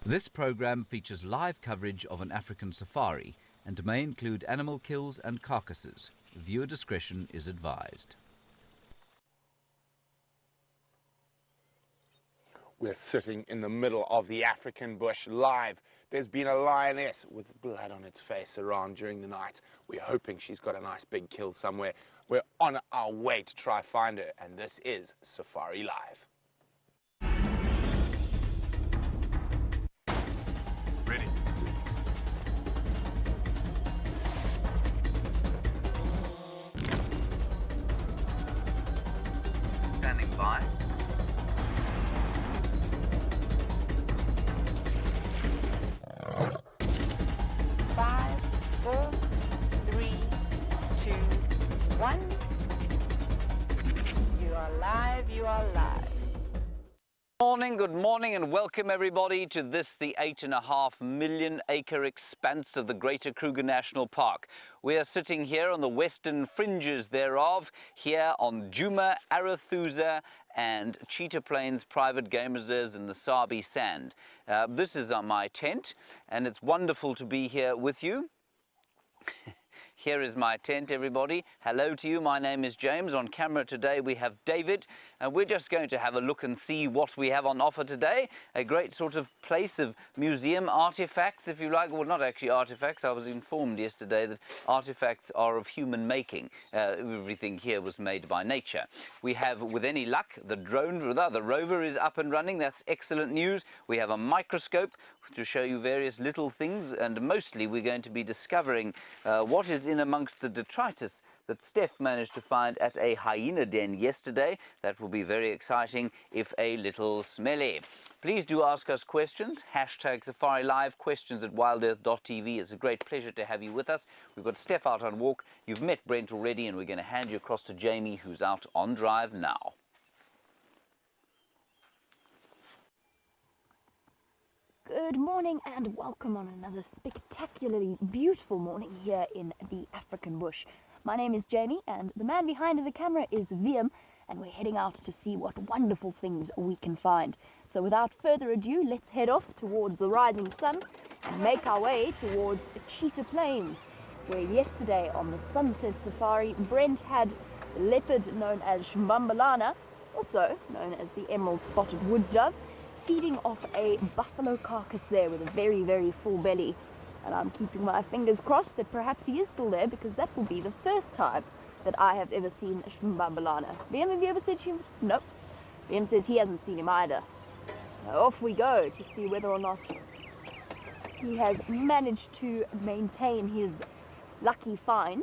This program features live coverage of an African safari and may include animal kills and carcasses. Viewer discretion is advised. We're sitting in the middle of the African bush live. There's been a lioness with blood on its face around during the night. We're hoping she's got a nice big kill somewhere. We're on our way to try find her, and this is Safari Live. Ready. Standing by. Five, 4, 3, 2, 1. You are live, you are live. Good morning and welcome everybody to this, the 8.5 million acre expanse of the Greater Kruger National Park. We are sitting here on the western fringes thereof, here on Djuma, Arathusa and Cheetah Plains private game reserves in the Sabi Sand. This is my tent and it's wonderful to be here with you. Here is my tent, everybody. Hello to you. My name is James. On camera today we have David, and we're just going to have a look and see what we have on offer today. A great sort of place of museum artifacts, if you like. Well, not actually artifacts. I was informed yesterday that artifacts are of human making. Everything here was made by nature. We have, with any luck, the drone, the rover is up and running. That's excellent news. We have a microscope to show you various little things, and mostly we're going to be discovering what is in amongst the detritus that Steph managed to find at a hyena den yesterday. That will be very exciting, if a little smelly. Please do ask us questions. Hashtag SafariLive, questions@wildearth.tv. It's a great pleasure to have you with us. We've got Steph out on walk. You've met Brent already, and we're going to hand you across to Jamie, who's out on drive now. Good morning and welcome on another spectacularly beautiful morning here in the African bush. My name is Jamie and the man behind the camera is Liam, and we're heading out to see what wonderful things we can find. So without further ado, let's head off towards the rising sun and make our way towards Cheetah Plains, where yesterday on the sunset safari Brent had the leopard known as Shmbambalana, also known as the emerald spotted wood dove, feeding off a buffalo carcass there with a very, very full belly. And I'm keeping my fingers crossed that perhaps he is still there, because that will be the first time that I have ever seen Shmbambalana. Liam, have you ever seen him? Nope. Liam says he hasn't seen him either. Now off we go to see whether or not he has managed to maintain his lucky find.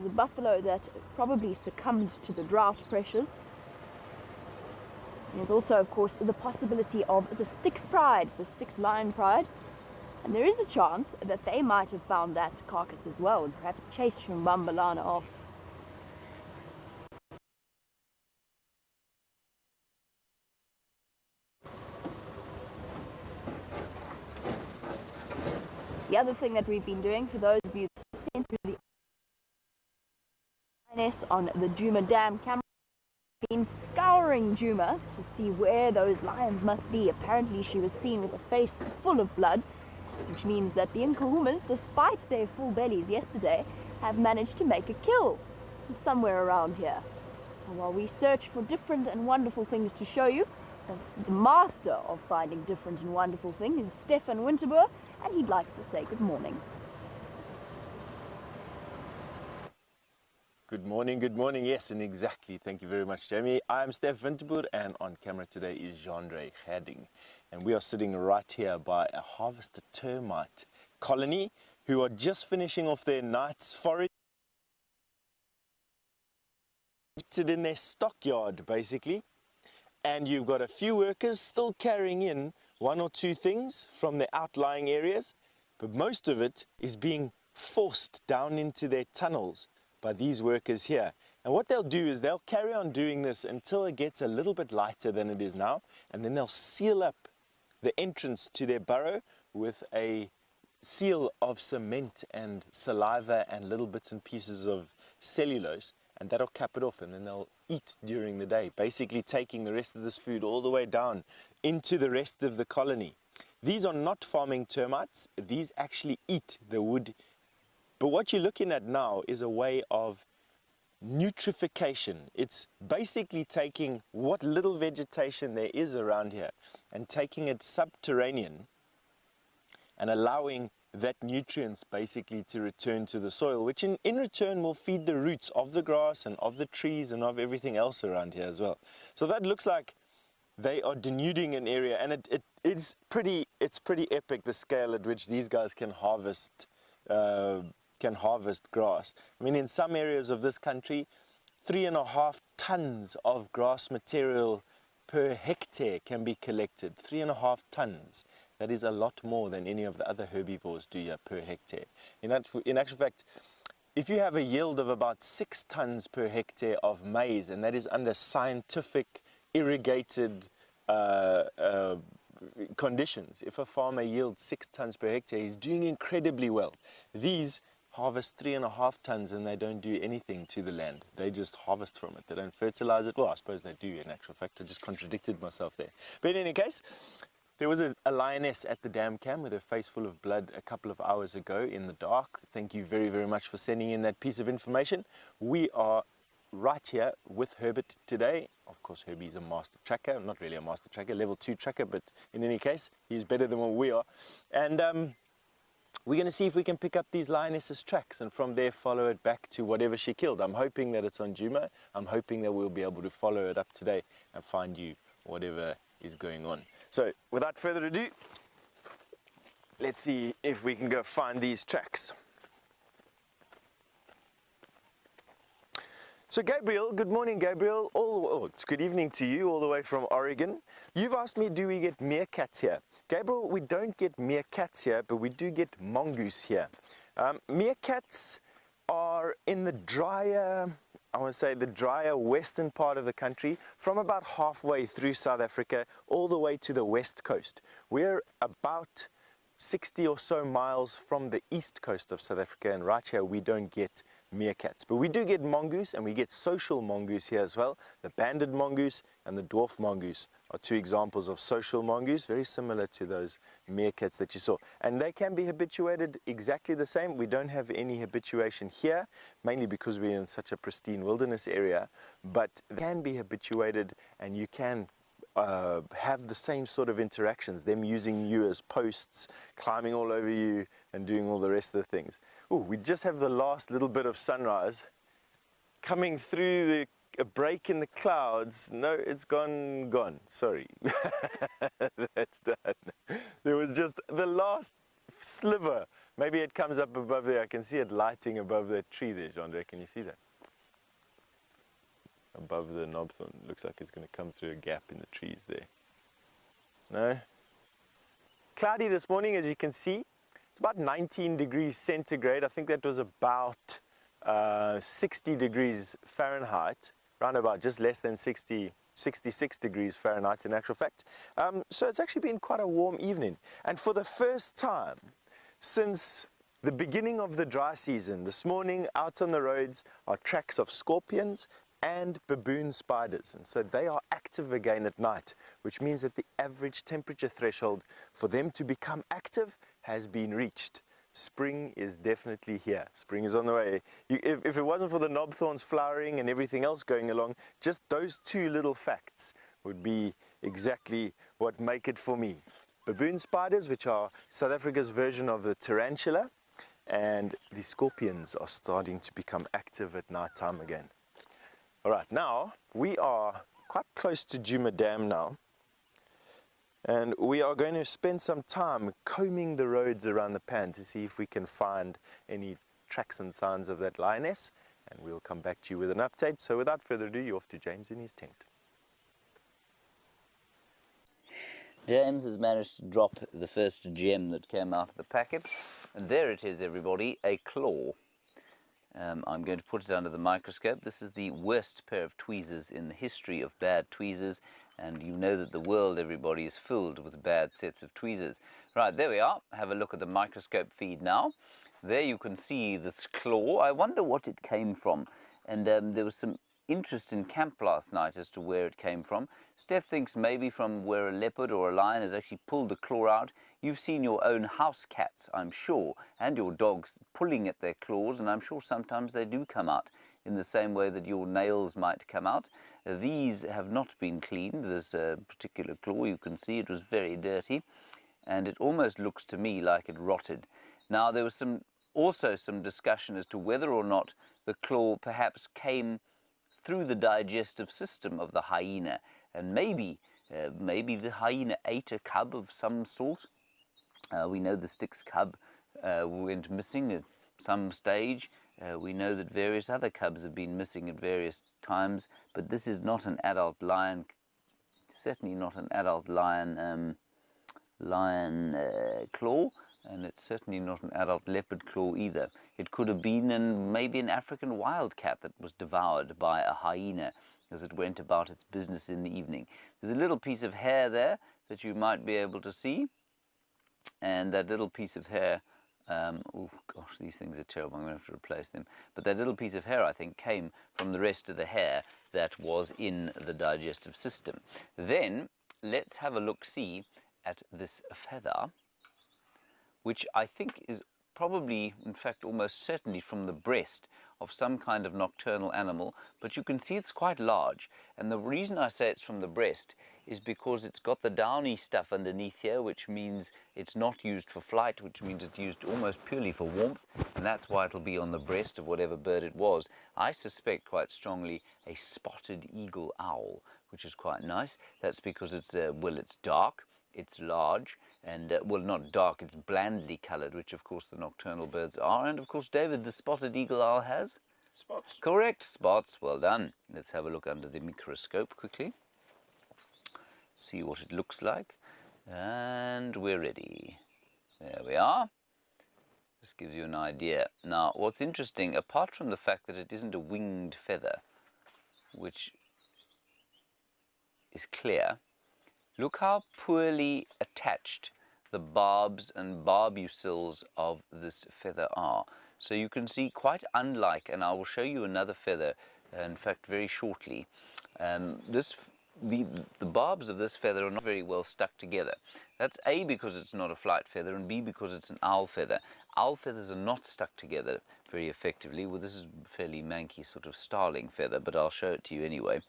The buffalo that probably succumbed to the drought pressures. There's also, of course, the possibility of the Styx pride, the Styx lion pride. And there is a chance that they might have found that carcass as well and perhaps chased Shmbambalana off. The other thing that we've been doing, for those of you that have seen through the lioness on the Djuma Dam camera, been scouring Djuma to see where those lions must be. Apparently she was seen with a face full of blood, which means that the Nkuhumas, despite their full bellies yesterday, have managed to make a kill somewhere around here. And while we search for different and wonderful things to show you, as the master of finding different and wonderful things is Stefan Winterboer, and he'd like to say good morning. Good morning, yes, and exactly. Thank you very much, Jamie. I'm Stef Winterboer, and on camera today is Jandre Gerding. And we are sitting right here by a harvested termite colony who are just finishing off their night's forage in their stockyard, basically. And you've got a few workers still carrying in one or two things from the outlying areas, but most of it is being forced down into their tunnels by these workers here. And what they'll do is they'll carry on doing this until it gets a little bit lighter than it is now, and then they'll seal up the entrance to their burrow with a seal of cement and saliva and little bits and pieces of cellulose, and that'll cap it off, and then they'll eat during the day, basically taking the rest of this food all the way down into the rest of the colony. These are not farming termites. These actually eat the wood. But what you're looking at now is a way of nutrification. It's basically taking what little vegetation there is around here and taking it subterranean and allowing that nutrients basically to return to the soil, which in return will feed the roots of the grass and of the trees and of everything else around here as well. So that looks like they are denuding an area, and it's pretty epic, the scale at which these guys can harvest grass. I mean, in some areas of this country, 3.5 tons of grass material per hectare can be collected. 3.5 tons. That is a lot more than any of the other herbivores do here per hectare. In actual fact, if you have a yield of about 6 tons per hectare of maize, and that is under scientific irrigated conditions, if a farmer yields 6 tons per hectare, he's doing incredibly well. These harvest 3.5 tons and they don't do anything to the land. They just harvest from it. They don't fertilize it. Well, I suppose they do in actual fact. I just contradicted myself there. But in any case, there was a lioness at the dam cam with her face full of blood a couple of hours ago in the dark. Thank you very, very much for sending in that piece of information. We are right here with Herbert today. Of course, Herbie's a master tracker. Not really a master tracker, level 2 tracker, but in any case, he's better than what we are. And we're going to see if we can pick up these lionesses' tracks and from there follow it back to whatever she killed. I'm hoping that it's on Djuma. I'm hoping that we'll be able to follow it up today and find you whatever is going on. So, without further ado, let's see if we can go find these tracks. So Gabriel, good morning Gabriel, it's good evening to you all the way from Oregon. You've asked me, do we get meerkats here? Gabriel, we don't get meerkats here, but we do get mongoose here. Meerkats are in the drier, I want to say the drier western part of the country, from about halfway through South Africa all the way to the west coast. We're about 60 or so miles from the east coast of South Africa, and right here we don't get meerkats. But we do get mongoose, and we get social mongoose here as well. The banded mongoose and the dwarf mongoose are two examples of social mongoose, very similar to those meerkats that you saw. And they can be habituated exactly the same. We don't have any habituation here, mainly because we're in such a pristine wilderness area, but they can be habituated, and you can have the same sort of interactions, them using you as posts, climbing all over you and doing all the rest of the things. Ooh, we just have the last little bit of sunrise coming through a break in the clouds. No, it's gone, sorry. That's done. There was just the last sliver. Maybe it comes up above there. I can see it lighting above that tree there, Jean-Andre. Can you see that? Above the knobthorn. Looks like it's going to come through a gap in the trees there. No? Cloudy this morning, as you can see. It's about 19 degrees centigrade. I think that was about 60 degrees Fahrenheit. Round about just less than 66 degrees Fahrenheit in actual fact. So it's actually been quite a warm evening. And for the first time since the beginning of the dry season, this morning out on the roads are tracks of scorpions and baboon spiders, and so they are active again at night, which means that the average temperature threshold for them to become active has been reached. Spring is definitely here. Spring is on the way. If it wasn't for the knobthorns flowering and everything else going along, just those two little facts would be exactly what make it for me. Baboon spiders, which are South Africa's version of the tarantula, and the scorpions are starting to become active at night time again. All right, now we are quite close to Djuma Dam now, and we are going to spend some time combing the roads around the pan to see if we can find any tracks and signs of that lioness, and we'll come back to you with an update. So without further ado, you're off to James in his tent. James has managed to drop the first gem that came out of the packet, and there it is, everybody, a claw. I'm going to put it under the microscope. This is the worst pair of tweezers in the history of bad tweezers, and you know that the world, everybody, is filled with bad sets of tweezers. Right, there we are. Have a look at the microscope feed now. There you can see this claw. I wonder what it came from, and there was some interest in camp last night as to where it came from. Steph thinks maybe from where a leopard or a lion has actually pulled the claw out, You've seen your own house cats, I'm sure, and your dogs pulling at their claws, and I'm sure sometimes they do come out in the same way that your nails might come out. These have not been cleaned. This particular claw, you can see it was very dirty, and it almost looks to me like it rotted. Now, there was also some discussion as to whether or not the claw perhaps came through the digestive system of the hyena, and maybe the hyena ate a cub of some sort. We know the Styx cub went missing at some stage. We know that various other cubs have been missing at various times, but this is not an adult lion, certainly not an adult lion claw, and it's certainly not an adult leopard claw either. It could have been maybe an African wildcat that was devoured by a hyena as it went about its business in the evening. There's a little piece of hair there that you might be able to see. And that little piece of hair, oh gosh, these things are terrible, I'm going to have to replace them. But that little piece of hair, I think, came from the rest of the hair that was in the digestive system. Then, let's have a look-see at this feather, which I think is probably, in fact, almost certainly from the breast of some kind of nocturnal animal, but you can see it's quite large. And the reason I say it's from the breast is because it's got the downy stuff underneath here, which means it's not used for flight, which means it's used almost purely for warmth, and that's why it'll be on the breast of whatever bird it was. I suspect quite strongly a spotted eagle owl, which is quite nice. That's because it's, well, it's dark, it's large, and, well, not dark, it's blandly coloured, which of course the nocturnal birds are. And of course, David, the spotted eagle owl has? Spots. Correct, spots, well done. Let's have a look under the microscope quickly. See what it looks like. And we're ready. There we are. Just gives you an idea. Now, what's interesting, apart from the fact that it isn't a winged feather, which is clear, look how poorly attached the barbs and barbucils of this feather are. So you can see, quite unlike, and I will show you another feather, in fact, very shortly. The barbs of this feather are not very well stuck together. That's A, because it's not a flight feather, and B, because it's an owl feather. Owl feathers are not stuck together very effectively. Well, this is a fairly manky sort of starling feather, but I'll show it to you anyway.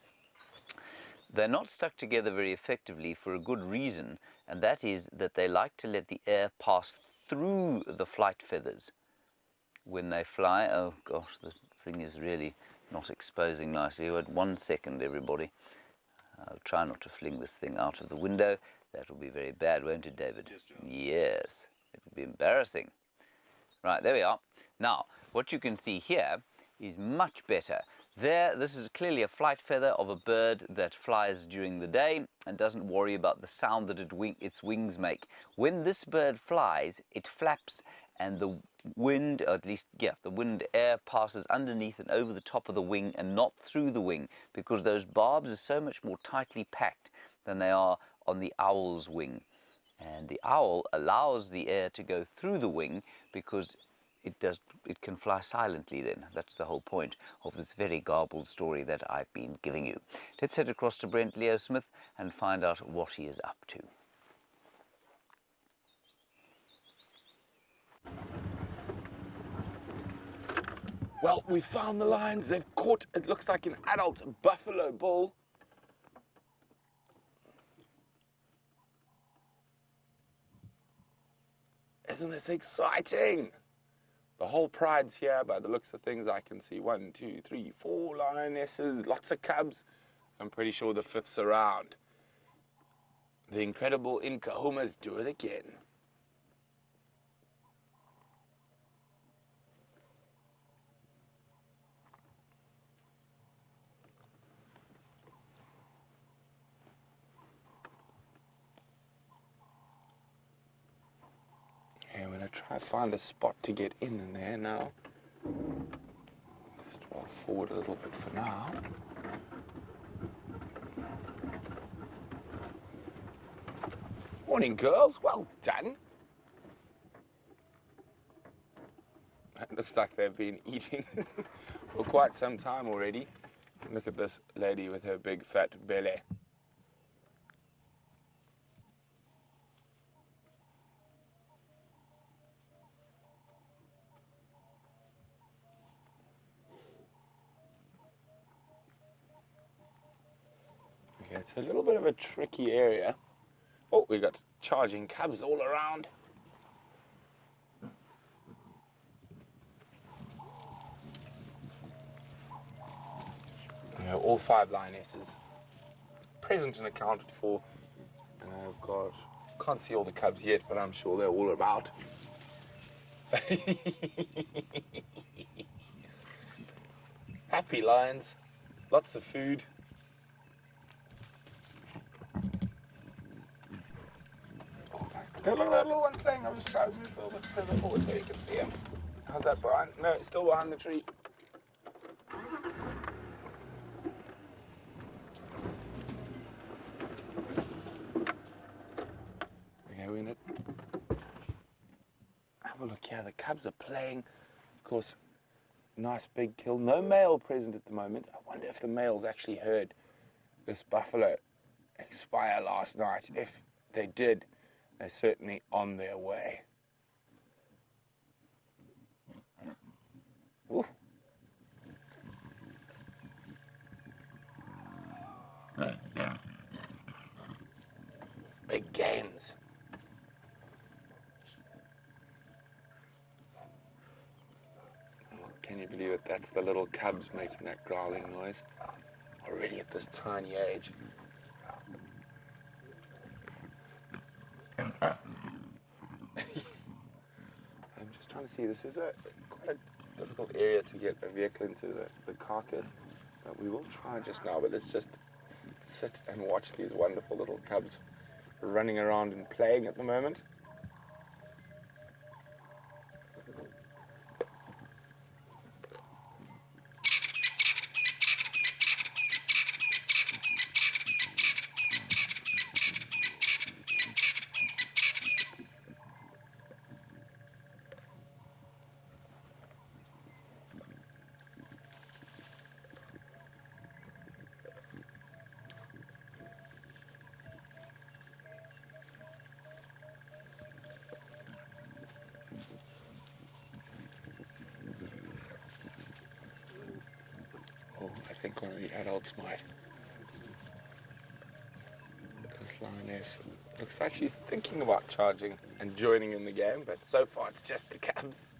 They're not stuck together very effectively for a good reason, and that is that they like to let the air pass through the flight feathers when they fly. Oh gosh, the thing is really not exposing nicely. Wait 1 second, everybody. I'll try not to fling this thing out of the window. That will be very bad, won't it, David? Yes, John. Yes, it will be embarrassing. Right, there we are. Now, what you can see here is much better. There, this is clearly a flight feather of a bird that flies during the day and doesn't worry about the sound that its wings make. When this bird flies, it flaps, and the wind, or at least, yeah, the wind air passes underneath and over the top of the wing and not through the wing, because those barbs are so much more tightly packed than they are on the owl's wing. And the owl allows the air to go through the wing because it can fly silently then. That's the whole point of this very garbled story that I've been giving you. Let's head across to Brent Leo Smith and find out what he is up to. Well, we found the lions. They've caught, it looks like an adult buffalo bull. Isn't this exciting? The whole pride's here. By the looks of things, I can see 1, 2, 3, 4 lionesses, lots of cubs. I'm pretty sure the 5th's around. The incredible Incahumas do it again. Okay, I'm going to try to find a spot to get in there now. Just roll forward a little bit for now. Morning, girls. Well done. It looks like they've been eating for quite some time already. Look at this lady with her big fat belly. It's a little bit of a tricky area. Oh, we've got charging cubs all around. All 5 lionesses present and accounted for. And I've got, can't see all the cubs yet, but I'm sure they're all about. Happy lions, lots of food. Look at that little one playing. I'm just trying to move a little bit further forward so you can see him. How's that behind? No, it's still behind the tree. Okay, we're gonna have a look here. The cubs are playing. Of course, nice big kill. No male present at the moment. I wonder if the males actually heard this buffalo expire last night. If they did, they're certainly on their way. Ooh. Big gains. Can you believe it? That's the little cubs making that growling noise. Already at this tiny age. I'm just trying to see. This is quite a difficult area to get a vehicle into the carcass. But we will try just now. But let's just sit and watch these wonderful little cubs running around and playing at the moment. I think one of the adults might. This lioness looks like she's thinking about charging and joining in the game, but so far it's just the cubs.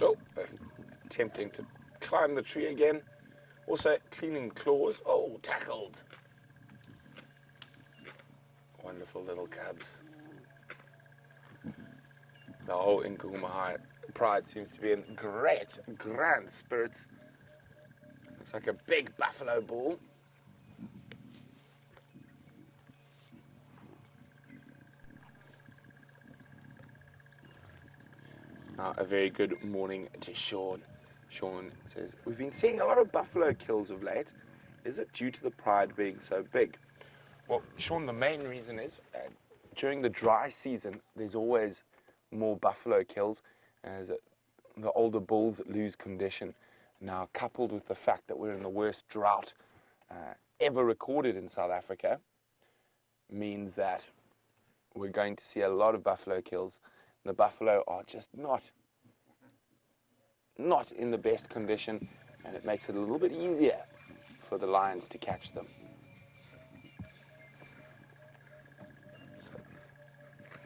Oh, attempting to climb the tree again. Also cleaning claws. Oh, tackled. Wonderful little cubs. The whole Nkuhuma pride seems to be in great, grand spirits. Looks like a big buffalo bull. A very good morning to Sean. Sean says, we've been seeing a lot of buffalo kills of late. Is it due to the pride being so big? Well, Sean, the main reason is during the dry season, there's always more buffalo kills as the older bulls lose condition. Now, coupled with the fact that we're in the worst drought ever recorded in South Africa, means that we're going to see a lot of buffalo kills. The buffalo are just not in the best condition, and it makes it a little bit easier for the lions to catch them.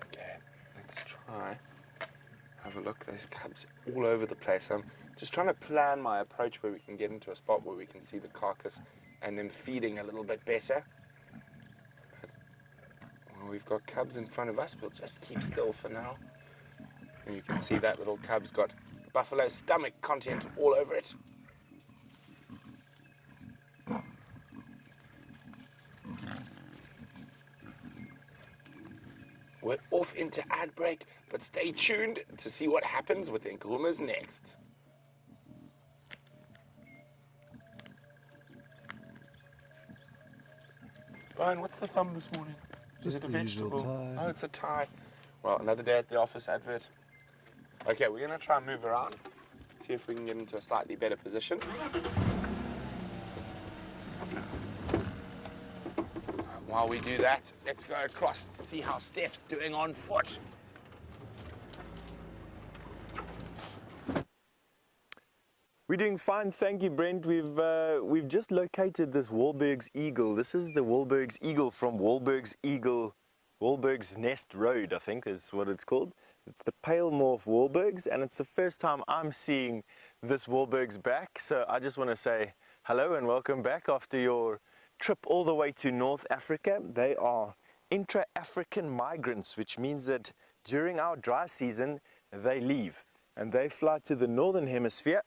Okay, let's try. Have a look. There's cubs all over the place. I'm just trying to plan my approach where we can get into a spot where we can see the carcass and then feeding a little bit better. Well, we've got cubs in front of us. We'll just keep still for now. And you can see that little cub's got buffalo stomach content all over it. We're off into ad break, but stay tuned to see what happens with Nkuhuma's next. Brian, what's the thumb this morning? Is it a vegetable? Oh, it's a tie. Well, another day at the office advert. Okay, we're going to try and move around. See if we can get into a slightly better position. While we do that, let's go across to see how Steph's doing on foot. We're doing fine, thank you, Brent. We've just located this Wahlberg's Eagle. This is the Wahlberg's Eagle from Wahlberg's Nest Road, I think is what it's called. It's the pale morph Wahlberg's, and it's the first time I'm seeing this Wahlberg's back. So I just want to say hello and welcome back after your trip all the way to North Africa. They are intra-African migrants, which means that during our dry season, they leave and they fly to the northern hemisphere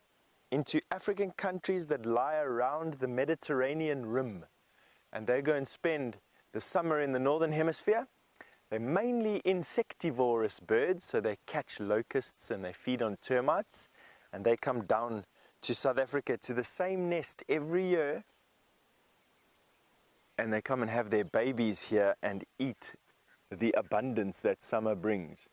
into African countries that lie around the Mediterranean rim. And they go and spend the summer in the northern hemisphere. They're mainly insectivorous birds, so they catch locusts and they feed on termites. And they come down to South Africa to the same nest every year. And they come and have their babies here and eat the abundance that summer brings.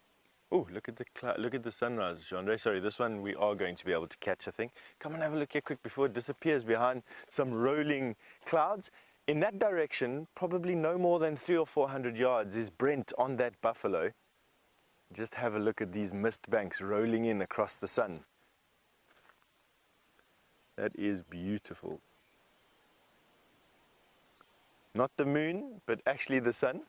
Oh, look at the sunrise, Jean-Andre. Sorry, this one we are going to be able to catch, I think. Come and have a look here quick before it disappears behind some rolling clouds. In that direction, probably no more than 300 or 400 yards, is Brent on that buffalo. Just have a look at these mist banks rolling in across the sun. That is beautiful. Not the moon, but actually the sun.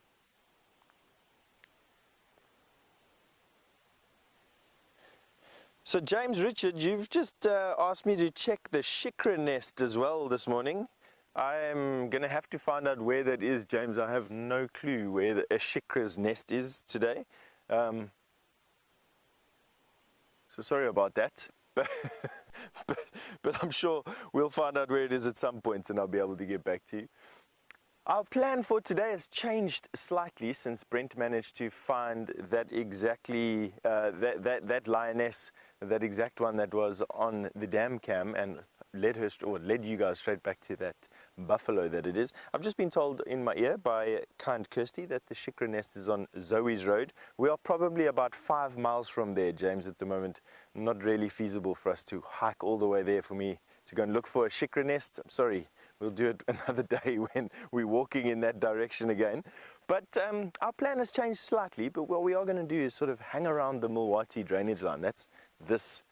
So James Richard, you've just asked me to check the shikra nest as well this morning. I am going to have to find out where that is, James. I have no clue where a shikra's nest is today. So sorry about that. But I'm sure we'll find out where it is at some point and I'll be able to get back to you. Our plan for today has changed slightly since Brent managed to find that exactly that lioness, that exact one that was on the dam cam, and led you guys straight back to that buffalo that it is. I've just been told in my ear by kind Kirsty that the shikra nest is on Zoe's Road. We are probably about 5 miles from there, James, at the moment. Not really feasible for us to hike all the way there for me to go and look for a shikra nest. I'm sorry, we'll do it another day when we're walking in that direction again. But our plan has changed slightly, but what we are going to do is sort of hang around the Mulwati drainage line. That's this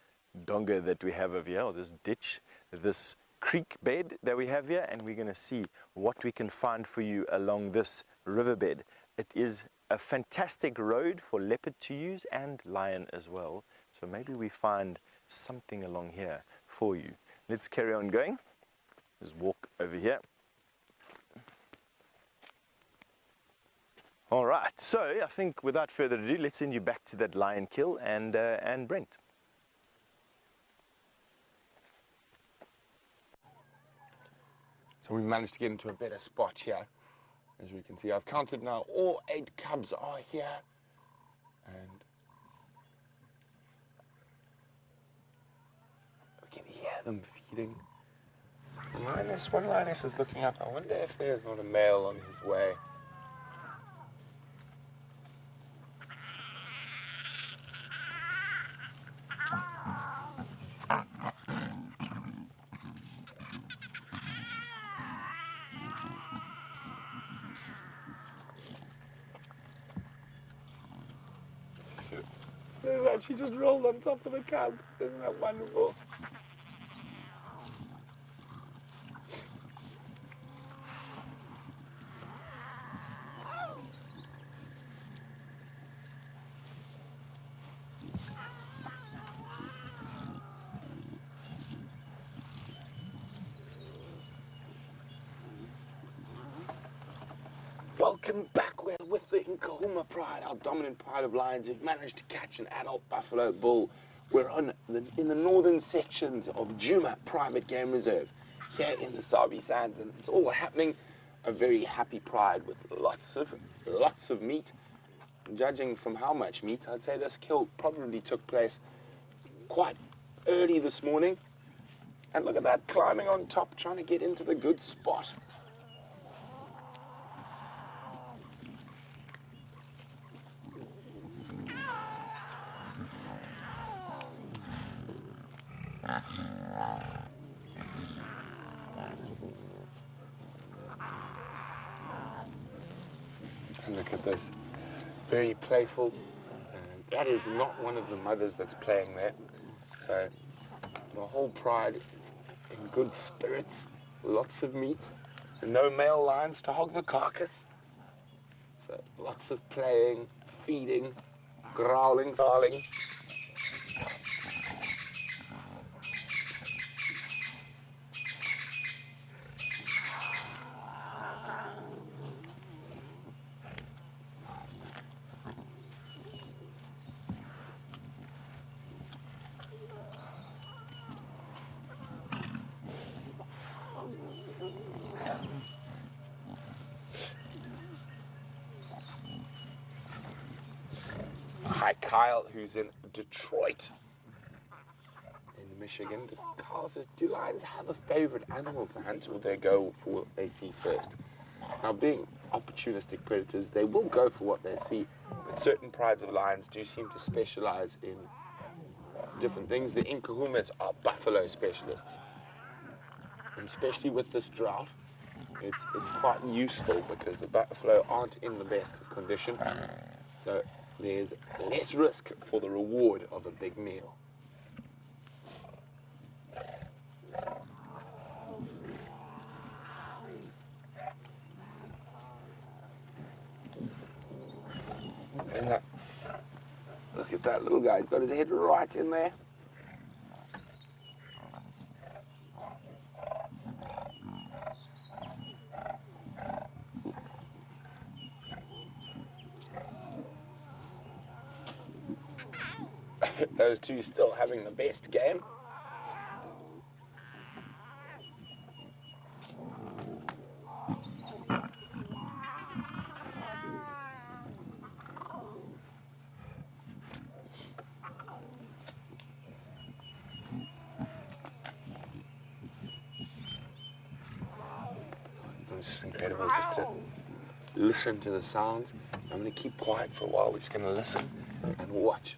donga that we have over here, or this ditch, this creek bed that we have here, and we're going to see what we can find for you along this riverbed. It is a fantastic road for leopard to use and lion as well. So maybe we find something along here for you. Let's carry on going. Just walk over here. All right, so I think without further ado, let's send you back to that lion kill and Brent. So we've managed to get into a better spot here. As we can see, I've counted now, all 8 cubs are here. And we can hear them feeding. One lioness is looking up. I wonder if there's not a male on his way. There's that, she just rolled on top of the cub. Isn't that wonderful? Welcome back. We're with the Nkahuma pride, our dominant pride of lions who've managed to catch an adult buffalo bull. We're in the northern sections of Djuma Private Game Reserve here in the Sabi Sands, and it's all happening. A very happy pride with lots of meat. Judging from how much meat, I'd say this kill probably took place quite early this morning. And look at that, climbing on top, trying to get into the good spot. And look at this, very playful. That is not one of the mothers that's playing there. So the whole pride is in good spirits, lots of meat, and no male lions to hog the carcass. So lots of playing, feeding, growling, snarling. Hi, Kyle, who's in Detroit, in Michigan. Kyle says, do lions have a favorite animal to hunt, or they go for what they see first? Now, being opportunistic predators, they will go for what they see, but certain prides of lions do seem to specialize in different things. The Incahumas are buffalo specialists, and especially with this drought, it's quite useful because the buffalo aren't in the best of condition, so there's less risk for the reward of a big meal. And look at that little guy, he's got his head right in there. Those two still having the best game. It's just incredible just to listen to the sounds. I'm going to keep quiet for a while. We're just going to listen and watch.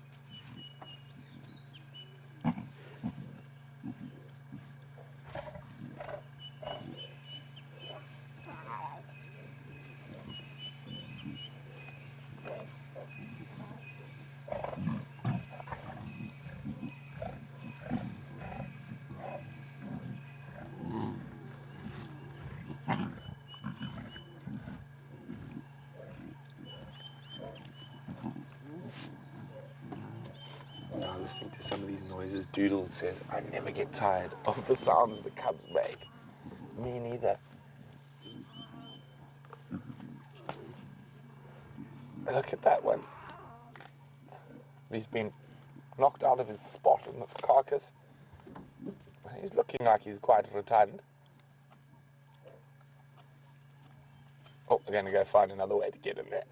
Now listening to some of these noises, Doodle says, I never get tired of the sounds the cubs make. Me neither. Look at that one. He's been knocked out of his spot in the carcass. He's looking like he's quite rotund. Oh, we're going to go find another way to get in there.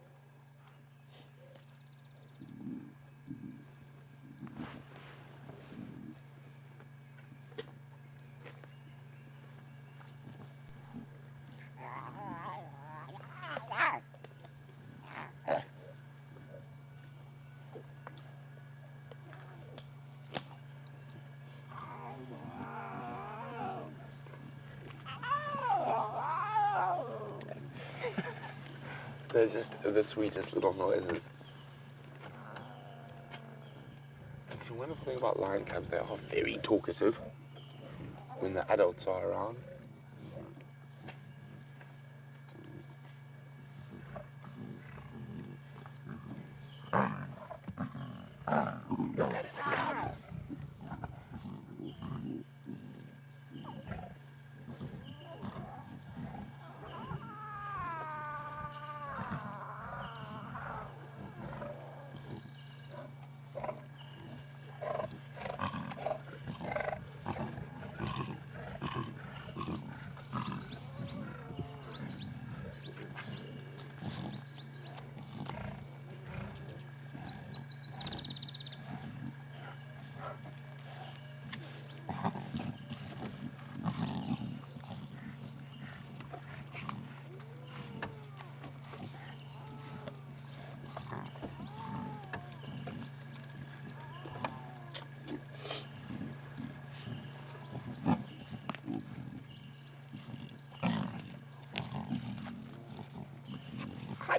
They're just the sweetest little noises. And one of the things about lion cubs, they are very talkative when the adults are around. That is a cub.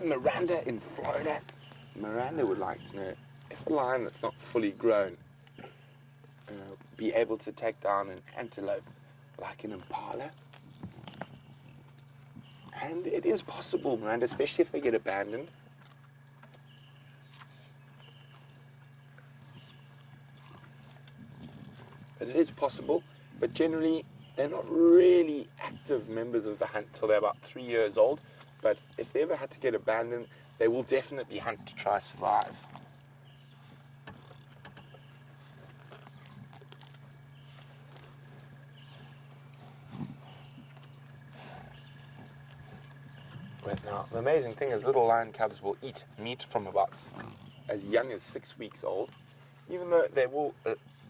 Miranda in Florida. Miranda would like to know if a lion that's not fully grown be able to take down an antelope like an impala. And it is possible, Miranda, especially if they get abandoned. But it is possible, but generally they're not really active members of the hunt till they're about 3 years old. But if they ever had to get abandoned, they will definitely hunt to try survive. But now, the amazing thing is little lion cubs will eat meat from about as young as 6 weeks old, even though they will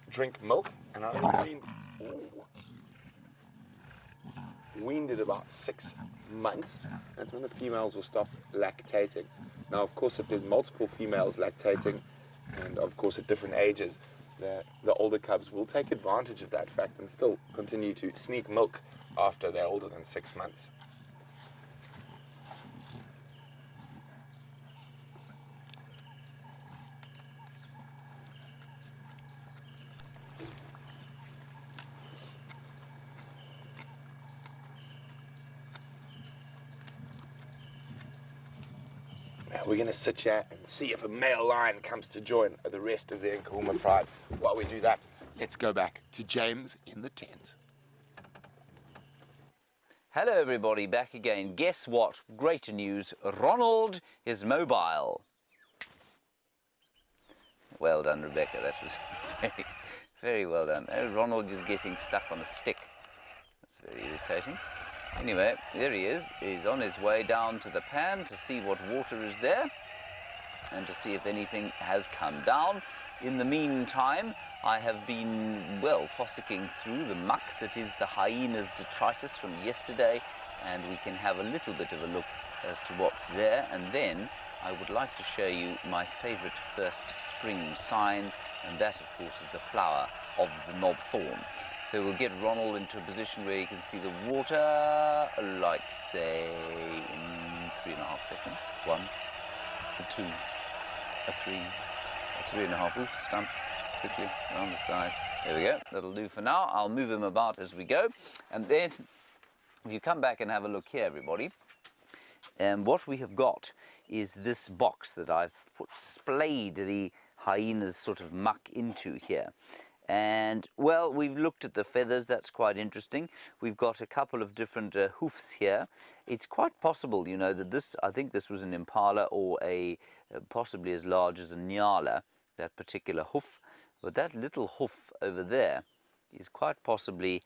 drink milk, and I only weaned at about 6 months. That's when the females will stop lactating. Now, of course, if there's multiple females lactating, and of course at different ages, the older cubs will take advantage of that fact and still continue to sneak milk after they're older than 6 months. We're going to sit here and see if a male lion comes to join the rest of the Nkuhuma pride. While we do that, let's go back to James in the tent. Hello everybody, back again. Guess what? Great news. Ronald is mobile. Well done, Rebecca. That was very, very well done. Oh, Ronald is getting stuck on a stick. That's very irritating. Anyway, there he is. He's on his way down to the pan to see what water is there and to see if anything has come down. In the meantime, I have been, well, fossicking through the muck that is the hyena's detritus from yesterday, and we can have a little bit of a look as to what's there. And then I would like to show you my favorite first spring sign, and that, of course, is the flower of the knob thorn. So we'll get Ronald into a position where you can see the water, like, say, in 3.5 seconds. 1, a 2, a 3, a 3.5. Ooh, stump, quickly, around the side. There we go, that'll do for now. I'll move him about as we go. And then, if you come back and have a look here, everybody, what we have got is this box that I've splayed the hyena's sort of muck into here. And, well, we've looked at the feathers. That's quite interesting. We've got a couple of different hoofs here. It's quite possible, you know, that this, I think this was an impala or a possibly as large as a nyala, that particular hoof. But that little hoof over there is quite possibly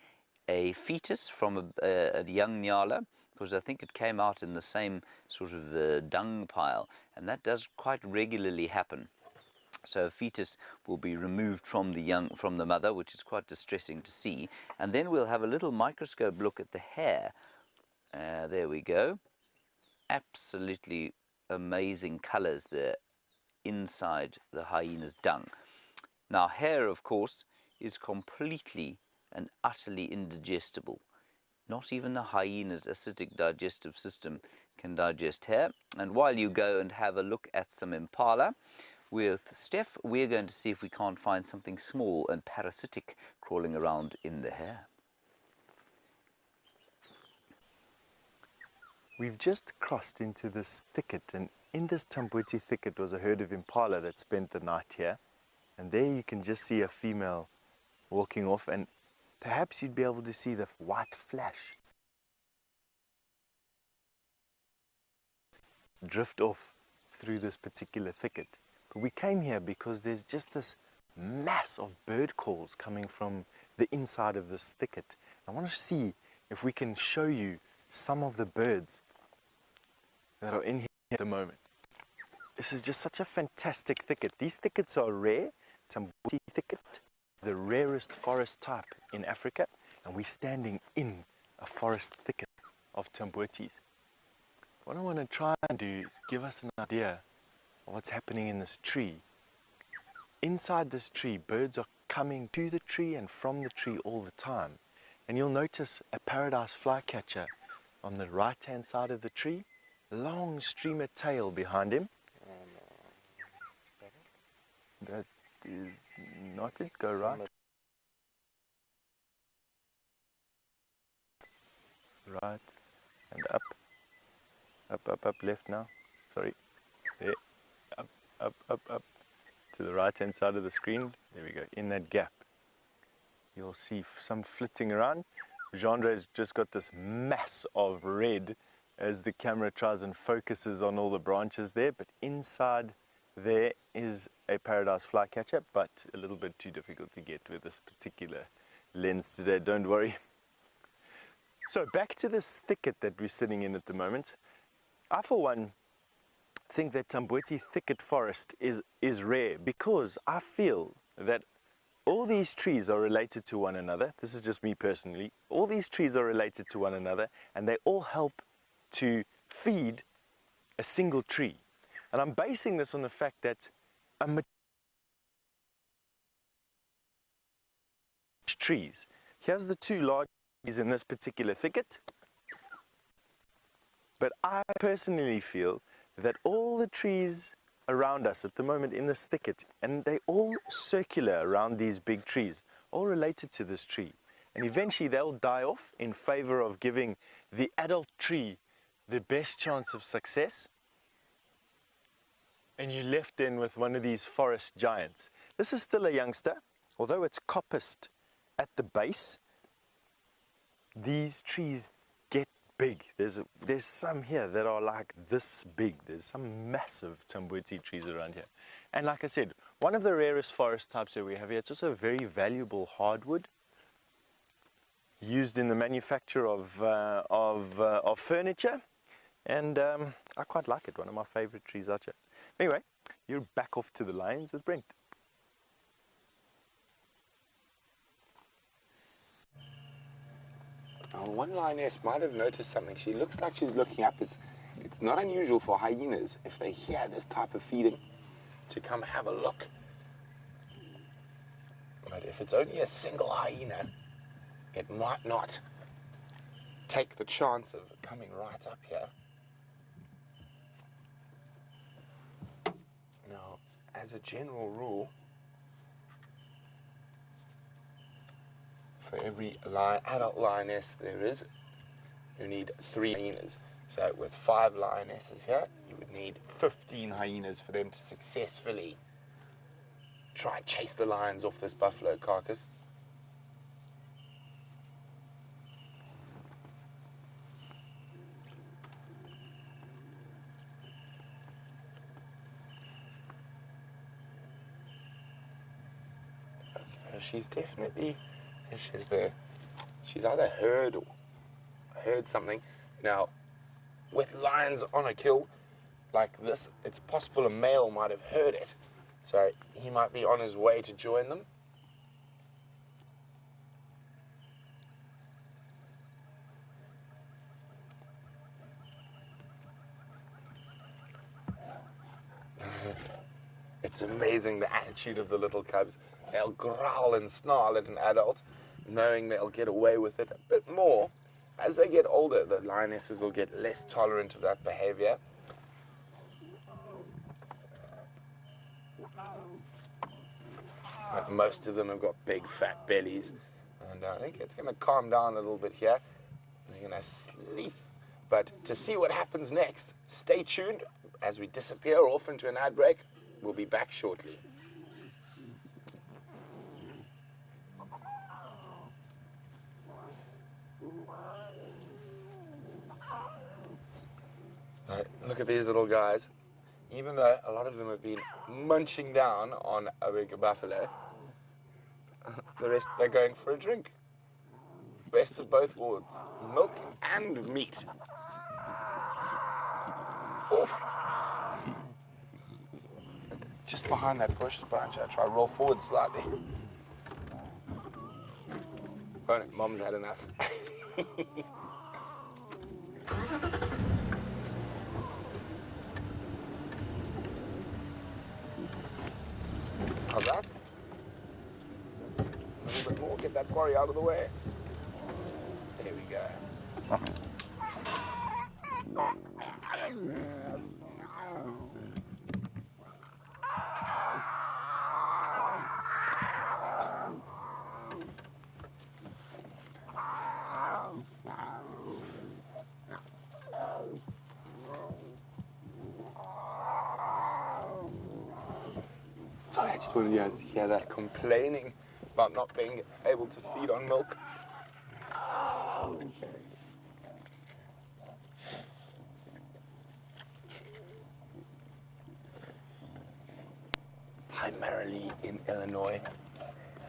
a fetus from a young nyala, because I think it came out in the same sort of dung pile, and that does quite regularly happen. So a fetus will be removed from the mother, which is quite distressing to see. And then we'll have a little microscope look at the hair. There we go. Absolutely amazing colors there inside the hyena's dung. Now, hair, of course, is completely and utterly indigestible. Not even the hyena's acidic digestive system can digest hair. And while you go and have a look at some impala, with Steph, we're going to see if we can't find something small and parasitic crawling around in the hair. We've just crossed into this thicket, and in this Tamboti thicket was a herd of impala that spent the night here. And there you can just see a female walking off, and perhaps you'd be able to see the white flash drift off through this particular thicket. But we came here because there's just this mass of bird calls coming from the inside of this thicket. I want to see if we can show you some of the birds that are in here at the moment. This is just such a fantastic thicket. These thickets are rare. Tamboti thicket, the rarest forest type in Africa, and we're standing in a forest thicket of Tambotis. What I want to try and do is give us an idea of what's happening in this tree. Inside this tree, birds are coming to the tree and from the tree all the time. And you'll notice a paradise flycatcher on the right-hand side of the tree, long streamer tail behind him. That is not it. Go right. Right and up. Up, up, up, left now. Sorry. There. Up, up, up, up. To the right hand side of the screen. There we go. In that gap. You'll see some flitting around. Jeanre's just got this mass of red as the camera tries and focuses on all the branches there, but inside there is a paradise flycatcher, but a little bit too difficult to get with this particular lens today, don't worry. So back to this thicket that we're sitting in at the moment. I, for one, think that Tamboti thicket forest is rare because I feel that all these trees are related to one another. This is just me personally. All these trees are related to one another and they all help to feed a single tree. And I'm basing this on the fact that trees. Here's the two large trees in this particular thicket. But I personally feel that all the trees around us at the moment in this thicket, and they all circular around these big trees, all related to this tree. And eventually they'll die off in favor of giving the adult tree the best chance of success. And you're left then with one of these forest giants. This is still a youngster, although it's coppiced at the base. These trees get big. There's some here that are like this big. There's some massive Tamboti trees around here. And like I said, one of the rarest forest types that we have here. It's also a very valuable hardwood used in the manufacture of furniture. And I quite like it. One of my favorite trees out here. Anyway, you're back off to the lions with Brent. Now, one lioness might have noticed something. She looks like she's looking up. It's not unusual for hyenas, if they hear this type of feeding, to come have a look. But if it's only a single hyena, it might not take the chance of coming right up here. Now, as a general rule, for every adult lioness you need 3 hyenas. So with 5 lionesses here, you would need 15 hyenas for them to successfully try and chase the lions off this buffalo carcass. She's definitely, she's there. She's either heard something. Now, with lions on a kill like this, it's possible a male might have heard it. So he might be on his way to join them. It's amazing the attitude of the little cubs. They'll growl and snarl at an adult, knowing they'll get away with it a bit more. As they get older, the lionesses will get less tolerant of that behavior. But most of them have got big fat bellies, and I think it's going to calm down a little bit here. They're going to sleep. But to see what happens next, stay tuned as we disappear off into an ad break. We'll be back shortly. Look at these little guys. Even though a lot of them have been munching down on a big buffalo, the rest, they're going for a drink. Best of both worlds. Milk and meat. Oof. Just behind that bush branch, I try to roll forward slightly. Oh, no, Mom's had enough. How's that? A little bit more, get that quarry out of the way. There we go. Sorry, I just wanted you guys to hear that complaining about not being able to feed on milk. Hi, Marilee in Illinois.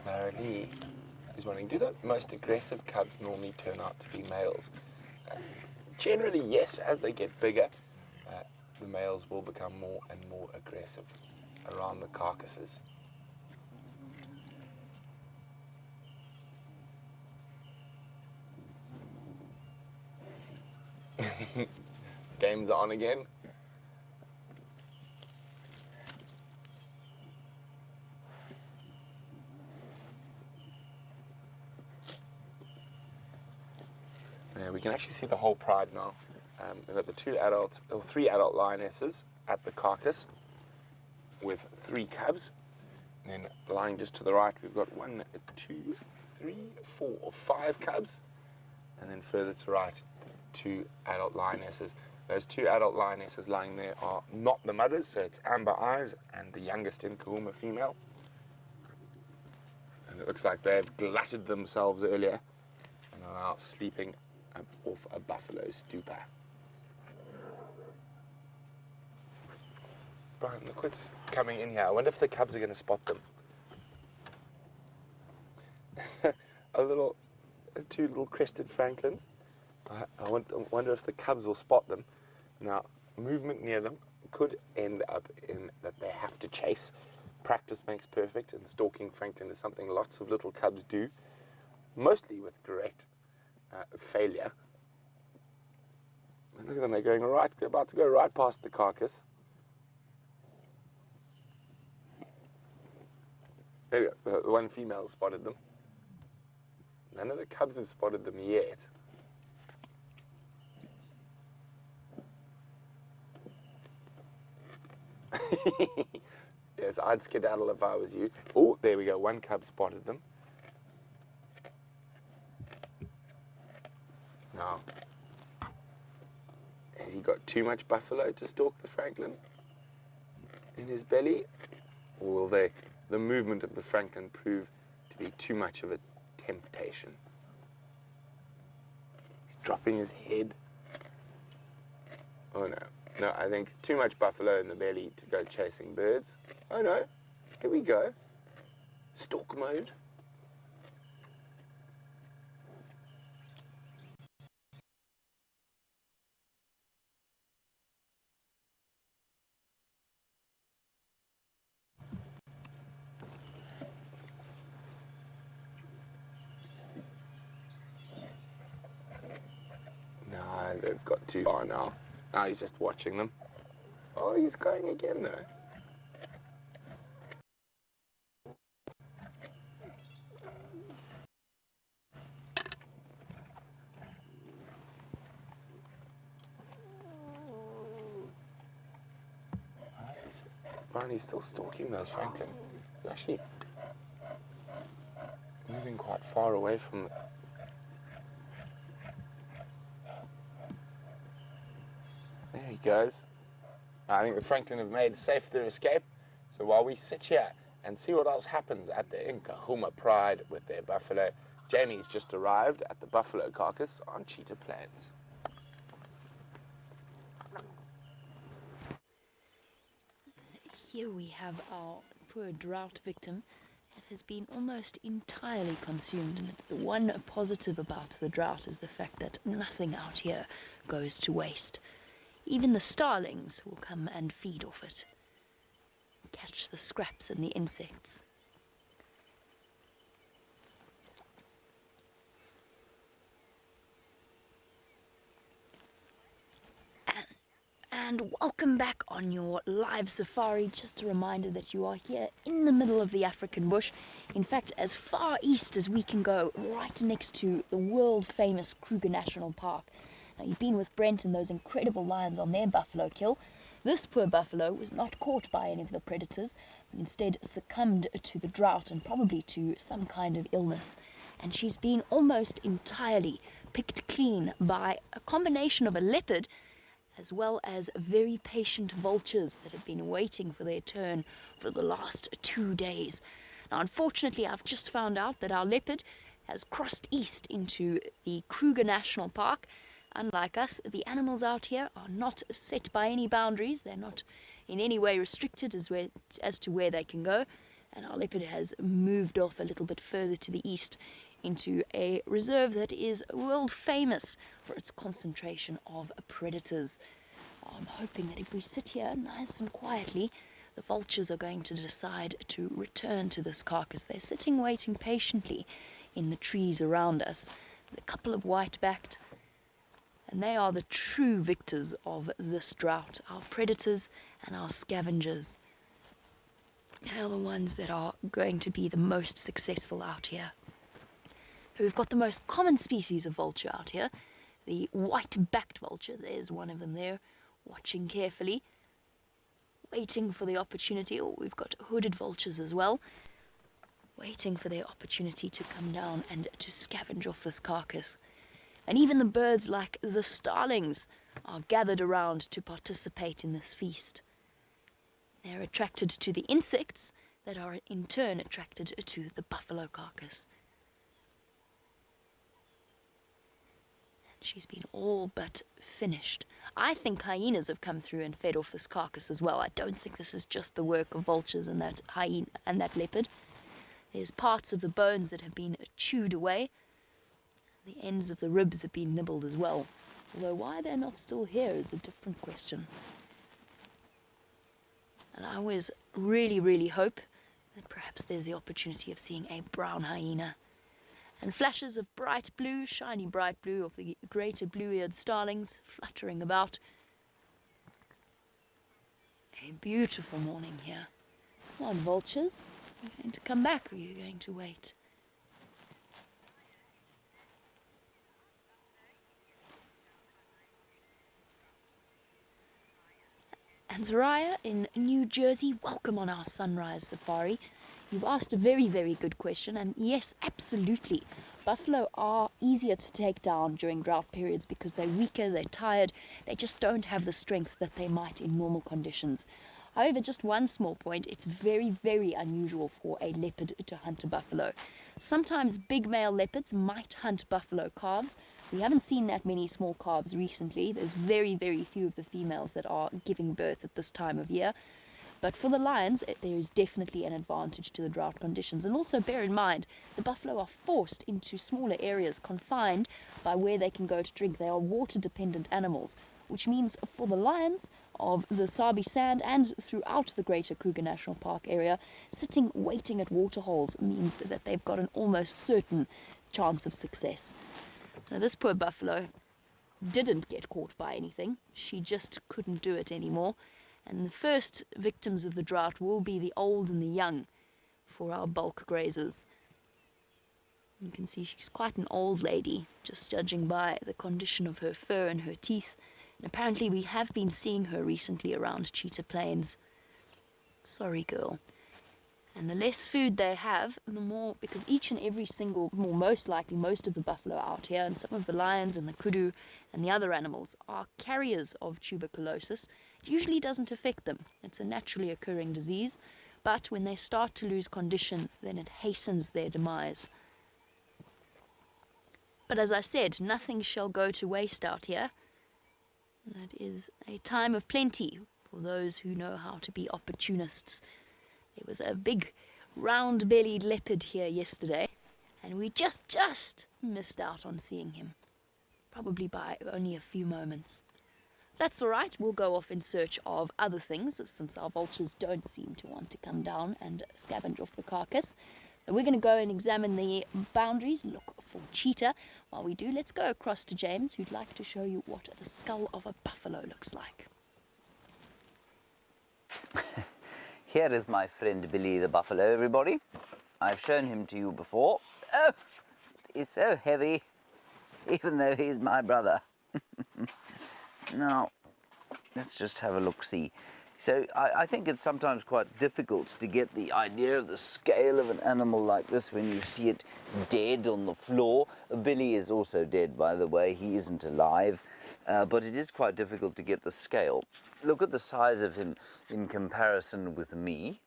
Marilee is wondering, do the most aggressive cubs normally turn out to be males? Generally, yes. As they get bigger, the males will become more and more aggressive around the carcasses. Games are on again. Yeah, we can actually see the whole pride now. We've got the three adult lionesses at the carcass with 3 cubs. And then lying just to the right, we've got 1, 2, 3, 4, 5 cubs. And then further to right, 2 adult lionesses. Those 2 adult lionesses lying there are not the mothers, so it's Amber Eyes and the youngest in Kahuma female. And it looks like they've glutted themselves earlier and are now sleeping off a buffalo stupor. Brian, look what's coming in here. I wonder if the cubs are going to spot them. Two little crested francolins. I wonder if the cubs will spot them. Now, movement near them could end up in that they have to chase. Practice makes perfect, and stalking francolin is something lots of little cubs do, mostly with great failure. And look at them, they're about to go right past the carcass. There you go, the one female spotted them. None of the cubs have spotted them yet. Yes, I'd skedaddle if I was you. Oh, there we go, one cub spotted them. Now, has he got too much buffalo to stalk the francolin in his belly? Or will the movement of the francolin prove to be too much of a temptation? He's dropping his head. Oh no. No, I think too much buffalo in the belly to go chasing birds. Oh no. Here we go. Stalk mode. No, they've got too far now. Now he's just watching them. Oh, he's going again though. Barney's still stalking those francolin. He's actually moving quite far away from them. There he goes. I think the francolin have made safe their escape. So while we sit here and see what else happens at the Kahuma Pride with their buffalo, Jamie's just arrived at the buffalo carcass on Cheetah Plains. Here we have our poor drought victim. It has been almost entirely consumed, and it's the one positive about the drought is the fact that nothing out here goes to waste. Even the starlings will come and feed off it, catch the scraps and the insects. And welcome back on your live safari. Just a reminder that you are here in the middle of the African bush. In fact, as far east as we can go, right next to the world famous Kruger National Park. Now, you've been with Brent and those incredible lions on their buffalo kill. This poor buffalo was not caught by any of the predators, but instead succumbed to the drought and probably to some kind of illness. And she's been almost entirely picked clean by a combination of a leopard as well as very patient vultures that have been waiting for their turn for the last 2 days. Now, unfortunately, I've just found out that our leopard has crossed east into the Kruger National Park. Unlike us, the animals out here are not set by any boundaries. They're not in any way restricted as to where they can go. And our leopard has moved off a little bit further to the east into a reserve that is world famous for its concentration of predators. I'm hoping that if we sit here nice and quietly, the vultures are going to decide to return to this carcass. They're sitting waiting patiently in the trees around us. There's a couple of white-backed, and they are the true victors of this drought, our predators and our scavengers. They are the ones that are going to be the most successful out here. We've got the most common species of vulture out here, the white-backed vulture. There's one of them there, watching carefully, waiting for the opportunity. Oh, we've got hooded vultures as well, waiting for their opportunity to come down and to scavenge off this carcass. And even the birds like the starlings are gathered around to participate in this feast. They're attracted to the insects that are in turn attracted to the buffalo carcass. She's been all but finished. I think hyenas have come through and fed off this carcass as well. I don't think this is just the work of vultures and that hyena and that leopard. There's parts of the bones that have been chewed away. The ends of the ribs have been nibbled as well. Although why they're not still here is a different question. And I always really hope that perhaps there's the opportunity of seeing a brown hyena. And flashes of bright blue, shiny bright blue of the greater blue-eared starlings fluttering about. A beautiful morning here. Come on, vultures. Are you going to come back, or are you going to wait? And Zariah in New Jersey, welcome on our sunrise safari. You've asked a very good question, and yes, absolutely. Buffalo are easier to take down during drought periods because they're weaker, they're tired, they just don't have the strength that they might in normal conditions. However, just one small point, it's very unusual for a leopard to hunt a buffalo. Sometimes big male leopards might hunt buffalo calves. We haven't seen that many small calves recently. There's very few of the females that are giving birth at this time of year. But for the lions, there is definitely an advantage to the drought conditions. And also bear in mind, the buffalo are forced into smaller areas, confined by where they can go to drink. They are water-dependent animals, which means for the lions of the Sabi Sand and throughout the greater Kruger National Park area, sitting waiting at waterholes means that they've got an almost certain chance of success. Now, this poor buffalo didn't get caught by anything. She just couldn't do it anymore. And the first victims of the drought will be the old and the young for our bulk grazers. You can see she's quite an old lady, just judging by the condition of her fur and her teeth. And apparently we have been seeing her recently around Cheetah Plains. Sorry, girl. And the less food they have, the more, because each and every single, more most likely most of the buffalo out here, and some of the lions and the kudu and the other animals are carriers of tuberculosis. It usually doesn't affect them. It's a naturally occurring disease, but when they start to lose condition, then it hastens their demise. But as I said, nothing shall go to waste out here. That is a time of plenty for those who know how to be opportunists. There was a big round-bellied leopard here yesterday, and we just missed out on seeing him. Probably by only a few moments. That's alright, we'll go off in search of other things, since our vultures don't seem to want to come down and scavenge off the carcass. So we're going to go and examine the boundaries, look for cheetah. While we do, let's go across to James, who'd like to show you what the skull of a buffalo looks like. Here is my friend Billy the buffalo, everybody. I've shown him to you before. Oh, he's so heavy, even though he's my brother. Now, let's just have a look-see. So I think it's sometimes quite difficult to get the idea of the scale of an animal like this when you see it dead on the floor. Billy is also dead, by the way. He isn't alive, but it is quite difficult to get the scale. Look at the size of him in comparison with me,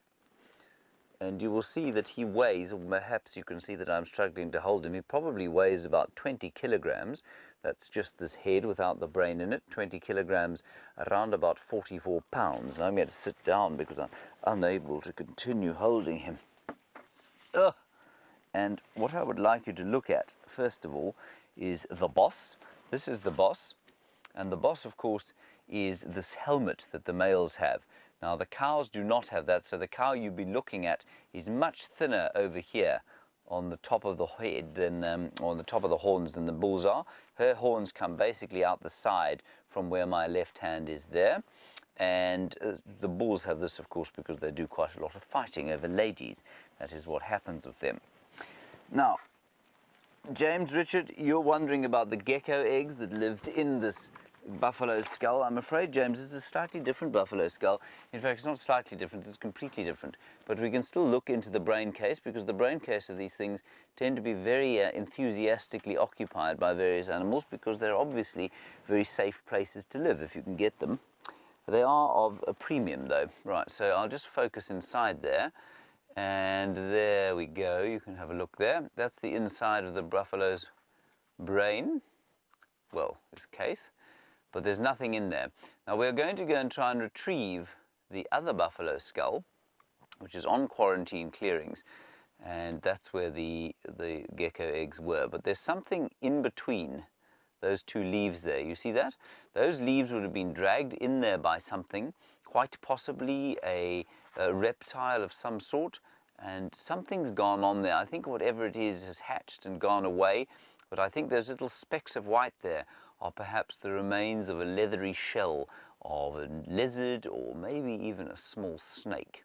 and you will see that he weighs, or perhaps you can see that I'm struggling to hold him. He probably weighs about 20 kilograms. That's just this head without the brain in it. 20 kilograms, around about 44 pounds. And I'm going to sit down because I'm unable to continue holding him. Ugh. And what I would like you to look at, first of all, is the boss. This is the boss. And the boss, of course, is this helmet that the males have. Now, the cows do not have that, so the cow you'll be looking at is much thinner over here on the top of the head than, or on the top of the horns than the bulls are. Her horns come basically out the side from where my left hand is there. And the bulls have this, of course, because they do quite a lot of fighting over ladies. That is what happens with them. Now, James, Richard, you're wondering about the gecko eggs that lived in this buffalo skull. I'm afraid, James, this is a slightly different buffalo skull. In fact, it's not slightly different, it's completely different. But we can still look into the brain case, because the brain case of these things tend to be very enthusiastically occupied by various animals, because they're obviously very safe places to live if you can get them. They are of a premium, though. Right, so I'll just focus inside there. And there we go. You can have a look there. That's the inside of the buffalo's brain. Well, this case. But there's nothing in there. Now we're going to go and try and retrieve the other buffalo skull, which is on quarantine clearings, and that's where the gecko eggs were. But there's something in between those two leaves there. You see that? Those leaves would have been dragged in there by something, quite possibly a reptile of some sort, and something's gone on there. I think whatever it is has hatched and gone away, but I think those little specks of white there are perhaps the remains of a leathery shell of a lizard or maybe even a small snake.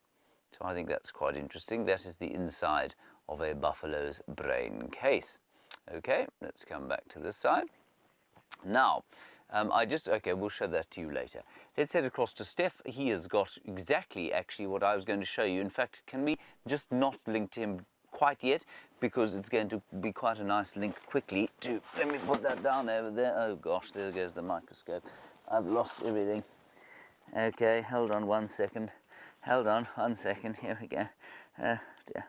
So I think that's quite interesting. That is the inside of a buffalo's brain case. Okay, let's come back to this side. Now, okay, we'll show that to you later. Let's head across to Steph. He has got exactly actually what I was going to show you. In fact, can we just not link to him quite yet, because it's going to be quite a nice link quickly to, let me put that down over there. Oh gosh, there goes the microscope. I've lost everything. Okay, hold on 1 second. Hold on 1 second, here we go. Dear.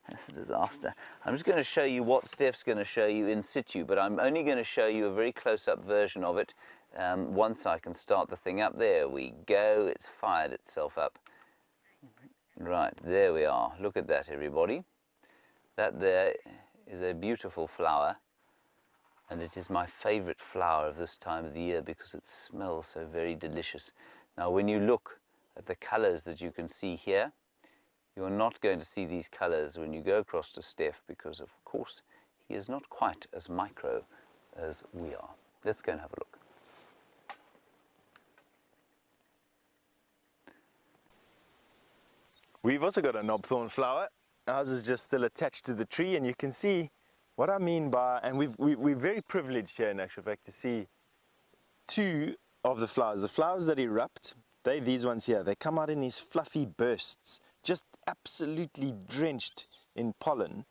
That's a disaster. I'm just going to show you what Steph's going to show you in situ, but I'm only going to show you a very close-up version of it once I can start the thing up. There we go, it's fired itself up. Right, there we are. Look at that, everybody. That there is a beautiful flower, and it is my favorite flower of this time of the year because it smells so very delicious. Now, when you look at the colors that you can see here, you're not going to see these colors when you go across to Steph, because of course he is not quite as micro as we are. Let's go and have a look. We've also got a knobthorn flower. Ours is just still attached to the tree, and you can see what I mean by, and we're very privileged here in actual fact to see two of the flowers. The flowers that erupt, these ones here, they come out in these fluffy bursts, just absolutely drenched in pollen,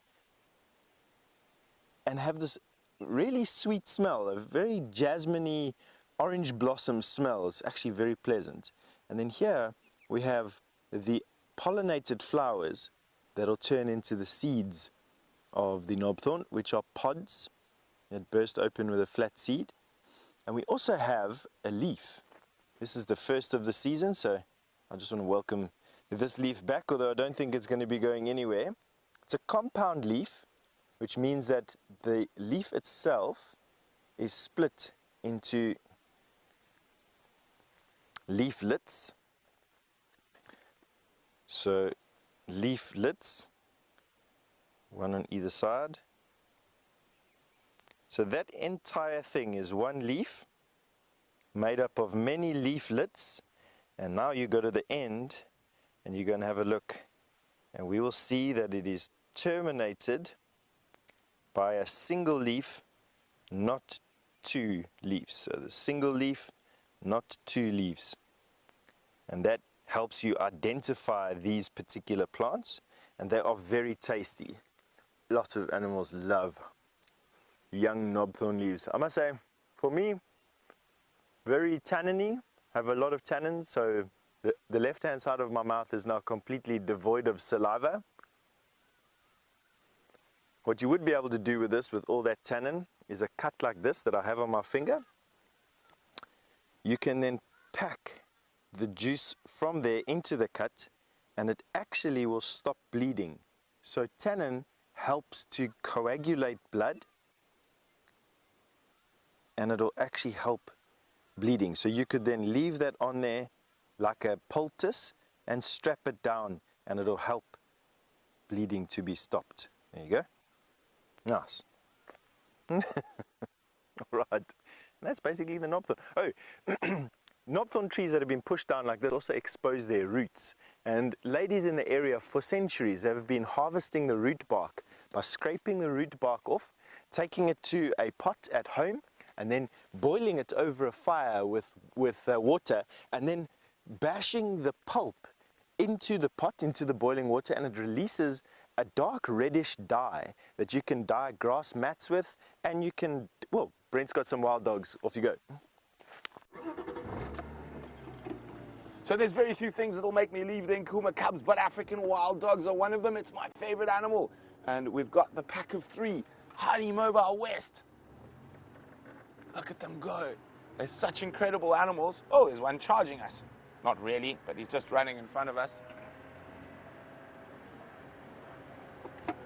and have this really sweet smell, a very jasmine-y orange blossom smell. It's actually very pleasant. And then here we have the pollinated flowers that'll turn into the seeds of the knobthorn, which are pods that burst open with a flat seed. And we also have a leaf. This is the first of the season, so I just want to welcome this leaf back, although I don't think it's going to be going anywhere. It's a compound leaf, which means that the leaf itself is split into leaflets. So leaflets, one on either side. So that entire thing is one leaf made up of many leaflets, and now you go to the end and you're going to have a look, and we will see that it is terminated by a single leaf, not two leaves. So the single leaf not 2 leaves. And that helps you identify these particular plants, and they are very tasty. Lots of animals love young knobthorn leaves. I must say, for me, very tanniny, have a lot of tannins, so the left-hand side of my mouth is now completely devoid of saliva. What you would be able to do with this, with all that tannin, is a cut like this that I have on my finger. You can then pack the juice from there into the cut, and it actually will stop bleeding. So tannin helps to coagulate blood, and it'll actually help bleeding. So you could then leave that on there like a poultice and strap it down, and it'll help bleeding to be stopped. There you go. Nice. Right. And that's basically the knobthorn. Oh, knobthorn trees that have been pushed down like that also expose their roots. And ladies in the area for centuries have been harvesting the root bark by scraping the root bark off, taking it to a pot at home, and then boiling it over a fire with water, and then bashing the pulp into the pot, into the boiling water, and it releases a dark reddish dye that you can dye grass mats with, and you can, well, Brent's got some wild dogs, off you go. So there's very few things that'll make me leave the Nkuhuma cubs, but African wild dogs are one of them. It's my favorite animal. And we've got the pack of 3, highly mobile west. Look at them go. They're such incredible animals. Oh, there's one charging us. Not really, but he's just running in front of us.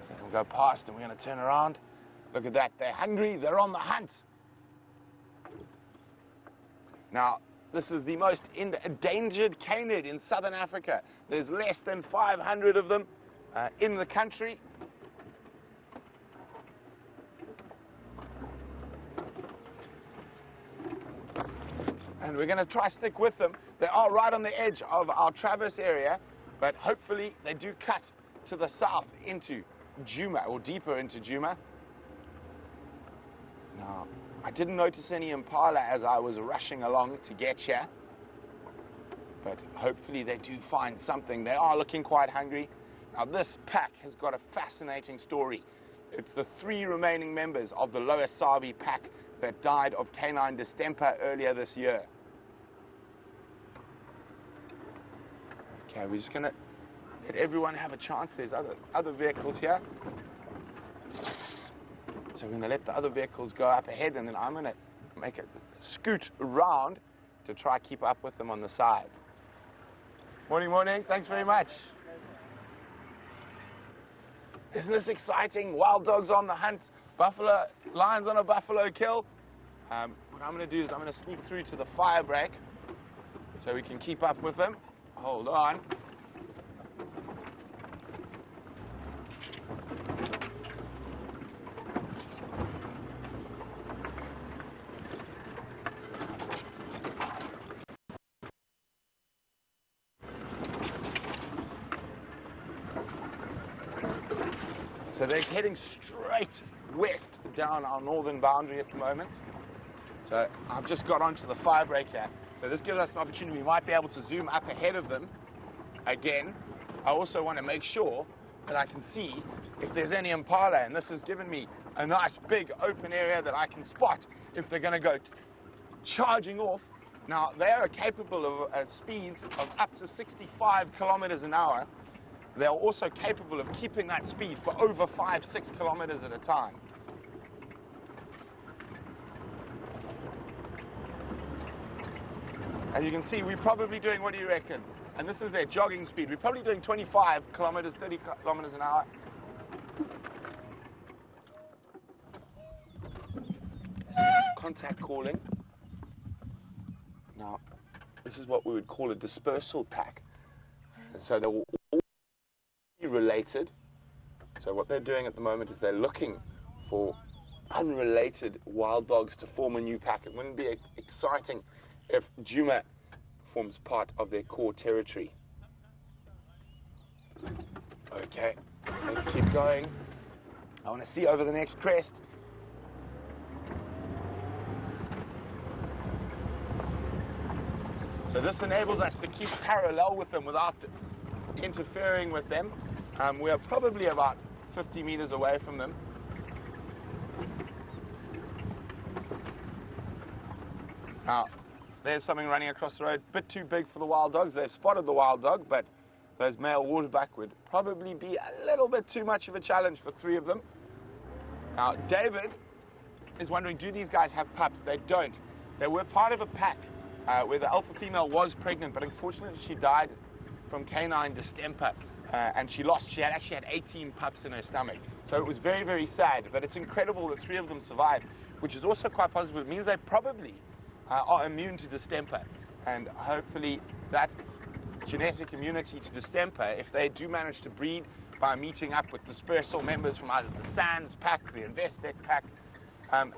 So we'll go past and we're going to turn around. Look at that. They're hungry. They're on the hunt. Now, this is the most endangered canid in southern Africa. There's less than 500 of them in the country. And we're going to try stick with them. They are right on the edge of our Traverse area, but hopefully they do cut to the south into Djuma, or deeper into Djuma. Now, I didn't notice any impala as I was rushing along to get here, but hopefully they do find something. They are looking quite hungry. Now, this pack has got a fascinating story. It's the 3 remaining members of the Lower Sabi pack that died of canine distemper earlier this year. Okay, we're just going to let everyone have a chance. There's other vehicles here. So we're going to let the other vehicles go up ahead, and then I'm going to make a scoot around to try keep up with them on the side. Morning, morning. Thanks very much. Isn't this exciting? Wild dogs on the hunt. Buffalo, lions on a buffalo kill. What I'm going to do is I'm going to sneak through to the fire break so we can keep up with them. Hold on. So they're heading straight west down our northern boundary at the moment. So I've just got onto the fire break here. So this gives us an opportunity. We might be able to zoom up ahead of them again. I also want to make sure that I can see if there's any impala, and this has given me a nice big open area that I can spot if they're going to go charging off. Now, they are capable of speeds of up to 65 kilometers an hour. They're also capable of keeping that speed for over 5-6 kilometers at a time. And you can see we're probably doing, what do you reckon? And this is their jogging speed. We're probably doing 25 kilometers, 30 kilometers an hour. Contact calling. Now, this is what we would call a dispersal pack. And so they will all be related. So what they're doing at the moment is they're looking for unrelated wild dogs to form a new pack. It wouldn't be exciting if Djuma forms part of their core territory. Okay, let's keep going. I want to see over the next crest. So this enables us to keep parallel with them without interfering with them. We are probably about 50 meters away from them. Now, there's something running across the road, a bit too big for the wild dogs. They've spotted the wild dog, but those male waterback would probably be a little bit too much of a challenge for 3 of them. Now, David is wondering, do these guys have pups? They don't. They were part of a pack where the alpha female was pregnant, but unfortunately she died from canine distemper, and she actually had 18 pups in her stomach. So it was very, very sad, but it's incredible that 3 of them survived, which is also quite positive. It means they probably are immune to distemper, and hopefully that genetic immunity to distemper, if they do manage to breed by meeting up with dispersal members from either the SANS pack, the Investec pack,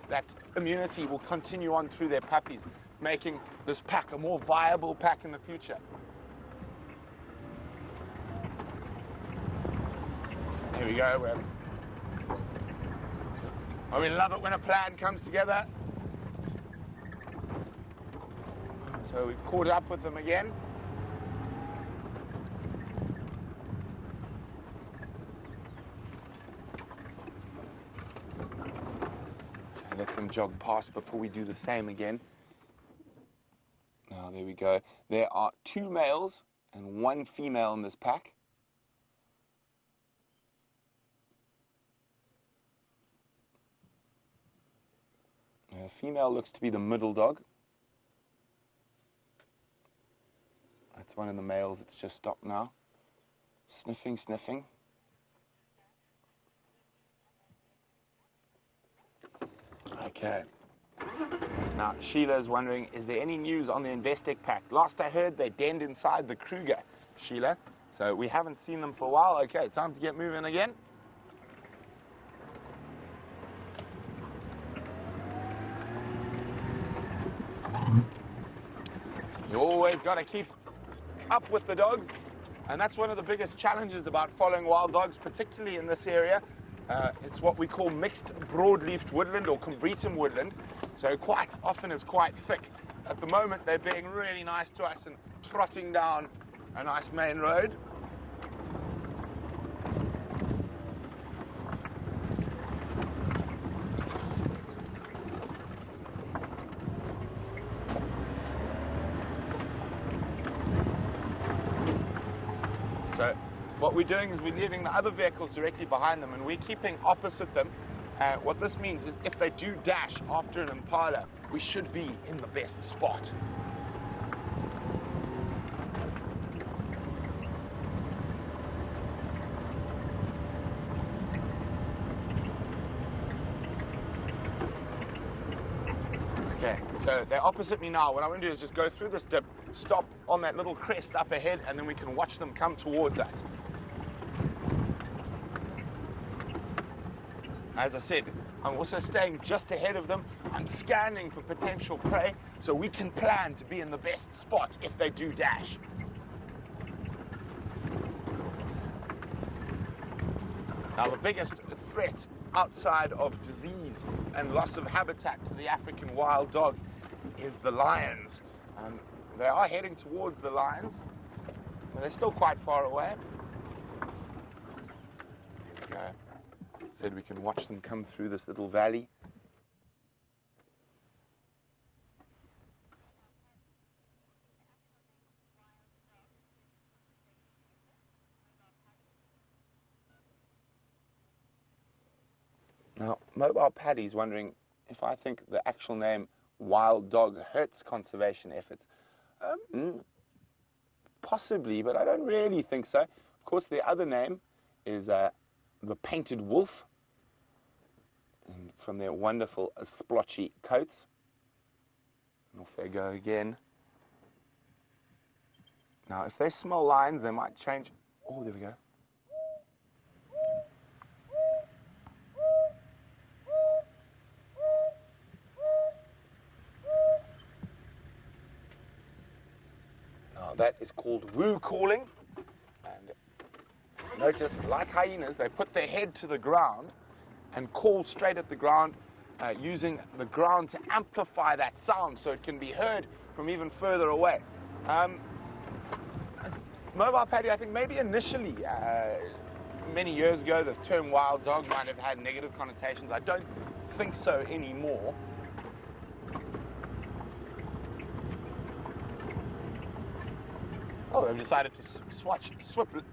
that immunity will continue on through their puppies, making this pack a more viable pack in the future. Here we go. Oh, we love it when a plan comes together. So we've caught up with them again. So let them jog past before we do the same again. Now, there we go. There are 2 males and 1 female in this pack. The female looks to be the middle dog. That's one of the males. It's just stopped now. Sniffing, sniffing. Okay. Now, Sheila's wondering, is there any news on the Investec pack? Last I heard, they denned inside the Kruger, Sheila. So we haven't seen them for a while. Okay, time to get moving again. You always got to keep up with the dogs, and that's one of the biggest challenges about following wild dogs, particularly in this area. It's what we call mixed broadleafed woodland or combretum woodland, so quite often it's quite thick. At the moment they're being really nice to us and trotting down a nice main road. So what we're doing is we're leaving the other vehicles directly behind them and we're keeping opposite them. What this means is if they do dash after an impala, we should be in the best spot. Okay, so they're opposite me now. What I'm going to do is just go through this dip, stop on that little crest up ahead, and then we can watch them come towards us. As I said, I'm also staying just ahead of them. I'm scanning for potential prey so we can plan to be in the best spot if they do dash. Now, the biggest threat outside of disease and loss of habitat to the African wild dog is the lions. They are heading towards the lions, but they're still quite far away. There we go. Said we can watch them come through this little valley. Now, Mobile Paddy's wondering if I think the actual name wild dog hurts conservation efforts. Possibly, but I don't really think so. Of course, the other name is the painted wolf, and from their wonderful splotchy coats. And off they go again. Now, if they smell lions, they might change. Oh, there we go. Now, that is called woo calling. And notice, like hyenas, they put their head to the ground and call straight at the ground, using the ground to amplify that sound so it can be heard from even further away. Mobile Paddy, I think maybe initially, many years ago, this term wild dog might have had negative connotations. I don't think so anymore. Oh, they've decided to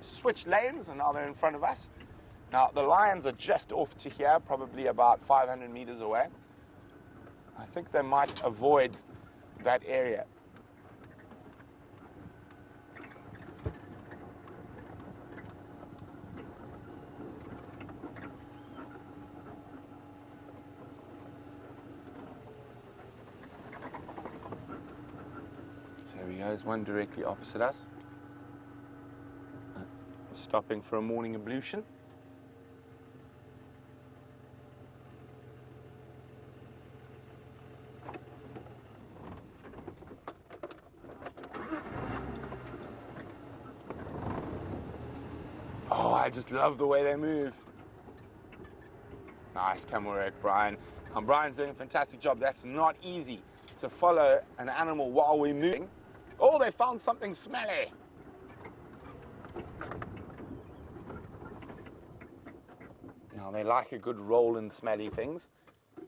switch lanes, and now they're in front of us. Now, the lions are just off to here, probably about 500 meters away. I think they might avoid that area. There we go, there's one directly opposite us. Stopping for a morning ablution. Oh, I just love the way they move. Nice camera work, Brian. And Brian's doing a fantastic job. That's not easy to follow an animal while we're moving. Oh, they found something smelly. Now, they like a good roll in smelly things,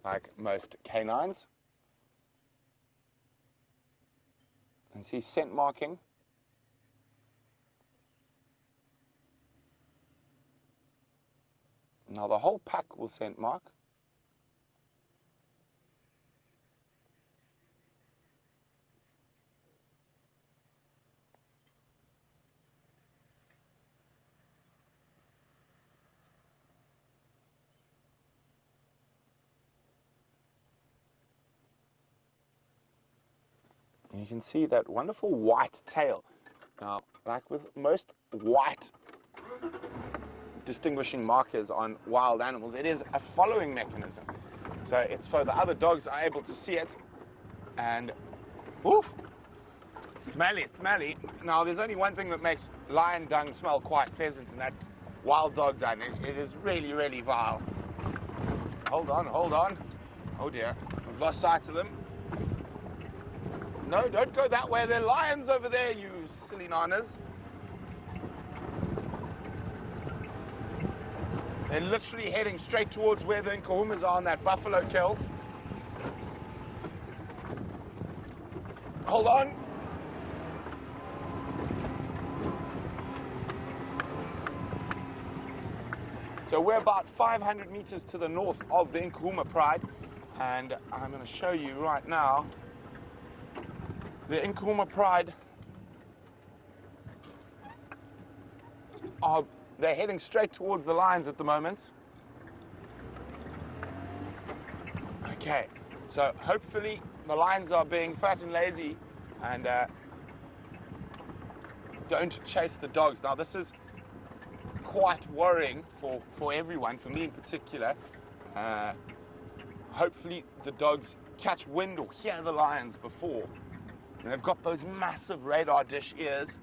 like most canines. And see scent marking. Now, the whole pack will scent mark. And you can see that wonderful white tail. Now, like with most white distinguishing markers on wild animals, it is a following mechanism. So it's so the other dogs are able to see it, and woof, smelly, smelly. Now, there's only one thing that makes lion dung smell quite pleasant, and that's wild dog dung. It is really, really vile. Hold on, hold on. Oh dear, we've lost sight of them. No, don't go that way. There are lions over there, you silly nanas. They're literally heading straight towards where the Nkahumas are on that buffalo kill. Hold on. So we're about 500 meters to the north of the Nkahuma Pride, and I'm going to show you right now the Nkahuma Pride they're heading straight towards the lions at the moment. Okay, so hopefully the lions are being fat and lazy and don't chase the dogs. Now, this is quite worrying for everyone, for me in particular. Hopefully the dogs catch wind or hear the lions before. And they've got those massive radar dish ears.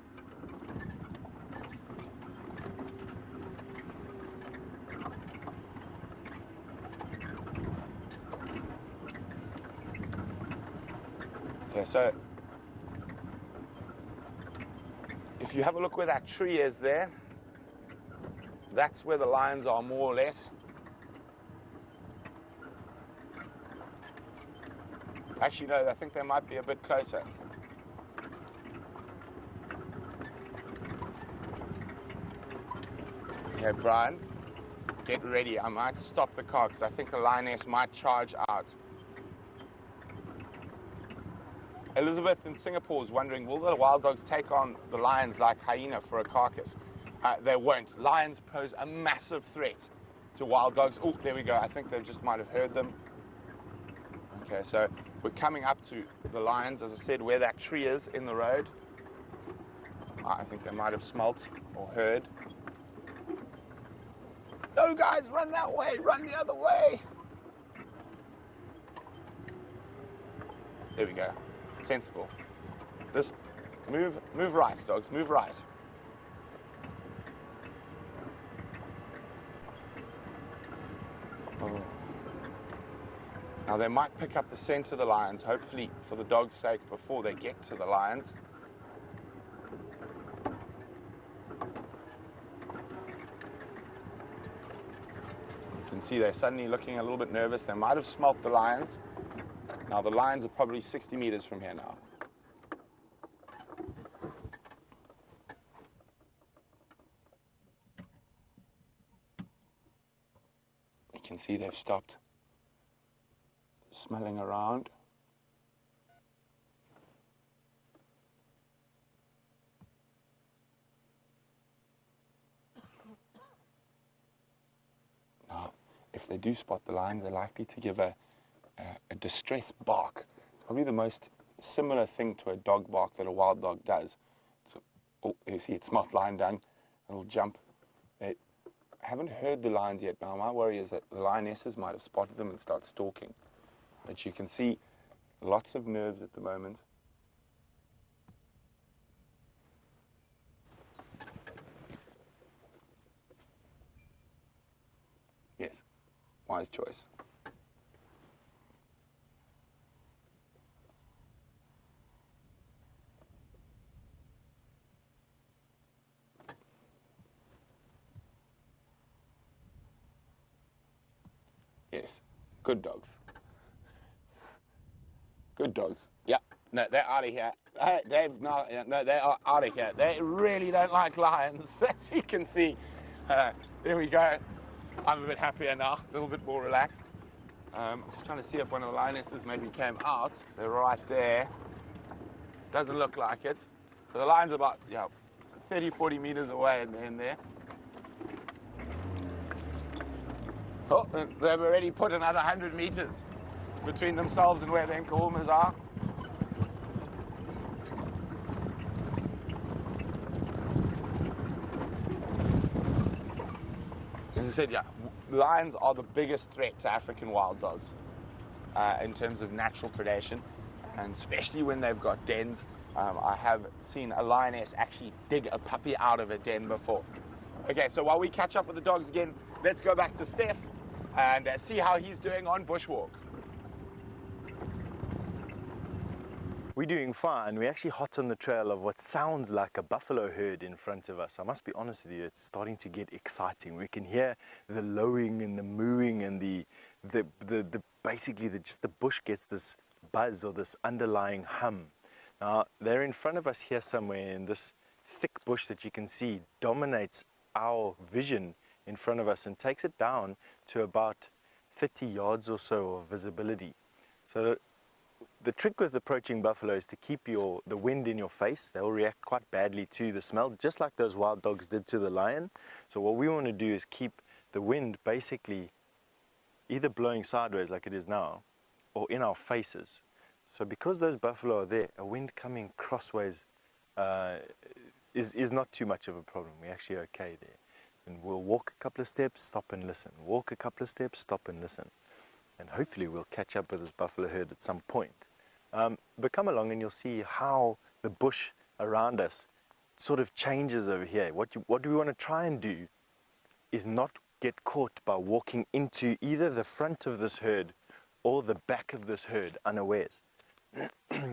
Okay, so if you have a look where that tree is there, that's where the lions are more or less. Actually, no, I think they might be a bit closer. Okay, Brian, get ready. I might stop the car because I think a lioness might charge out. Elizabeth in Singapore is wondering, will the wild dogs take on the lions like Hyena for a carcass? They won't. Lions pose a massive threat to wild dogs. Oh, there we go. I think they just might have heard them. Okay, so we're coming up to the lions, as I said, where that tree is in the road. I think they might have smelt or heard. Go, guys, run that way. Run the other way. There we go. Sensible. This, move right, dogs, move right. Oh. Now they might pick up the scent of the lions, hopefully for the dog's sake, before they get to the lions. can see they're suddenly looking a little bit nervous. They might have smelt the lions. Now the lions are probably 60 meters from here now. You can see they've stopped smelling around. Now, if they do spot the lions, they're likely to give a distressed bark. It's probably the most similar thing to a dog bark that a wild dog does. So, oh, you see it smelt lion down, it'll jump. They haven't heard the lions yet. Now my worry is that the lionesses might have spotted them and start stalking. But you can see lots of nerves at the moment. Yes, wise choice. Yes, good dogs. Good dogs. Yeah, no, they're out of here. They are out of here. They really don't like lions, as you can see. There we go. I'm a bit happier now, a little bit more relaxed. I'm just trying to see if one of the lionesses maybe came out, because they're right there. Doesn't look like it. So the lion's about 30, 40 meters away in there. Oh, they've already put another 100 meters between themselves and where the Nkuhumas are. As I said, lions are the biggest threat to African wild dogs in terms of natural predation, and especially when they've got dens. I have seen a lioness actually dig a puppy out of a den before. Okay, so while we catch up with the dogs again, let's go back to Steph and see how he's doing on bushwalk. We're doing fine. We're actually hot on the trail of what sounds like a buffalo herd in front of us. I must be honest with you, it's starting to get exciting. We can hear the lowing and the mooing and basically just the bush gets this buzz or this underlying hum. Now, they're in front of us here somewhere, and this thick bush that you can see dominates our vision in front of us and takes it down to about 30 yards or so of visibility. So the trick with approaching buffalo is to keep the wind in your face. They'll react quite badly to the smell, just like those wild dogs did to the lion. So what we want to do is keep the wind basically either blowing sideways like it is now, or in our faces. So because those buffalo are there, a wind coming crossways is not too much of a problem. We're actually okay there. And we'll walk a couple of steps, stop and listen. Walk a couple of steps, stop and listen. And hopefully we'll catch up with this buffalo herd at some point. But come along and you'll see how the bush around us sort of changes over here. What we want to try and do is not get caught by walking into either the front of this herd or the back of this herd unawares.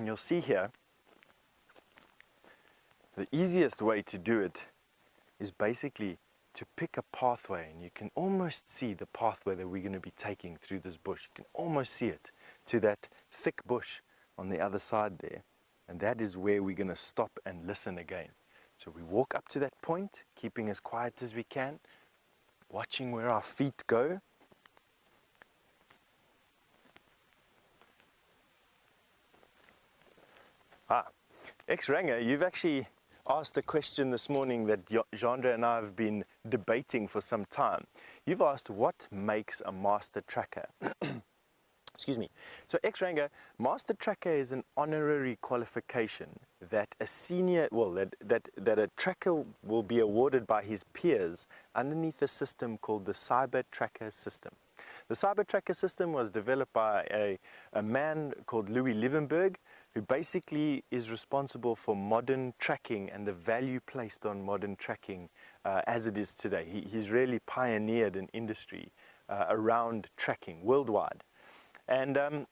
You'll see here, the easiest way to do it is basically to pick a pathway, and you can almost see the pathway that we're going to be taking through this bush. You can almost see it to that thick bush on the other side there, and that is where we're going to stop and listen again. So we walk up to that point, keeping as quiet as we can, watching where our feet go. Ex-Ranger, you've actually asked a question this morning that Jandre and I have been debating for some time. You've asked what makes a master tracker. Excuse me. So Ex-Ranger, master tracker is an honorary qualification that a senior, well, that a tracker will be awarded by his peers underneath a system called the Cyber Tracker system. The Cyber Tracker system was developed by a man called Louis Liebenberg, who basically is responsible for modern tracking and the value placed on modern tracking as it is today. He's really pioneered an industry around tracking worldwide. And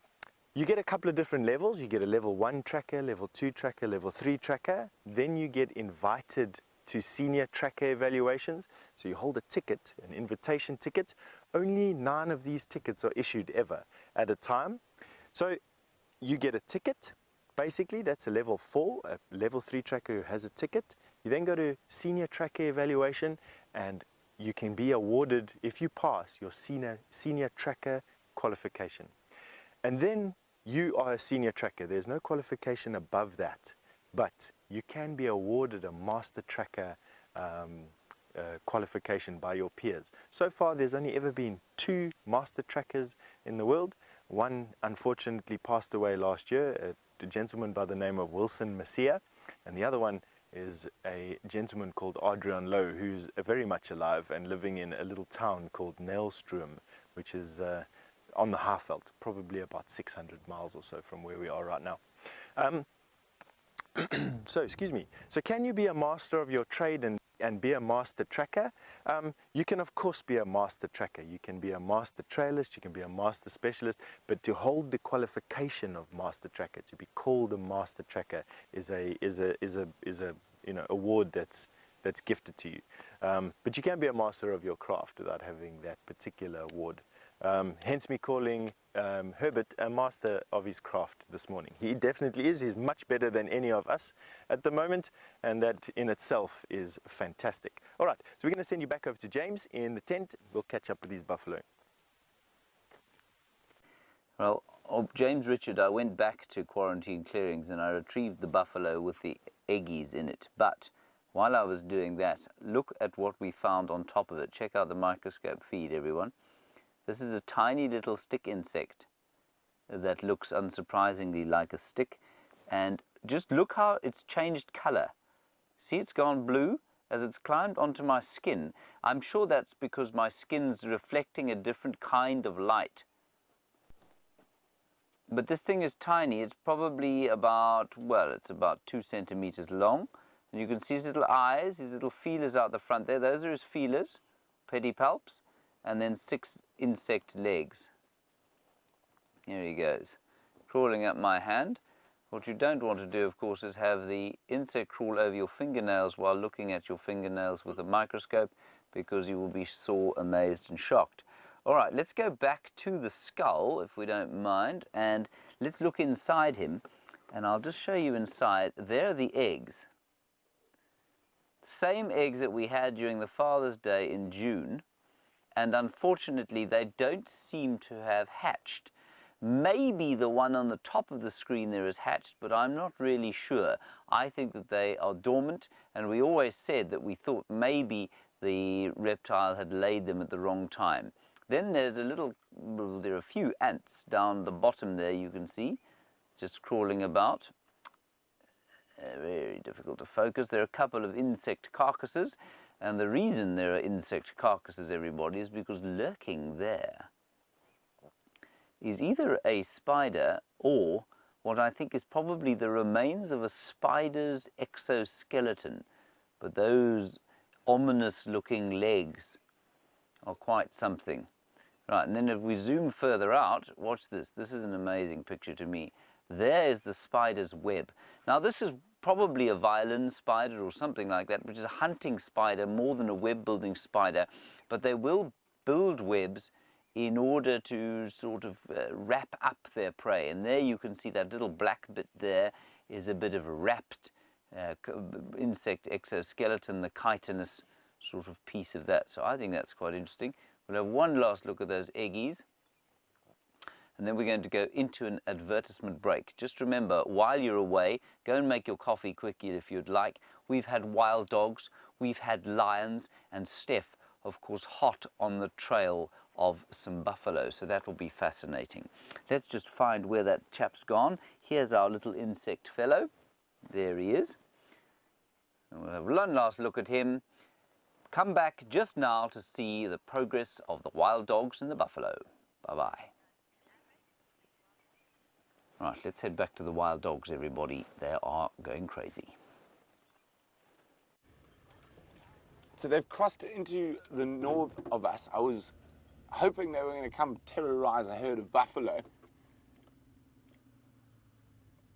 you get a couple of different levels. You get a level 1 tracker, level 2 tracker, level 3 tracker. Then you get invited to senior tracker evaluations. So you hold a ticket, an invitation ticket. Only 9 of these tickets are issued ever at a time. So you get a ticket. Basically, that's a level 4, a level 3 tracker who has a ticket. You then go to senior tracker evaluation, and you can be awarded, if you pass, your senior tracker qualification. And then you are a senior tracker. There's no qualification above that, but you can be awarded a master tracker qualification by your peers. So far, there's only ever been 2 master trackers in the world. One unfortunately passed away last year, a gentleman by the name of Wilson Messia, and the other one is a gentleman called Adrian Lowe, who's very much alive and living in a little town called Nailstrom, which is on the Highveld, probably about 600 miles or so from where we are right now. So, excuse me. So can you be a master of your trade and be a master tracker? You can of course be a master tracker. You can be a master trailist, you can be a master specialist, but to hold the qualification of master tracker, to be called a master tracker, is a award that's gifted to you. But you can be a master of your craft without having that particular award. Hence me calling Herbert a master of his craft this morning. He definitely is. He's much better than any of us at the moment, and that in itself is fantastic. All right, so we're going to send you back over to James in the tent. We'll catch up with these buffalo. Well, James Richard, I went back to quarantine clearings and I retrieved the buffalo with the eggies in it. But while I was doing that, look at what we found on top of it. Check out the microscope feed, everyone. This is a tiny little stick insect that looks unsurprisingly like a stick. And just look how it's changed color. See, it's gone blue as it's climbed onto my skin. I'm sure that's because my skin's reflecting a different kind of light. But this thing is tiny. It's probably about, well, it's about 2 centimeters long. And you can see his little eyes, his little feelers out the front there. Those are his feelers, pedipalps, and then 6 insect legs. Here he goes, crawling up my hand. What you don't want to do, of course, is have the insect crawl over your fingernails while looking at your fingernails with a microscope, because you will be sore, amazed, and shocked. All right, let's go back to the skull, if we don't mind, and let's look inside him. And I'll just show you inside. There are the eggs. Same eggs that we had during the Father's Day in June. And unfortunately, they don't seem to have hatched. Maybe the one on the top of the screen there is hatched, but I'm not really sure. I think that they are dormant, and we always said that we thought maybe the reptile had laid them at the wrong time. Then there's there are a few ants down the bottom there, you can see, just crawling about. Very difficult to focus. There are a couple of insect carcasses. And the reason there are insect carcasses, everybody, is because lurking there is either a spider or what I think is probably the remains of a spider's exoskeleton. But those ominous-looking legs are quite something. Right, and then if we zoom further out, watch this. This is an amazing picture to me. There is the spider's web. Now, this is probably a violin spider or something like that, which is a hunting spider more than a web-building spider, but they will build webs in order to sort of wrap up their prey. And there you can see that little black bit there is a bit of a wrapped insect exoskeleton, the chitinous sort of piece of that. So I think that's quite interesting. We'll have one last look at those eggies. And then we're going to go into an advertisement break. Just remember, while you're away, go and make your coffee quickly if you'd like. We've had wild dogs, we've had lions, and Steph, of course, hot on the trail of some buffalo. So that will be fascinating. Let's just find where that chap's gone. Here's our little insect fellow. There he is. And we'll have one last look at him. Come back just now to see the progress of the wild dogs and the buffalo. Bye-bye. Right, let's head back to the wild dogs, everybody. They are going crazy. So they've crossed into the north of us. I was hoping they were going to come terrorize a herd of buffalo.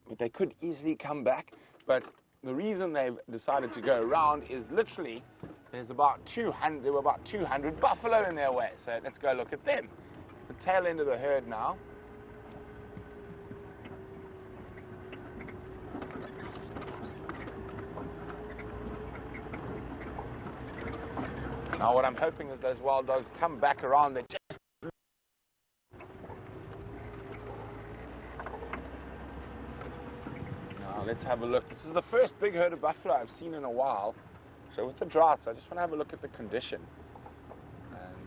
But they could easily come back. But the reason they've decided to go around is literally there were about 200 buffalo in their way. So let's go look at them. The tail end of the herd now. Now what I'm hoping is those wild dogs come back around. They just now let's have a look. This is the first big herd of buffalo I've seen in a while. So with the droughts, I just want to have a look at the condition. And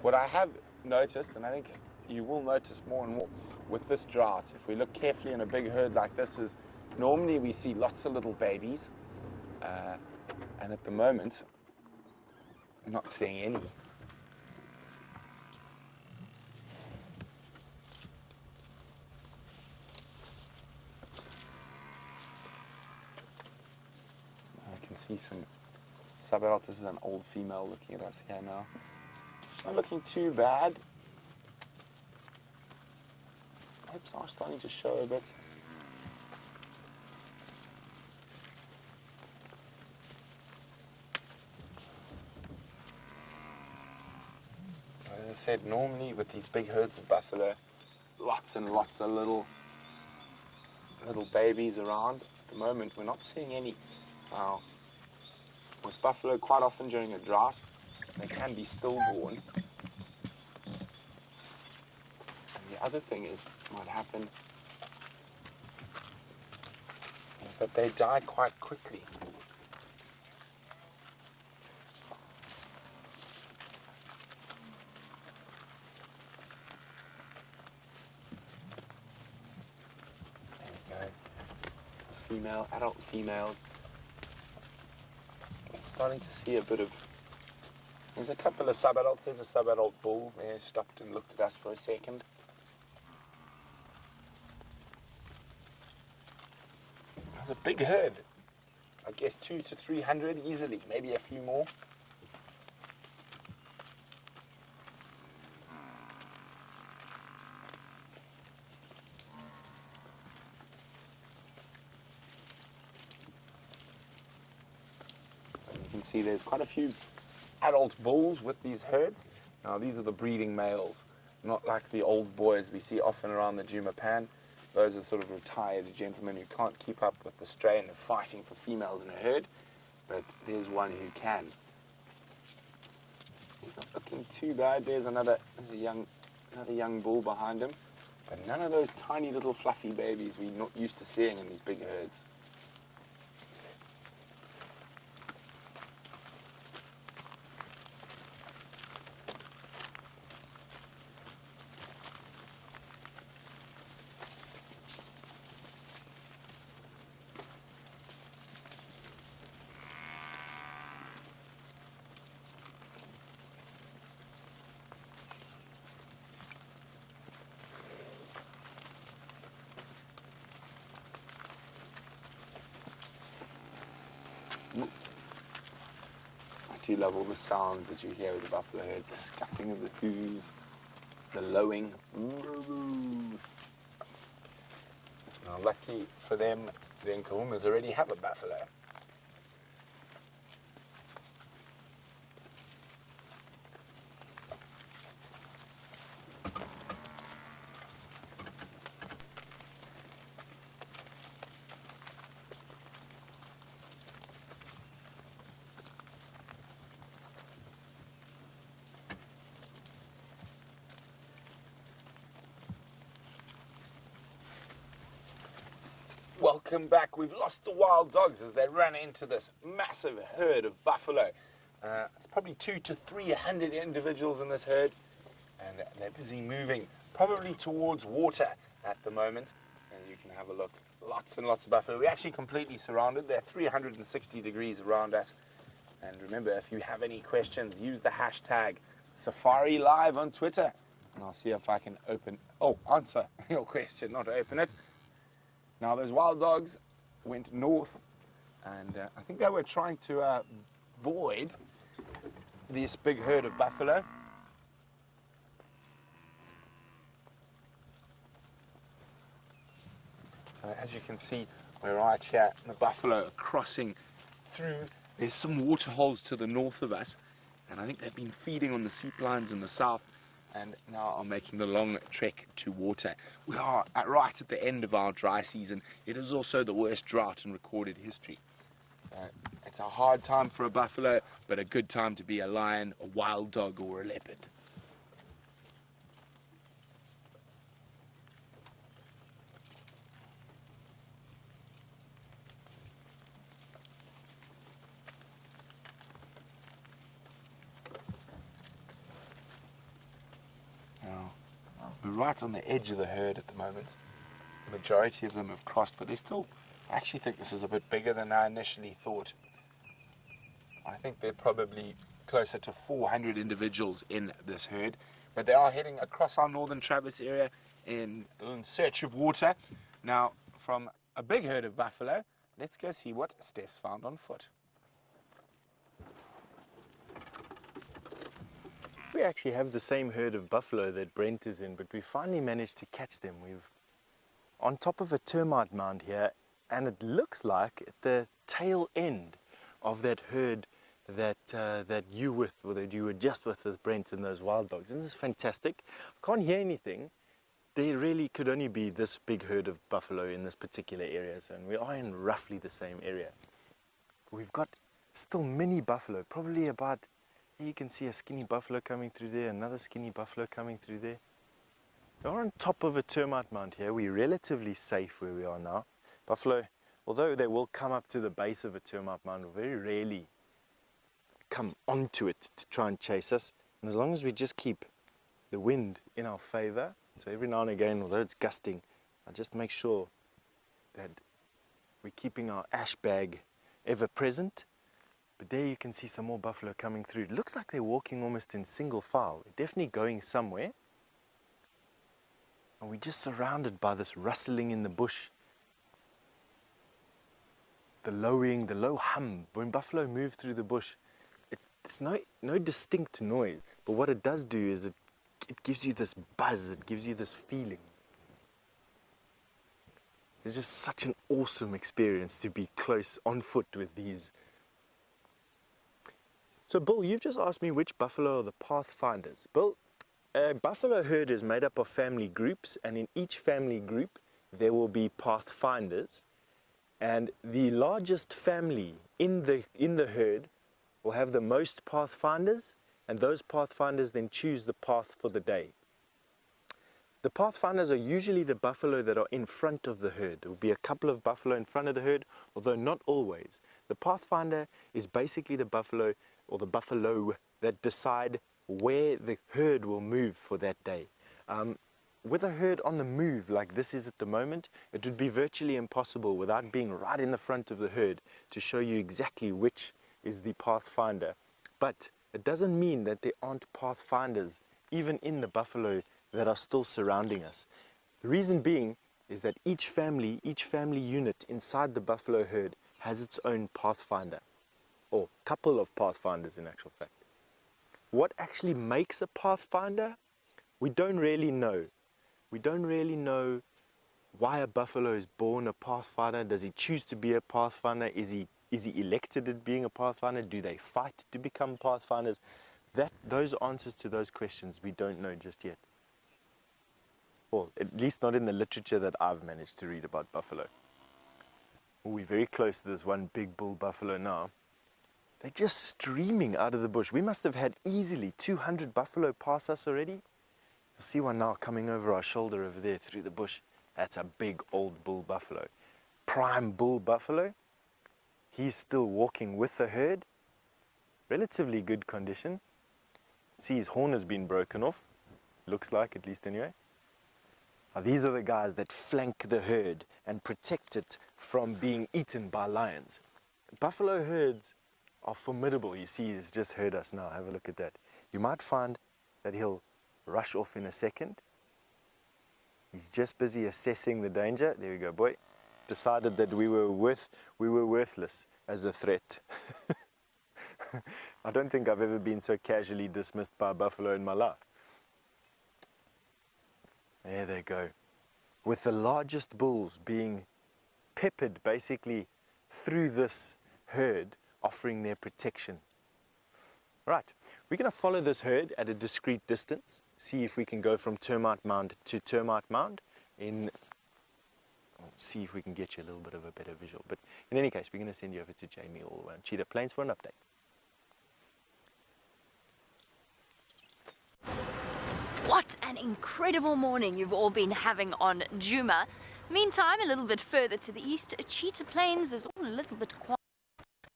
what I have noticed, and I think you will notice more and more with this drought, if we look carefully in a big herd like this, is normally we see lots of little babies. And at the moment, I'm not seeing any. I can see some sub-adults. This is an old female looking at us here now. Not looking too bad. Hips are starting to show a bit. As I said, normally with these big herds of buffalo, lots and lots of little babies around. At the moment, we're not seeing any. Now, with buffalo, quite often during a drought, they can be stillborn. And the other thing is, what happen is that they die quite quickly. Adult females. We're starting to see a bit of. There's a couple of sub-adults. There's a sub-adult bull there, stopped and looked at us for a second. There's a big herd. I guess 200 to 300 easily, maybe a few more. See, there's quite a few adult bulls with these herds. Now these are the breeding males, not like the old boys we see often around the Jumapan. Those are sort of retired gentlemen who can't keep up with the strain of fighting for females in a herd, but there's one who can. He's not looking too bad. There's another young bull behind him, but none of those tiny little fluffy babies we're not used to seeing in these big herds. I do love all the sounds that you hear with the buffalo herd, the scuffing of the hooves, the lowing. Now, lucky for them, the Nkuhumas already have a buffalo. Welcome back. We've lost the wild dogs as they ran into this massive herd of buffalo. It's probably 200 to 300 individuals in this herd, and they're busy moving probably towards water at the moment. And you can have a look. Lots and lots of buffalo. We're actually completely surrounded. They're 360 degrees around us. And remember, if you have any questions, use the hashtag SafariLIVE on Twitter, and I'll see if I can answer your question, not open it. Now, those wild dogs went north, and I think they were trying to avoid this big herd of buffalo. As you can see, We're right here, and the buffalo are crossing through. There's some water holes to the north of us, and I think they've been feeding on the seep lines in the south, and now are making the long trek to water. We are right at the end of our dry season. It is also the worst drought in recorded history. It's a hard time for a buffalo, but a good time to be a lion, a wild dog, or a leopard. Now, we're right on the edge of the herd at the moment. The majority of them have crossed, but I actually think this is a bit bigger than I initially thought. I think they're probably closer to 400 individuals in this herd, but they are heading across our northern Traverse area in search of water. Now, from a big herd of buffalo, let's go see what Steph's found on foot. We actually have the same herd of buffalo that Brent is in, but we finally managed to catch them. We've on top of a termite mound here, and it looks like at the tail end of that herd that you were just with Brent and those wild dogs. Isn't this fantastic? Can't hear anything. There really could only be this big herd of buffalo in this particular area, so, and we are in roughly the same area. We've got still mini buffalo, probably about, you can see a skinny buffalo coming through there, another skinny buffalo coming through there. We're on top of a termite mound here. We're relatively safe where we are now. Buffalo, although they will come up to the base of a termite mound, will very rarely come onto it to try and chase us. And as long as we just keep the wind in our favor, so every now and again, although it's gusting, I just make sure that we're keeping our ash bag ever present. But there you can see some more buffalo coming through. It looks like they're walking almost in single file. They're definitely going somewhere. And we're just surrounded by this rustling in the bush. The lowing, the low hum. When buffalo move through the bush, it's no distinct noise. But what it does do is it gives you this buzz, it gives you this feeling. It's just such an awesome experience to be close on foot with these. So Bill, you've just asked me which buffalo are the pathfinders. Bill, a buffalo herd is made up of family groups, and in each family group there will be pathfinders, and the largest family in the herd will have the most pathfinders, and those pathfinders then choose the path for the day. The pathfinders are usually the buffalo that are in front of the herd. There will be a couple of buffalo in front of the herd, although not always. The pathfinder is basically the buffalo or the buffalo that decide where the herd will move for that day. With a herd on the move like this is at the moment, it would be virtually impossible without being right in the front of the herd to show you exactly which is the pathfinder. But it doesn't mean that there aren't pathfinders even in the buffalo that are still surrounding us. The reason being is that each family unit inside the buffalo herd has its own pathfinder, or couple of pathfinders in actual fact. What actually makes a pathfinder? We don't really know. We don't really know why a buffalo is born a pathfinder. Does he choose to be a pathfinder? Is he elected at being a pathfinder? Do they fight to become pathfinders? Those answers to those questions we don't know just yet. Well, at least not in the literature that I've managed to read about buffalo. We're very close to this one big bull buffalo now. They're just streaming out of the bush. We must have had easily 200 buffalo pass us already. You'll see one now coming over our shoulder over there through the bush. That's a big old bull buffalo. Prime bull buffalo. He's still walking with the herd. Relatively good condition. See, his horn has been broken off. Looks like, at least anyway. Now, these are the guys that flank the herd and protect it from being eaten by lions. Buffalo herds are formidable. You see, he's just heard us now. Have a look at that. You might find that he'll rush off in a second. He's just busy assessing the danger. There we go, boy. Decided that we were worthless as a threat. I don't think I've ever been so casually dismissed by a buffalo in my life. There they go. With the largest bulls being peppered basically through this herd, offering their protection. Right, we're going to follow this herd at a discrete distance, see if we can go from termite mound to termite mound. See if we can get you a little bit of a better visual. But in any case, we're going to send you over to Jamie all the way on Cheetah Plains for an update. What an incredible morning you've all been having on Djuma. Meantime, a little bit further to the east, Cheetah Plains is all a little bit quiet.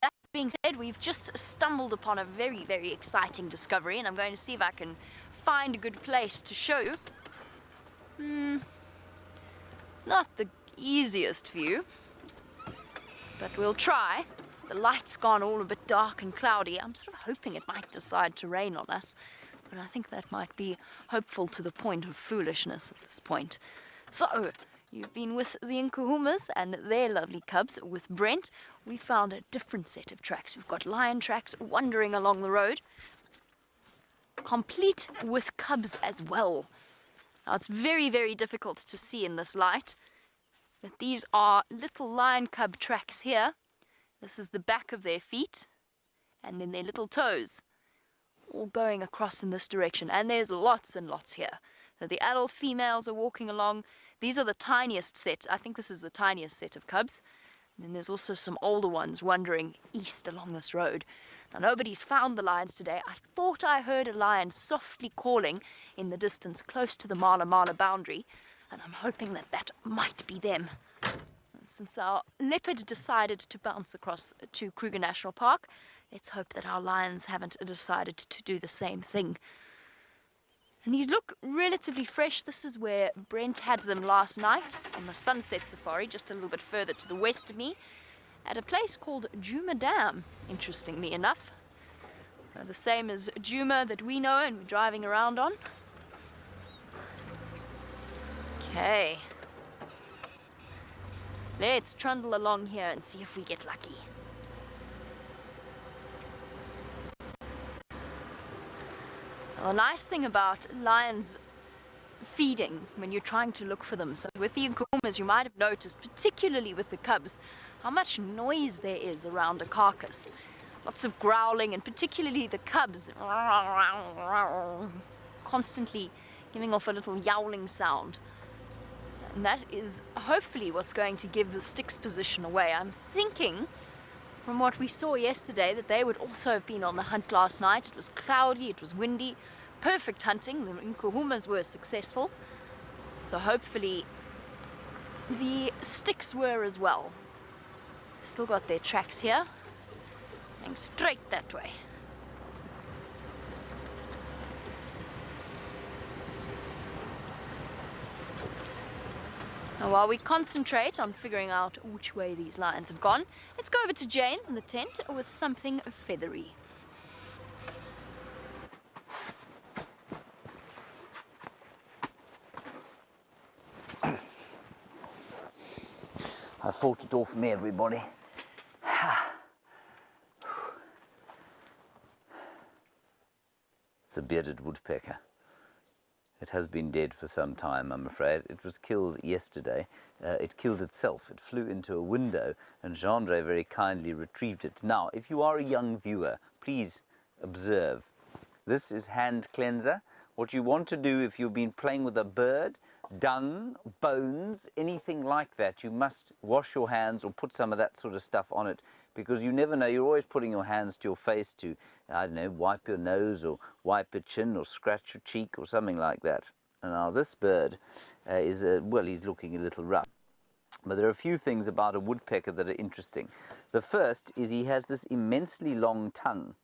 That being said, we've just stumbled upon a very, very exciting discovery, and I'm going to see if I can find a good place to show you. It's not the easiest view, but we'll try. The light's gone all a bit dark and cloudy. I'm sort of hoping it might decide to rain on us, but I think that might be hopeful to the point of foolishness at this point. So, you've been with the Nkuhumas and their lovely cubs. With Brent, we found a different set of tracks. We've got lion tracks wandering along the road, complete with cubs as well. Now, it's very, very difficult to see in this light, but these are little lion cub tracks here. This is the back of their feet, and then their little toes, all going across in this direction. And there's lots and lots here. So the adult females are walking along. These are the tiniest set. I think this is the tiniest set of cubs. And then there's also some older ones wandering east along this road. Now, nobody's found the lions today. I thought I heard a lion softly calling in the distance close to the Mala boundary, and I'm hoping that that might be them. Since our leopard decided to bounce across to Kruger National Park, let's hope that our lions haven't decided to do the same thing. And these look relatively fresh. This is where Brent had them last night on the sunset safari, just a little bit further to the west of me, at a place called Djuma Dam, interestingly enough. The same as Djuma that we know and we're driving around on. Okay. Let's trundle along here and see if we get lucky. Well, the nice thing about lions feeding when you're trying to look for them, so with the Nkuhumas you might have noticed, particularly with the cubs, how much noise there is around a carcass. Lots of growling, and particularly the cubs constantly giving off a little yowling sound. And that is hopefully what's going to give the sticks position away. I'm thinking, from what we saw yesterday, that they would also have been on the hunt last night. It was cloudy, it was windy, perfect hunting. The Nkuhumas were successful. So hopefully the sticks were as well. Still got their tracks here, going straight that way. Now, while we concentrate on figuring out which way these lions have gone, let's go over to James in the tent with something feathery. I fought it off me, everybody. It's a bearded woodpecker. It has been dead for some time, I'm afraid. It was killed yesterday. It killed itself. It flew into a window, and Gendre very kindly retrieved it. Now, if you are a young viewer, please observe. This is hand cleanser. What you want to do if you've been playing with a bird, dung, bones, anything like that, you must wash your hands or put some of that sort of stuff on it, because you never know. You're always putting your hands to your face to, I don't know, wipe your nose or wipe your chin or scratch your cheek or something like that. And now this bird is, well, he's looking a little rough. But there are a few things about a woodpecker that are interesting. The first is he has this immensely long tongue.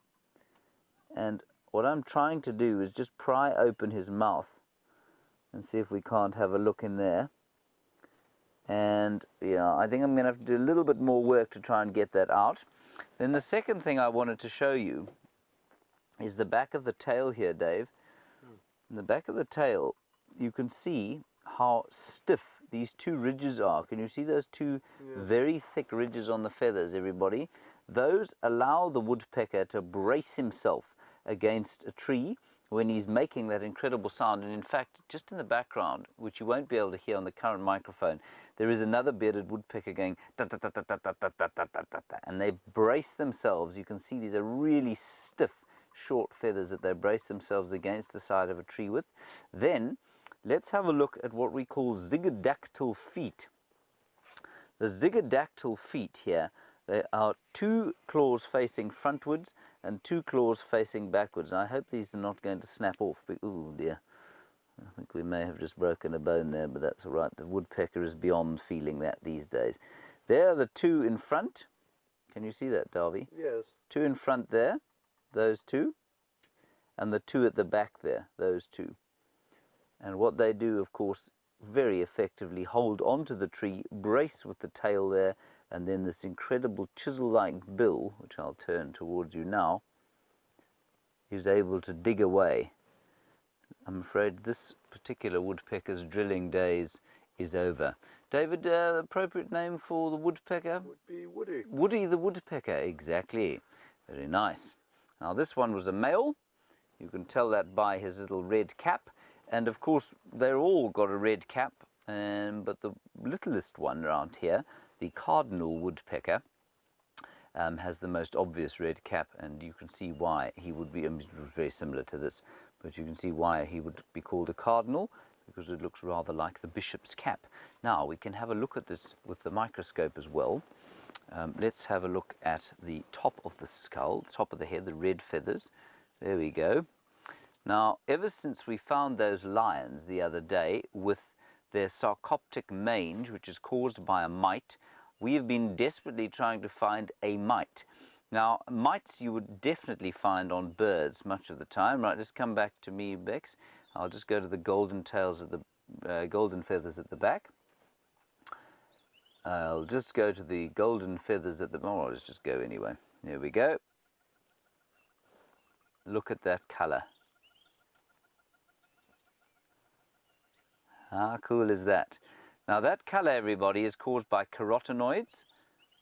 And what I'm trying to do is just pry open his mouth and see if we can't have a look in there. And yeah, I think I'm going to have to do a little bit more work to try and get that out. Then the second thing I wanted to show you is the back of the tail here, Dave. In the back of the tail, you can see how stiff these two ridges are. Can you see those two very thick ridges on the feathers, everybody? Those allow the woodpecker to brace himself against a tree when he's making that incredible sound. And in fact, just in the background, which you won't be able to hear on the current microphone, there is another bearded woodpecker going da, da, da, da, da, da, da, da, da, da, da, and they brace themselves. You can see these are really stiff, short feathers that they brace themselves against the side of a tree with. Then let's have a look at what we call zygodactyl feet. The zygodactyl feet here, they are 2 claws facing frontwards and 2 claws facing backwards. And I hope these are not going to snap off. Oh dear, I think we may have just broken a bone there, but that's all right. The woodpecker is beyond feeling that these days. There are the 2 in front. Can you see that, Darby? Yes. 2 in front there, those 2, and the 2 at the back there, those 2. And what they do, of course, very effectively hold onto the tree, brace with the tail there, and then this incredible chisel-like bill, which I'll turn towards you now, is able to dig away. I'm afraid this particular woodpecker's drilling days is over. David, the appropriate name for the woodpecker? Would be Woody. Woody the woodpecker, exactly. Very nice. Now this one was a male. You can tell that by his little red cap. And of course, they're all got a red cap, but the littlest one around here, the cardinal woodpecker, has the most obvious red cap, and you can see why he would be, very similar to this, but you can see why he would be called a cardinal, because it looks rather like the bishop's cap. Now, we can have a look at this with the microscope as well. Let's have a look at the top of the skull, the top of the head, the red feathers. There we go. Now, ever since we found those lions the other day with their sarcoptic mange, which is caused by a mite, we have been desperately trying to find a mite. Now, mites you would definitely find on birds much of the time. Right, just come back to me, Bex. I'll just go to the golden tails of the golden feathers at the back. I'll just go to the golden feathers at the... Oh, let's just go anyway. There we go. Look at that colour. How cool is that? Now that colour, everybody, is caused by carotenoids,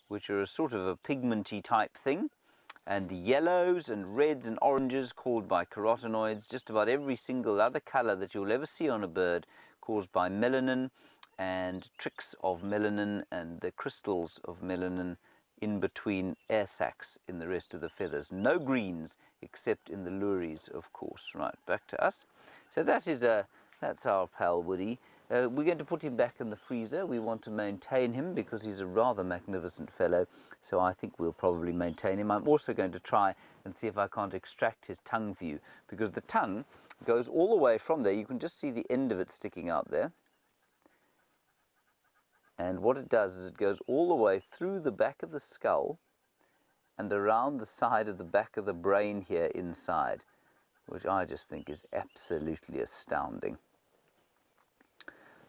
which are a sort of a pigmenty type thing, and yellows and reds and oranges caused by carotenoids. Just about every single other colour that you'll ever see on a bird caused by melanin and tricks of melanin and the crystals of melanin in between air sacs in the rest of the feathers. No greens except in the lories, of course. Right, back to us. So that is that's our pal Woody. We're going to put him back in the freezer. We want to maintain him because he's a rather magnificent fellow, so I think we'll probably maintain him. I'm also going to try and see if I can't extract his tongue for you, because the tongue goes all the way from there. You can just see the end of it sticking out there. And what it does is it goes all the way through the back of the skull and around the side of the back of the brain here inside, which I just think is absolutely astounding.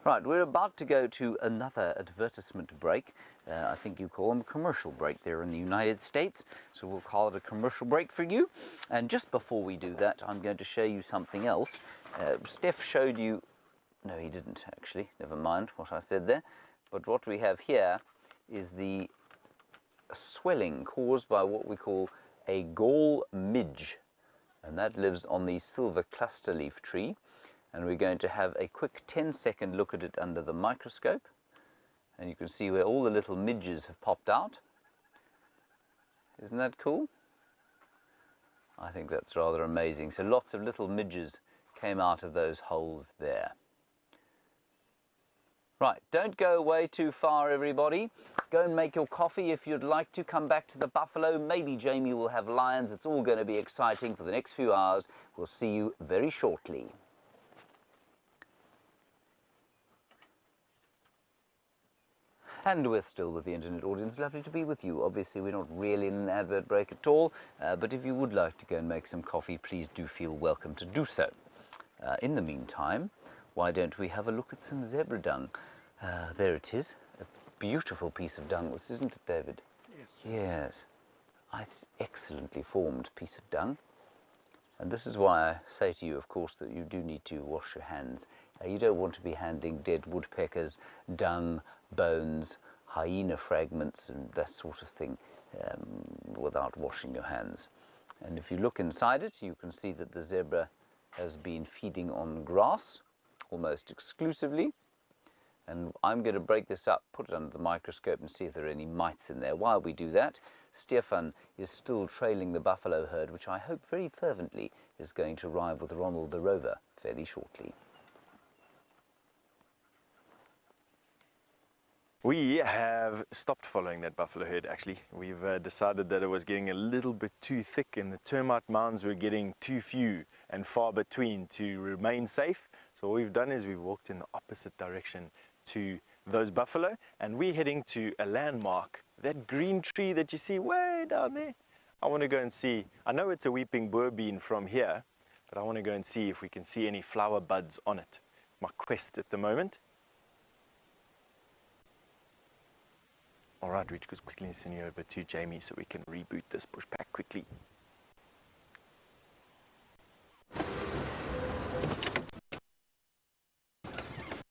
Right, we're about to go to another advertisement break. I think you call them a commercial break there in the United States, so we'll call it a commercial break for you. And just before we do that, I'm going to show you something else. Steph showed you... No, he didn't, actually. Never mind what I said there. But what we have here is the swelling caused by what we call a gall midge. And that lives on the silver cluster leaf tree. And we're going to have a quick 10-second look at it under the microscope. And you can see where all the little midges have popped out. Isn't that cool? I think that's rather amazing. So lots of little midges came out of those holes there. Right, don't go away too far, everybody. Go and make your coffee if you'd like to. Come back to the buffalo. Maybe Jamie will have lions. It's all going to be exciting for the next few hours. We'll see you very shortly. And we're still with the internet audience. Lovely to be with you. Obviously, we're not really in an advert break at all. But if you would like to go and make some coffee, please do feel welcome to do so. In the meantime, why don't we have a look at some zebra dung? There it is. A beautiful piece of dung, isn't it, David? Yes. Yes. Excellently formed piece of dung. And this is why I say to you, of course, that you do need to wash your hands. You don't want to be handling dead woodpeckers, dung, bones, hyena fragments and that sort of thing without washing your hands. And if you look inside it, you can see that the zebra has been feeding on grass almost exclusively. And I'm going to break this up, put it under the microscope and see if there are any mites in there. While we do that, Stefan is still trailing the buffalo herd, which I hope very fervently is going to arrive with Ronald the Rover fairly shortly. We have stopped following that buffalo herd actually. We've decided that it was getting a little bit too thick and the termite mounds were getting too few and far between to remain safe. So what we've done is we've walked in the opposite direction to those buffalo, and we're heading to a landmark, that green tree that you see way down there. I want to go and see, I know it's a weeping boer bean from here, but I want to go and see if we can see any flower buds on it. My quest at the moment. All right, we're just quickly sending you over to Jamie so we can reboot this bush pack quickly.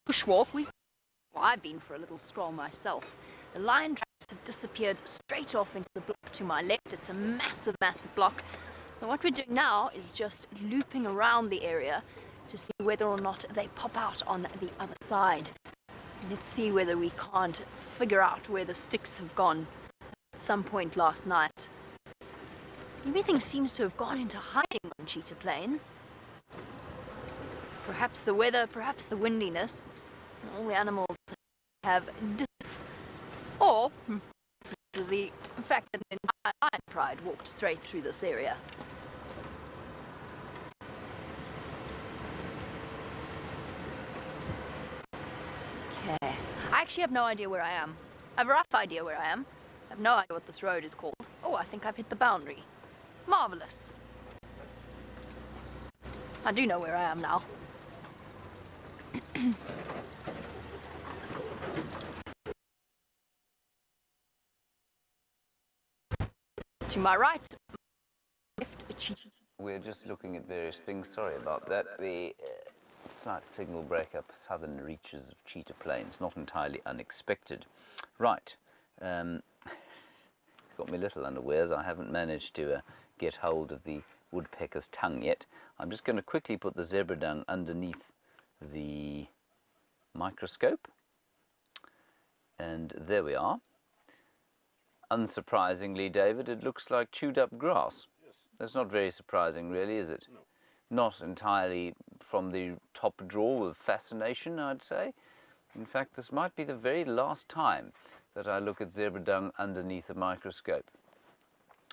Bushwalk, I've been for a little stroll myself. The lion tracks have disappeared straight off into the block to my left. It's a massive, massive block. And what we're doing now is just looping around the area to see whether or not they pop out on the other side. Let's see whether we can't figure out where the sticks have gone at some point last night. Everything seems to have gone into hiding on Cheetah Plains. Perhaps the weather, perhaps the windiness. All the animals have or this is the fact that an entire lion pride walked straight through this area. Okay, I actually have no idea where I am. I have a rough idea where I am. I have no idea what this road is called. Oh, I think I've hit the boundary. Marvelous. I do know where I am now. To my right, left, a cheetah. We're just looking at various things. Sorry about that. The slight signal breakup, southern reaches of Cheetah Plains, not entirely unexpected. Right. It's got me a little unawares. I haven't managed to get hold of the woodpecker's tongue yet. I'm just going to quickly put the zebra dung underneath the microscope. And there we are. Unsurprisingly, David, it looks like chewed up grass. Yes. That's not very surprising, really, is it? No. Not entirely from the top drawer of fascination, I'd say. In fact, this might be the very last time that I look at zebra dung underneath a microscope.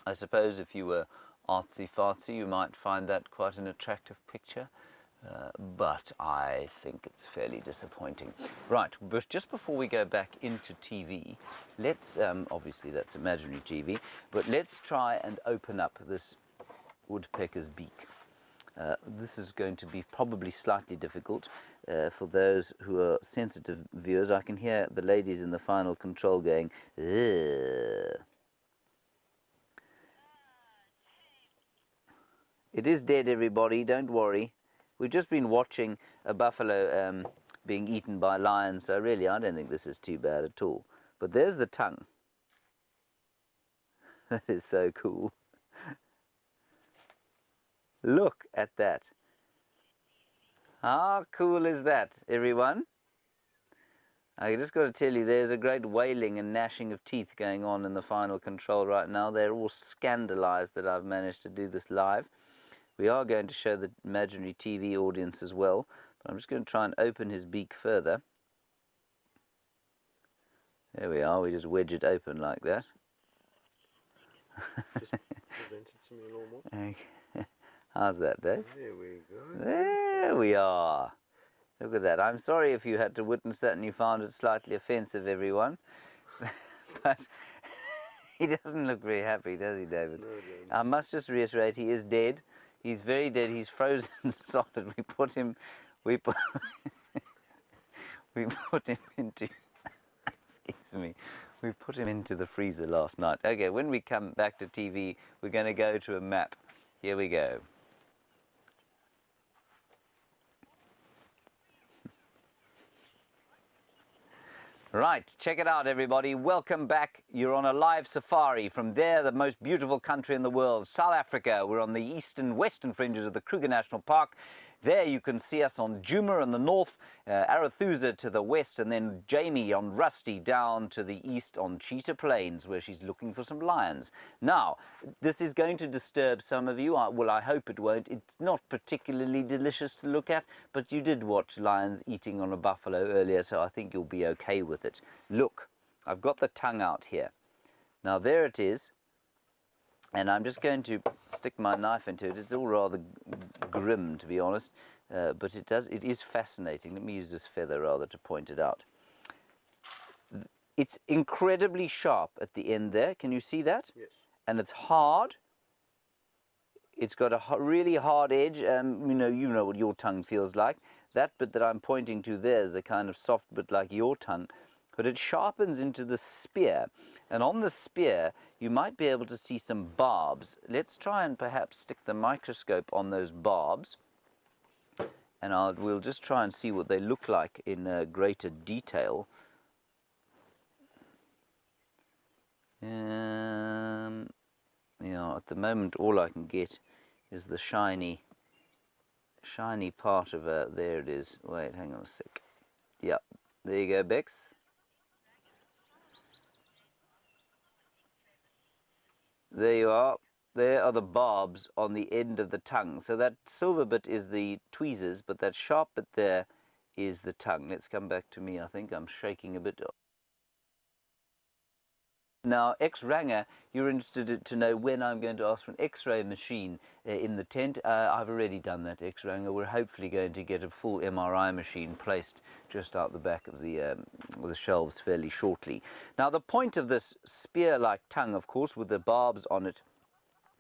I suppose if you were artsy-fartsy, you might find that quite an attractive picture. But I think it's fairly disappointing. Right, but just before we go back into TV, let's, obviously that's imaginary TV, but let's try and open up this woodpecker's beak. This is going to be probably slightly difficult for those who are sensitive viewers. I can hear the ladies in the final control going, ugh. It is dead, everybody, don't worry. We've just been watching a buffalo being eaten by lions, so really I don't think this is too bad at all. But there's the tongue. That is so cool. Look at that. How cool is that, everyone? I just got to tell you, there's a great wailing and gnashing of teeth going on in the final control right now. They're all scandalized that I've managed to do this live. We are going to show the imaginary TV audience as well, but I'm just going to try and open his beak further. There we are, we just wedge it open like that. Just present it to me normal. Okay. How's that, Dave? There we go. There we are. Look at that. I'm sorry if you had to witness that and you found it slightly offensive, everyone. But he doesn't look very happy, does he, David? No, I must just reiterate, he is dead. He's very dead. He's frozen solid. We put him into excuse me. We put him into the freezer last night. Okay, when we come back to TV, we're going to go to a map. Here we go. Right, check it out, everybody. Welcome back. You're on a live safari from there, the most beautiful country in the world, South Africa. We're on the eastern, western fringes of the Kruger National Park. There you can see us on Djuma in the north, Arathusa to the west, and then Jamie on Rusty down to the east on Cheetah Plains, where she's looking for some lions. Now, this is going to disturb some of you. Well, I hope it won't. It's not particularly delicious to look at, but you did watch lions eating on a buffalo earlier, so I think you'll be okay with it. Look, I've got the tongue out here. Now, there it is. And I'm just going to stick my knife into it. It's all rather grim, to be honest, but it is fascinating. Let me use this feather rather to point it out. It's incredibly sharp at the end there. Can you see that? Yes. And it's hard. It's got a really hard edge. You know what your tongue feels like. That bit that I'm pointing to there is a kind of soft bit like your tongue, but it sharpens into the spear. And on the spear, you might be able to see some barbs. Let's try and perhaps stick the microscope on those barbs. And we'll just try and see what they look like in greater detail. At the moment, all I can get is the shiny part of there it is. Wait, hang on a sec. Yeah, there you go, Bex. There you are. There are the barbs on the end of the tongue. So that silver bit is the tweezers, but that sharp bit there is the tongue. Let's come back to me. I think I'm shaking a bit. Now, X-Ranger, you're interested to know when I'm going to ask for an X-ray machine in the tent. I've already done that, X-Ranger. We're hopefully going to get a full MRI machine placed just out the back of the shelves fairly shortly. Now, the point of this spear-like tongue, of course, with the barbs on it,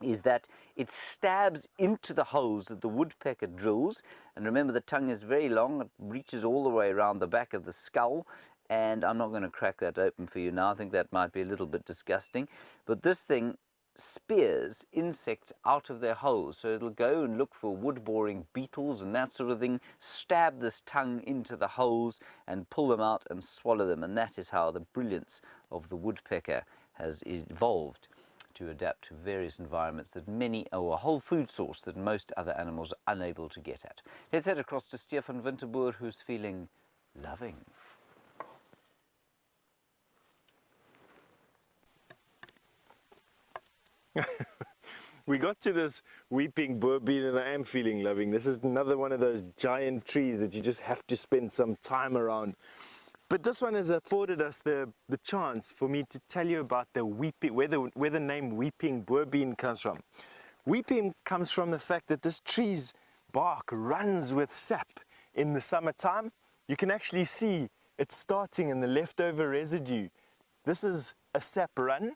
is that it stabs into the holes that the woodpecker drills. And remember, the tongue is very long. It reaches all the way around the back of the skull. And I'm not going to crack that open for you now. I think that might be a little bit disgusting. But this thing spears insects out of their holes. So it'll go and look for wood-boring beetles and that sort of thing, stab this tongue into the holes and pull them out and swallow them. And that is how the brilliance of the woodpecker has evolved to adapt to various environments that or a whole food source that most other animals are unable to get at. Let's head across to Stefan Winterboer, who's feeling loving. We got to this weeping boerbean and I am feeling loving. This is another one of those giant trees that you just have to spend some time around. But this one has afforded us the chance for me to tell you about the weeping, where the name weeping boerbean comes from. Weeping comes from the fact that this tree's bark runs with sap in the summertime. You can actually see it starting in the leftover residue. This is a sap run.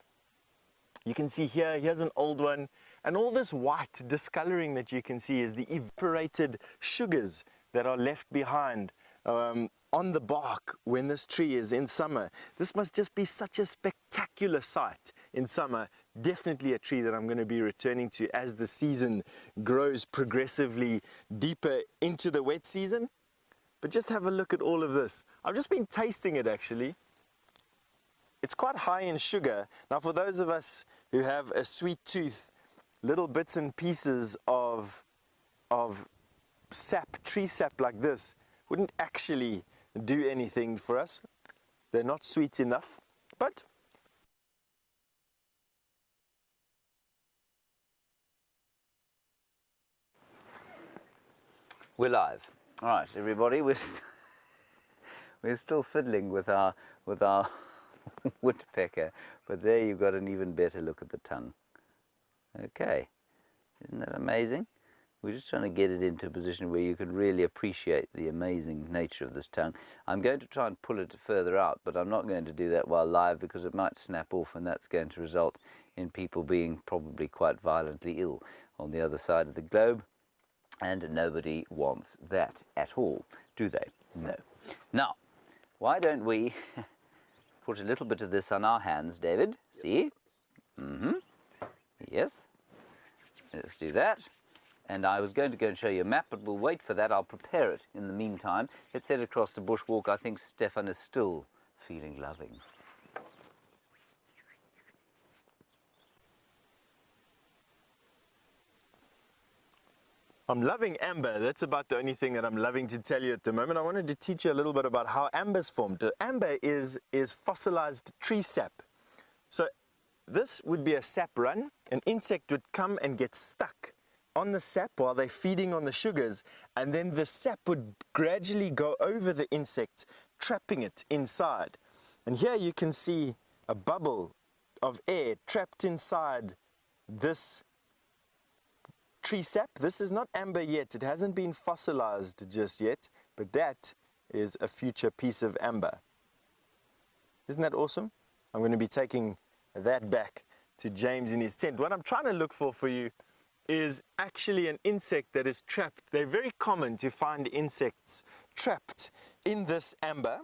You can see here's an old one, and all this white discoloring that you can see is the evaporated sugars that are left behind on the bark when this tree is in summer. This must just be such a spectacular sight in summer. Definitely a tree that I'm going to be returning to as the season grows progressively deeper into the wet season. But just have a look at all of this. I've just been tasting it actually. It's quite high in sugar. Now for those of us who have a sweet tooth, little bits and pieces of sap, tree sap like this, wouldn't actually do anything for us. They're not sweet enough, but we're live. All right, everybody, we're still fiddling with our woodpecker, but there you've got an even better look at the tongue. Okay, isn't that amazing? We're just trying to get it into a position where you can really appreciate the amazing nature of this tongue. I'm going to try and pull it further out, but I'm not going to do that while live because it might snap off, and that's going to result in people being probably quite violently ill on the other side of the globe, and nobody wants that at all, do they? No. Now, why don't we put a little bit of this on our hands, David? See? Yes. Let's do that. And I was going to go and show you a map, but we'll wait for that. I'll prepare it in the meantime. Let's head across to Bushwalk. I think Stefan is still feeling loving. I'm loving amber. That's about the only thing that I'm loving to tell you at the moment. I wanted to teach you a little bit about how amber's formed. Amber is fossilized tree sap. So this would be a sap run. An insect would come and get stuck on the sap while they're feeding on the sugars, and then the sap would gradually go over the insect, trapping it inside. And here you can see a bubble of air trapped inside this tree sap. This is not amber yet. It hasn't been fossilized just yet, but that is a future piece of amber. Isn't that awesome? I'm going to be taking that back to James in his tent. What I'm trying to look for you is actually an insect that is trapped. They're very common to find insects trapped in this amber.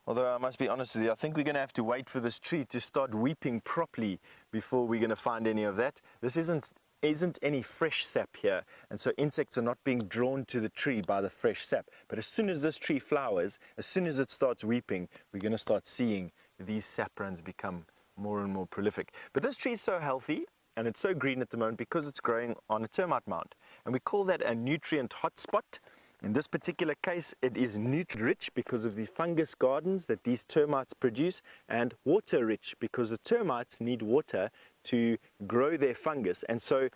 Although I must be honest with you, I think we're going to have to wait for this tree to start weeping properly before we're going to find any of that. This isn't any fresh sap here, and so insects are not being drawn to the tree by the fresh sap. But as soon as this tree flowers, as soon as it starts weeping, we're going to start seeing these sap runs become more and more prolific. But this tree is so healthy and it's so green at the moment because it's growing on a termite mound, and we call that a nutrient hotspot. In this particular case, it is nutrient rich because of the fungus gardens that these termites produce, and water rich because the termites need water to grow their fungus. And so,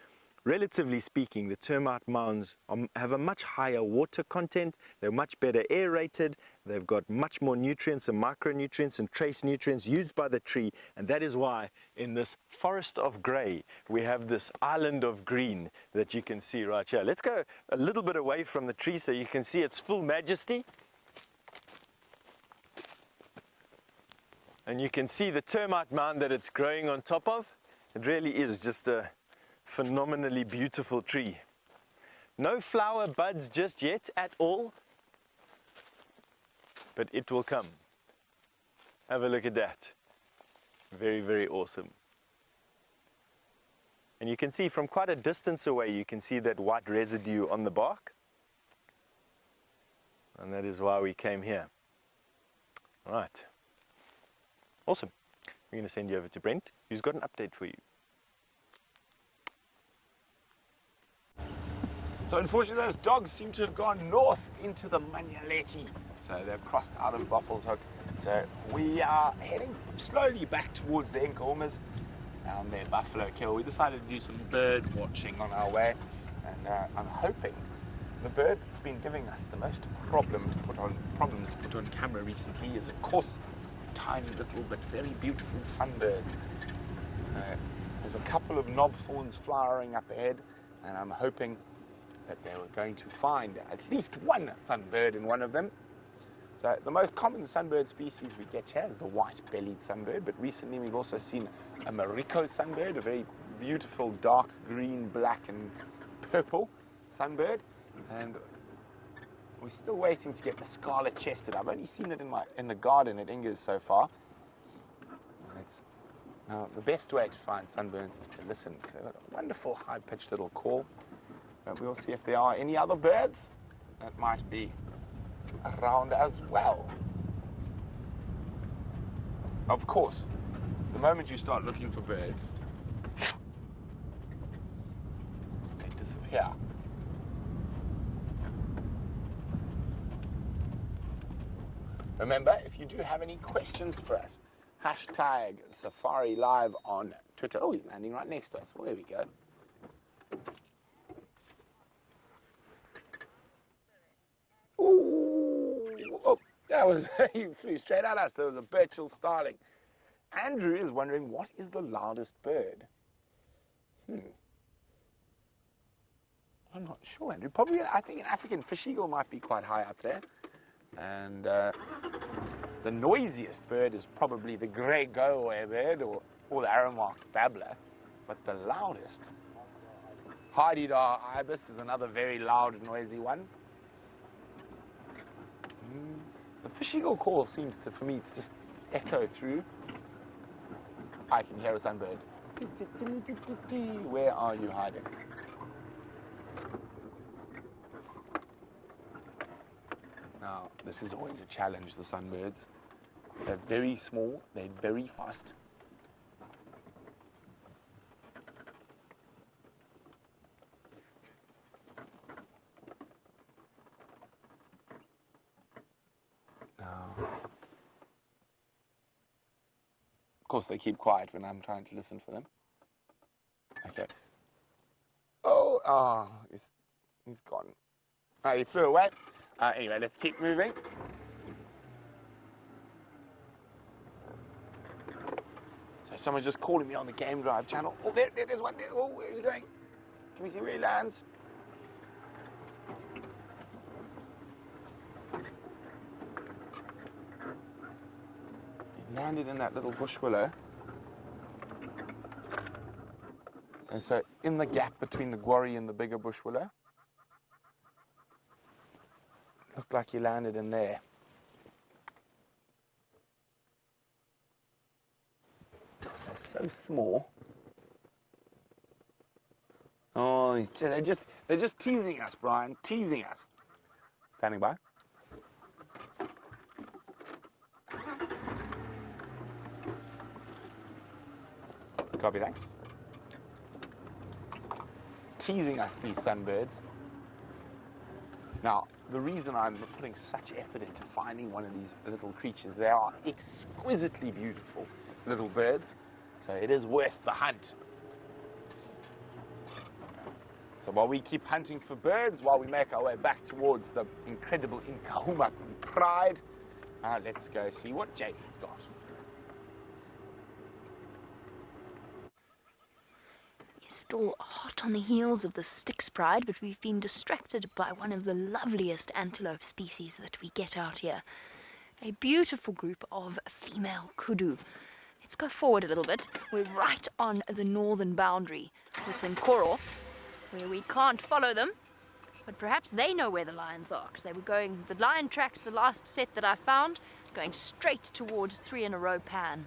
relatively speaking, the termite mounds have a much higher water content. They're much better aerated. They've got much more nutrients and micronutrients and trace nutrients used by the tree. And that is why in this forest of grey, we have this island of green that you can see right here. Let's go a little bit away from the tree so you can see its full majesty. And you can see the termite mound that it's growing on top of. It really is just a phenomenally beautiful tree. No flower buds just yet at all, but it will come. Have a look at that. Very, very awesome. And you can see from quite a distance away, you can see that white residue on the bark. And that is why we came here. All right. Awesome. We're going to send you over to Brent, who's got an update for you. So unfortunately those dogs seem to have gone north into the Manyaleti. So they've crossed out of Buffelshoek. So we are heading slowly back towards the Enkelmers down there, Buffalo Kill. We decided to do some bird watching on our way, and I'm hoping the bird that's been giving us the most problems to put on camera recently is, of course, tiny little but very beautiful sunbirds. There's a couple of knobthorns flowering up ahead, and I'm hoping that they were going to find at least one sunbird in one of them. So the most common sunbird species we get here is the white-bellied sunbird, but recently we've also seen a Marico sunbird, a very beautiful dark green, black and purple sunbird, and we're still waiting to get the scarlet-chested. I've only seen it in the garden at Inger's so far. Now the best way to find sunbirds is to listen, because they've got a wonderful high-pitched little call. But we'll see if there are any other birds that might be around as well. Of course, the moment you start looking for birds, they disappear. Remember, if you do have any questions for us, hashtag SafariLIVE on Twitter. Oh, he's landing right next to us. Well, there we go. Oh, that was, he flew straight at us. There was a Birchill starling. Andrew is wondering, what is the loudest bird? I'm not sure, Andrew. Probably, I think an African fish eagle might be quite high up there. And the noisiest bird is probably the grey go-away bird or the arrow-marked babbler. But the loudest, Haida ibis is another very loud, noisy one. The fish eagle call seems to, for me, to just echo through. I can hear a sunbird. Where are you hiding? Now, this is always a challenge, the sunbirds. They're very small, they're very fast. Of course, they keep quiet when I'm trying to listen for them. Okay. Oh, he's gone. He flew away. Anyway, let's keep moving. So someone's just calling me on the Game Drive channel. Oh, there's one. Oh, where's he going? Can we see where he lands? He landed in that little bush willow. And so in the gap between the quarry and the bigger bush willow, looked like he landed in there. They're so small. Oh, they're just teasing us, Brian, teasing us. Standing by. Copy, thanks. Teasing us, these sunbirds. Now, the reason I'm putting such effort into finding one of these little creatures, they are exquisitely beautiful little birds, so it is worth the hunt. So while we keep hunting for birds, while we make our way back towards the incredible Nkahuma pride, let's go see what Jamie's got. Still hot on the heels of the Styx Pride, but we've been distracted by one of the loveliest antelope species that we get out here. A beautiful group of female kudu. Let's go forward a little bit. We're right on the northern boundary with Nkoro, where we can't follow them, but perhaps they know where the lions are, because they were going, the lion tracks, the last set that I found, going straight towards 3 in a row pan,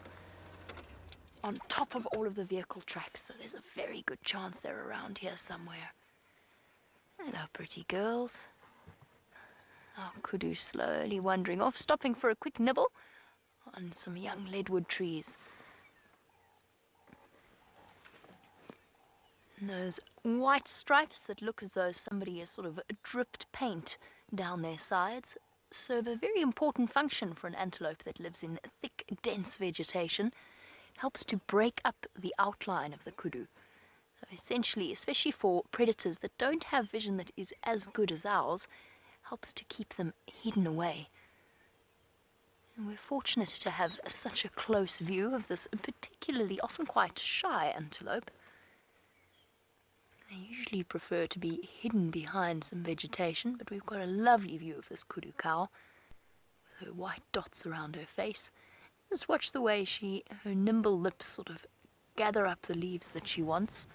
on top of all of the vehicle tracks, so there's a very good chance they're around here somewhere. Hello, pretty girls. Our kudu slowly wandering off, stopping for a quick nibble on some young leadwood trees. And those white stripes that look as though somebody has sort of dripped paint down their sides serve a very important function for an antelope that lives in thick, dense vegetation. Helps to break up the outline of the kudu. So essentially, especially for predators that don't have vision that is as good as ours, helps to keep them hidden away. And we're fortunate to have such a close view of this particularly often quite shy antelope. They usually prefer to be hidden behind some vegetation, but we've got a lovely view of this kudu cow with her white dots around her face. Just watch the way her nimble lips sort of gather up the leaves that she wants.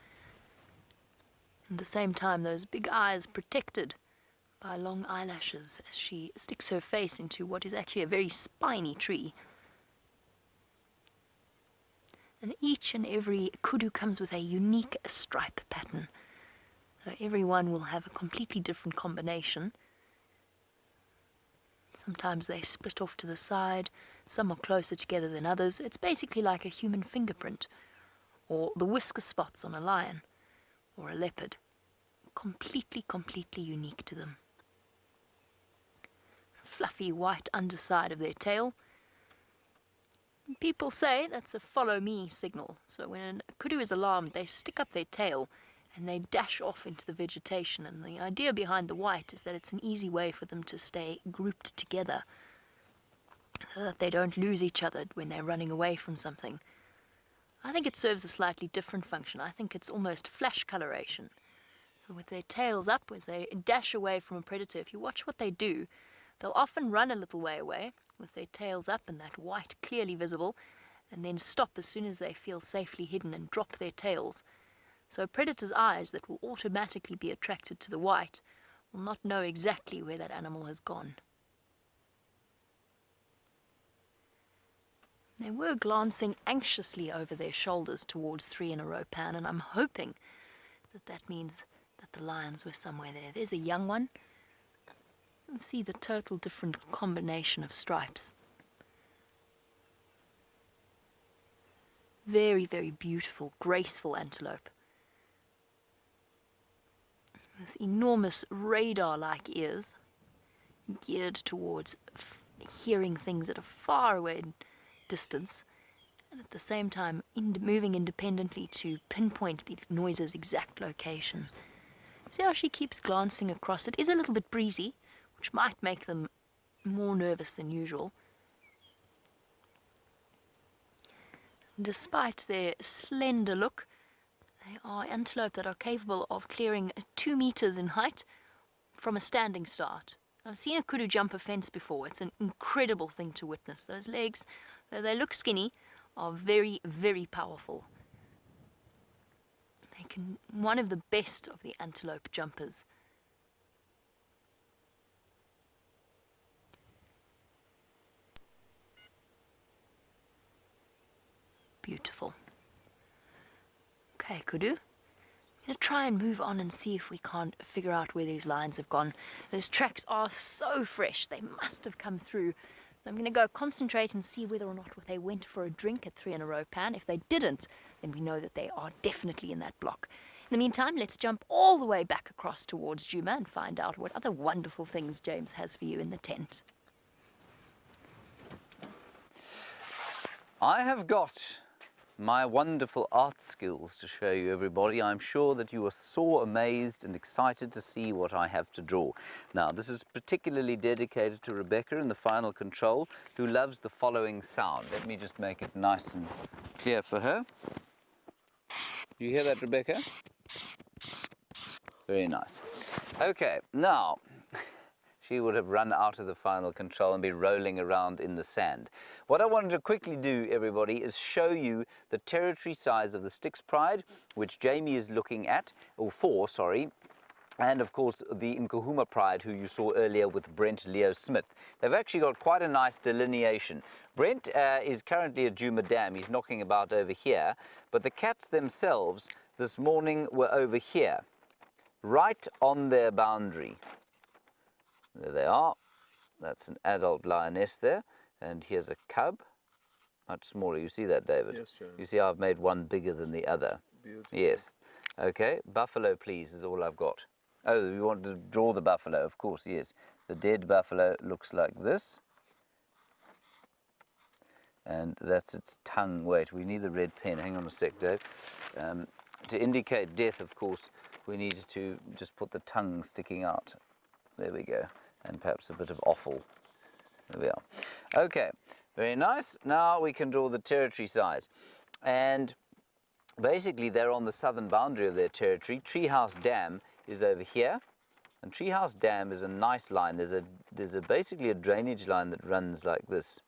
At the same time, those big eyes protected by long eyelashes as she sticks her face into what is actually a very spiny tree. And each and every kudu comes with a unique stripe pattern. So every one will have a completely different combination. Sometimes they split off to the side, some are closer together than others. It's basically like a human fingerprint, or the whisker spots on a lion, or a leopard. Completely unique to them. Fluffy white underside of their tail. People say that's a follow me signal. So when a kudu is alarmed, they stick up their tail and they dash off into the vegetation. And the idea behind the white is that it's an easy way for them to stay grouped together, so that they don't lose each other when they're running away from something. I think it serves a slightly different function. I think it's almost flash coloration. So with their tails up, as they dash away from a predator, if you watch what they do, they'll often run a little way away with their tails up and that white clearly visible, and then stop as soon as they feel safely hidden and drop their tails. So predators' eyes that will automatically be attracted to the white will not know exactly where that animal has gone. They were glancing anxiously over their shoulders towards 3 in a row pan, and I'm hoping that that means that the lions were somewhere there. There's a young one. You can see the total different combination of stripes. Very, very beautiful, graceful antelope. With enormous radar-like ears, geared towards hearing things at a far away distance, and at the same time moving independently to pinpoint the noise's exact location. See how she keeps glancing across. It is a little bit breezy, which might make them more nervous than usual. Despite their slender look, they are antelope that are capable of clearing 2 meters in height from a standing start. I've seen a kudu jump a fence before. It's an incredible thing to witness. Those legs, though they look skinny, are very, very powerful. One of the best of the antelope jumpers. Beautiful. Okay, Kudu. I'm going to try and move on and see if we can't figure out where these lions have gone. Those tracks are so fresh. They must have come through. I'm going to go concentrate and see whether or not they went for a drink at 3 in a row pan. If they didn't, then we know that they are definitely in that block. In the meantime, let's jump all the way back across towards Djuma and find out what other wonderful things James has for you in the tent. I have got my wonderful art skills to show you, everybody. I'm sure that you are so amazed and excited to see what I have to draw. Now, this is particularly dedicated to Rebecca in the final control, who loves the following sound. Let me just make it nice and clear for her. You hear that, Rebecca? Very nice. Okay, now, she would have run out of the final control and be rolling around in the sand. What I wanted to quickly do, everybody, is show you the territory size of the Styx Pride, which Jamie is looking at, or for, sorry, and of course the Nkuhuma Pride, who you saw earlier with Brent Leo Smith. They've actually got quite a nice delineation. Brent is currently at Djuma Dam. He's knocking about over here, but the cats themselves this morning were over here, right on their boundary. There they are. That's an adult lioness there. And here's a cub, much smaller. You see that, David? Yes, John. You see I've made one bigger than the other. Beautiful. Yes. Okay, buffalo, please, is all I've got. Oh, you want to draw the buffalo? Of course, yes. The dead buffalo looks like this. And that's its tongue. Wait, we need the red pen. Hang on a sec, Dave. To indicate death, of course, we need to just put the tongue sticking out. There we go. And perhaps a bit of offal. There we are. Okay, very nice. Now we can draw the territory size. And basically they're on the southern boundary of their territory. Treehouse Dam is over here. And Treehouse Dam is a nice line. There's basically a drainage line that runs like this.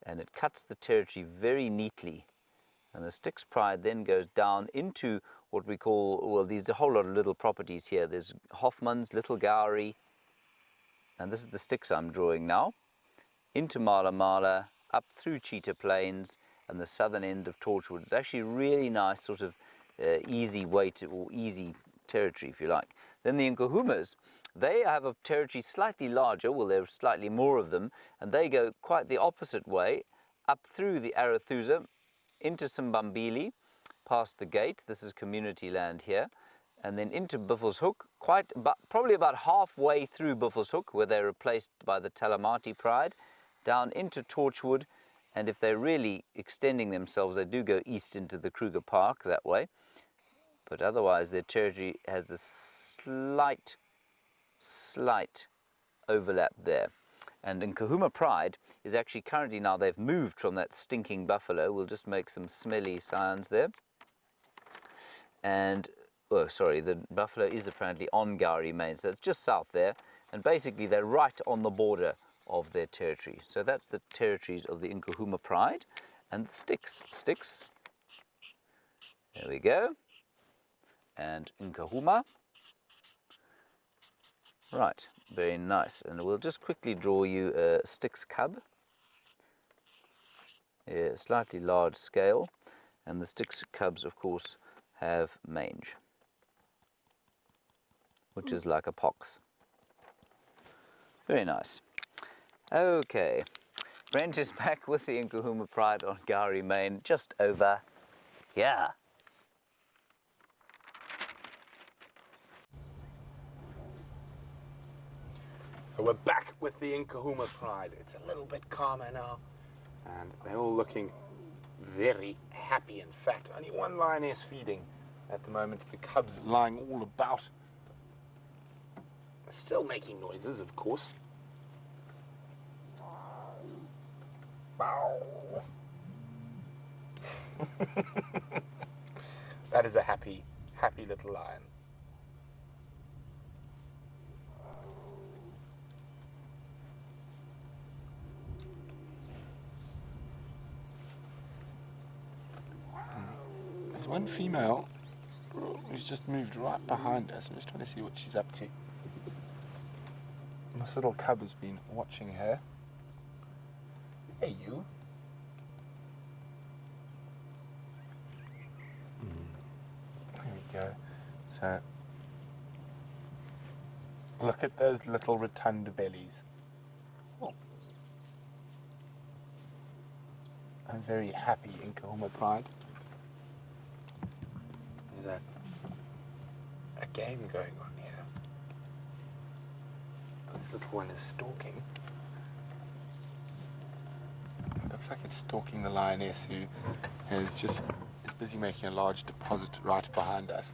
And it cuts the territory very neatly. And the Styx Pride then goes down into what we call, well, there's a whole lot of little properties here. There's Hoffman's, Little Gowrie, and this is the Styx I'm drawing now, into Mala Mala, up through Cheetah Plains, and the southern end of Torchwood. It's actually really nice sort of easy way to, or easy territory, if you like. Then the Nkuhumas, they have a territory slightly larger, well, there are slightly more of them, and they go quite the opposite way, up through the Arathusa, into Simbambili, past the gate. This is community land here. And then into Buffelshoek, probably about halfway through Buffelshoek, where they're replaced by the Talamati Pride, down into Torchwood, and if they're really extending themselves, they do go east into the Kruger Park that way. But otherwise, their territory has this slight overlap there. And Nkuhuma Pride is actually currently now, they've moved from that stinking buffalo. We'll just make some smelly signs there. And oh, sorry, the buffalo is apparently on Gowrie Main, so it's just south there, and basically they're right on the border of their territory. So that's the territories of the Nkuhuma Pride and the Styx. There we go. And Nkuhuma. Right, very nice. And we'll just quickly draw you a Styx cub. Yeah, slightly large scale. And the Styx cubs, of course, have mange, which is like a pox. Very nice. Okay, Brent is back with the Nkuhuma Pride on Gowrie Main, just over here. So we're back with the Nkahuma pride. It's a little bit calmer now, and they're all looking very happy and fat. Only one lioness feeding at the moment. The cubs lying all about. They're still making noises, of course. Bow. That is a happy, happy little lion. There's one female who's just moved right behind us. I'm just trying to see what she's up to. This little cub has been watching her. Hey, you. There we go. So, look at those little rotund bellies. Oh. I'm very happy Nkahuma pride. There's a game going on here. This little one is stalking. Looks like it's stalking the lioness, who is busy making a large deposit right behind us.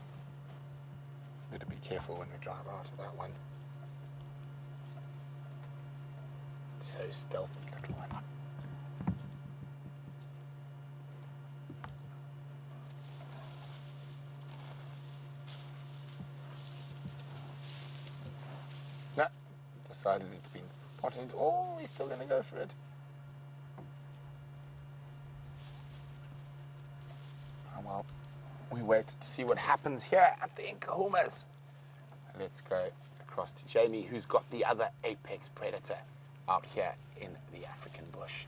Better be careful when we drive out of that one. So stealthy, little one. No, decided it's been spotted. Oh, he's still going to go for it. Oh, well, we wait to see what happens here at the Nkahumas. Let's go across to Jamie, who's got the other apex predator out here in the African bush.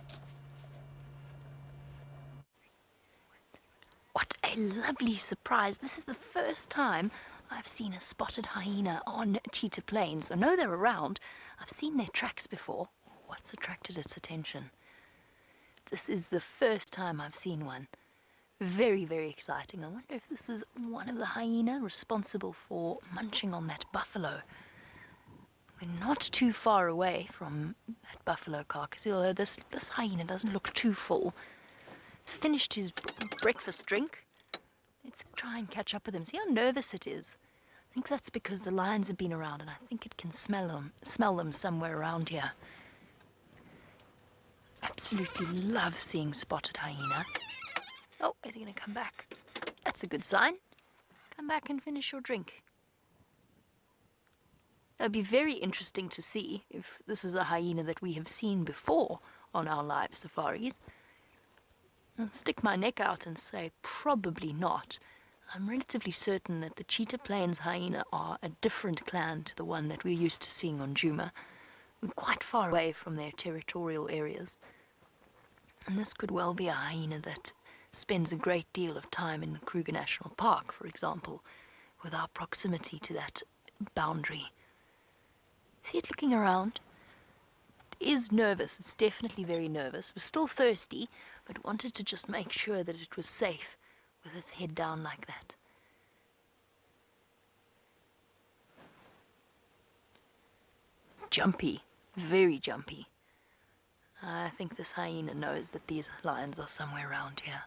What a lovely surprise. This is the first time I've seen a spotted hyena on Cheetah Plains. I know they're around. I've seen their tracks before. What's attracted its attention? This is the first time I've seen one. Very, very exciting. I wonder if this is one of the hyena responsible for munching on that buffalo. We're not too far away from that buffalo carcass, although this hyena doesn't look too full. Finished his breakfast drink. Let's try and catch up with him. See how nervous it is. I think that's because the lions have been around, and I think it can smell them somewhere around here. Absolutely love seeing spotted hyena. Oh, is he going to come back? That's a good sign. Come back and finish your drink. It'll be very interesting to see if this is a hyena that we have seen before on our live safaris. I'll stick my neck out and say probably not. I'm relatively certain that the Cheetah Plains hyena are a different clan to the one that we're used to seeing on Djuma. We're quite far away from their territorial areas. And this could well be a hyena that spends a great deal of time in the Kruger National Park, for example, with our proximity to that boundary. See it looking around? It is nervous. It's definitely very nervous. It was still thirsty, but wanted to just make sure that it was safe with its head down like that. Jumpy. Very jumpy. I think this hyena knows that these lions are somewhere around here.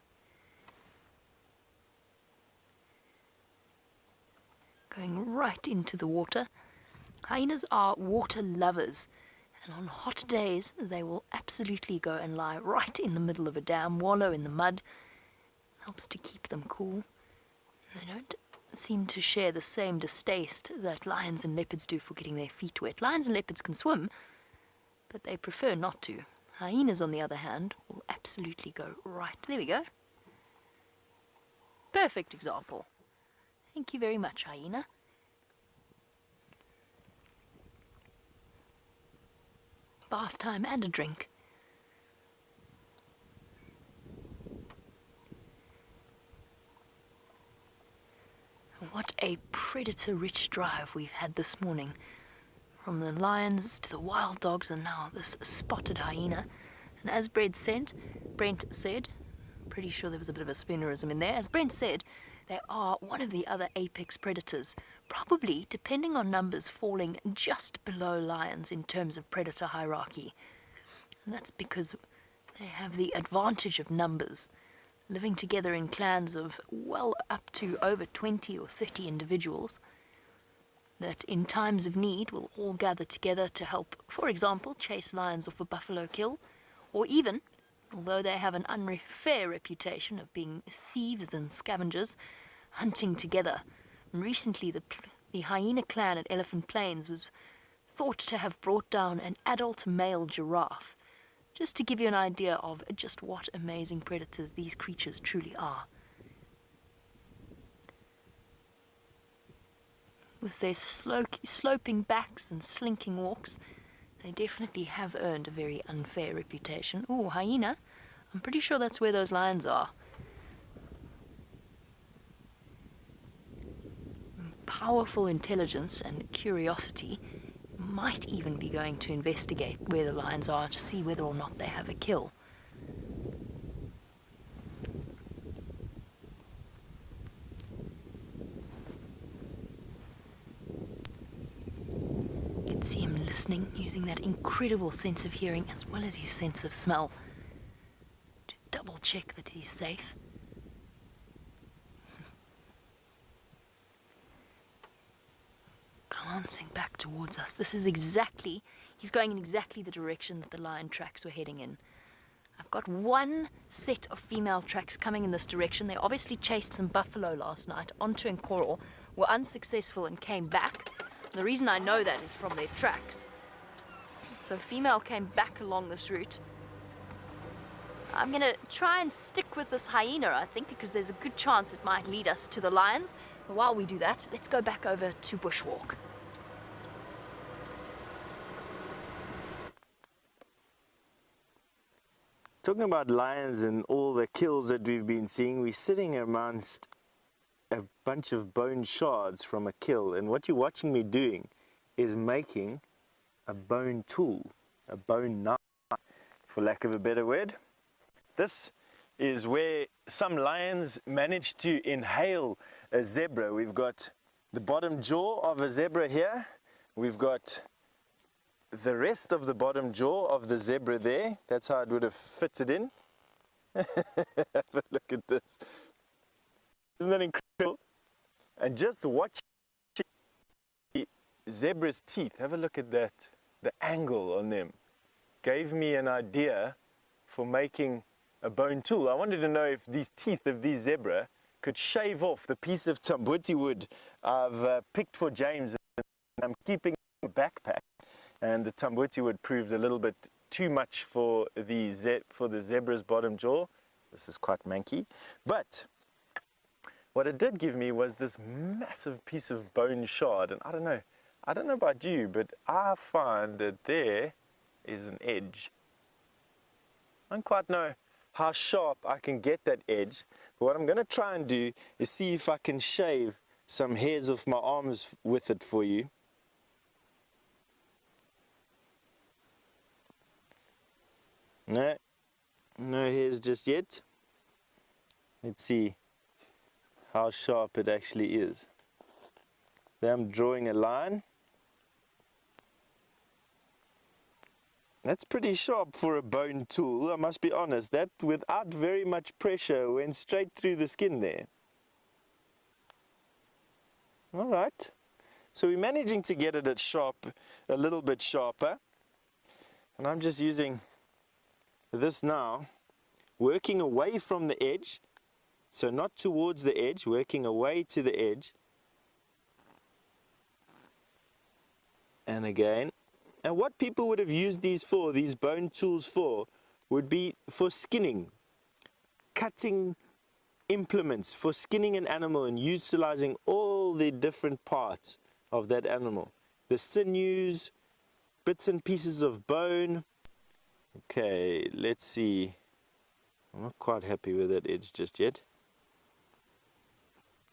Going right into the water. Hyenas are water lovers, and on hot days they will absolutely go and lie right in the middle of a dam, wallow in the mud. Helps to keep them cool. They don't seem to share the same distaste that lions and leopards do for getting their feet wet. Lions and leopards can swim, but they prefer not to. Hyenas, on the other hand, will absolutely go right. There we go. Perfect example. Thank you very much, hyena. Bath time and a drink. What a predator-rich drive we've had this morning. From the lions to the wild dogs and now this spotted hyena. And as Brent said, I'm pretty sure there was a bit of a spoonerism in there. As Brent said, they are one of the other apex predators, probably, depending on numbers, falling just below lions in terms of predator hierarchy. And that's because they have the advantage of numbers, living together in clans of well up to over 20 or 30 individuals that in times of need will all gather together to help, for example, chase lions off a buffalo kill, or even, although they have an unfair reputation of being thieves and scavengers, hunting together. Recently, the hyena clan at Elephant Plains was thought to have brought down an adult male giraffe, just to give you an idea of just what amazing predators these creatures truly are. With their sloping backs and slinking walks, they definitely have earned a very unfair reputation. Ooh, hyena. I'm pretty sure that's where those lions are. Powerful intelligence and curiosity might even be going to investigate where the lions are to see whether or not they have a kill. You can see him listening, using that incredible sense of hearing as well as his sense of smell to double check that he's safe. Glancing back towards us. This is exactly, he's going in exactly the direction that the lion tracks were heading in. I've got one set of female tracks coming in this direction. They obviously chased some buffalo last night onto Nkoro, were unsuccessful and came back. The reason I know that is from their tracks. So female came back along this route. I'm going to try and stick with this hyena, I think, because there's a good chance it might lead us to the lions. But while we do that, let's go back over to Bushwalk. Talking about lions and all the kills that we've been seeing, we're sitting amongst a bunch of bone shards from a kill, and what you're watching me doing is making a bone tool, a bone knife, for lack of a better word. This is where some lions manage to inhale a zebra. We've got the bottom jaw of a zebra here, we've got the rest of the bottom jaw of the zebra there. That's how it would have fitted in. Have a look at this. Isn't that incredible? And just watch the zebra's teeth. Have a look at that. The angle on them gave me an idea for making a bone tool. I wanted to know if these teeth of these zebra could shave off the piece of tamboti wood I've picked for James. I'm keeping in a backpack. And the tamboti wood proved a little bit too much for the zebra's bottom jaw. This is quite manky. But what it did give me was this massive piece of bone shard. And I don't know about you, but I find that there is an edge. I don't quite know how sharp I can get that edge. But what I'm going to try and do is see if I can shave some hairs off my arms with it for you. No hairs just yet. Let's see how sharp it actually is. There I'm drawing a line. That's pretty sharp for a bone tool, I must be honest. That, without very much pressure, went straight through the skin there. Alright, so we're managing to get it at sharp, a little bit sharper. And I'm just using this now, working away from the edge, so not towards the edge, working away to the edge. And again, and what people would have used these bone tools for, would be for skinning, cutting implements, for skinning an animal and utilizing all the different parts of that animal. The sinews, bits and pieces of bone. Okay, let's see. I'm not quite happy with that edge just yet.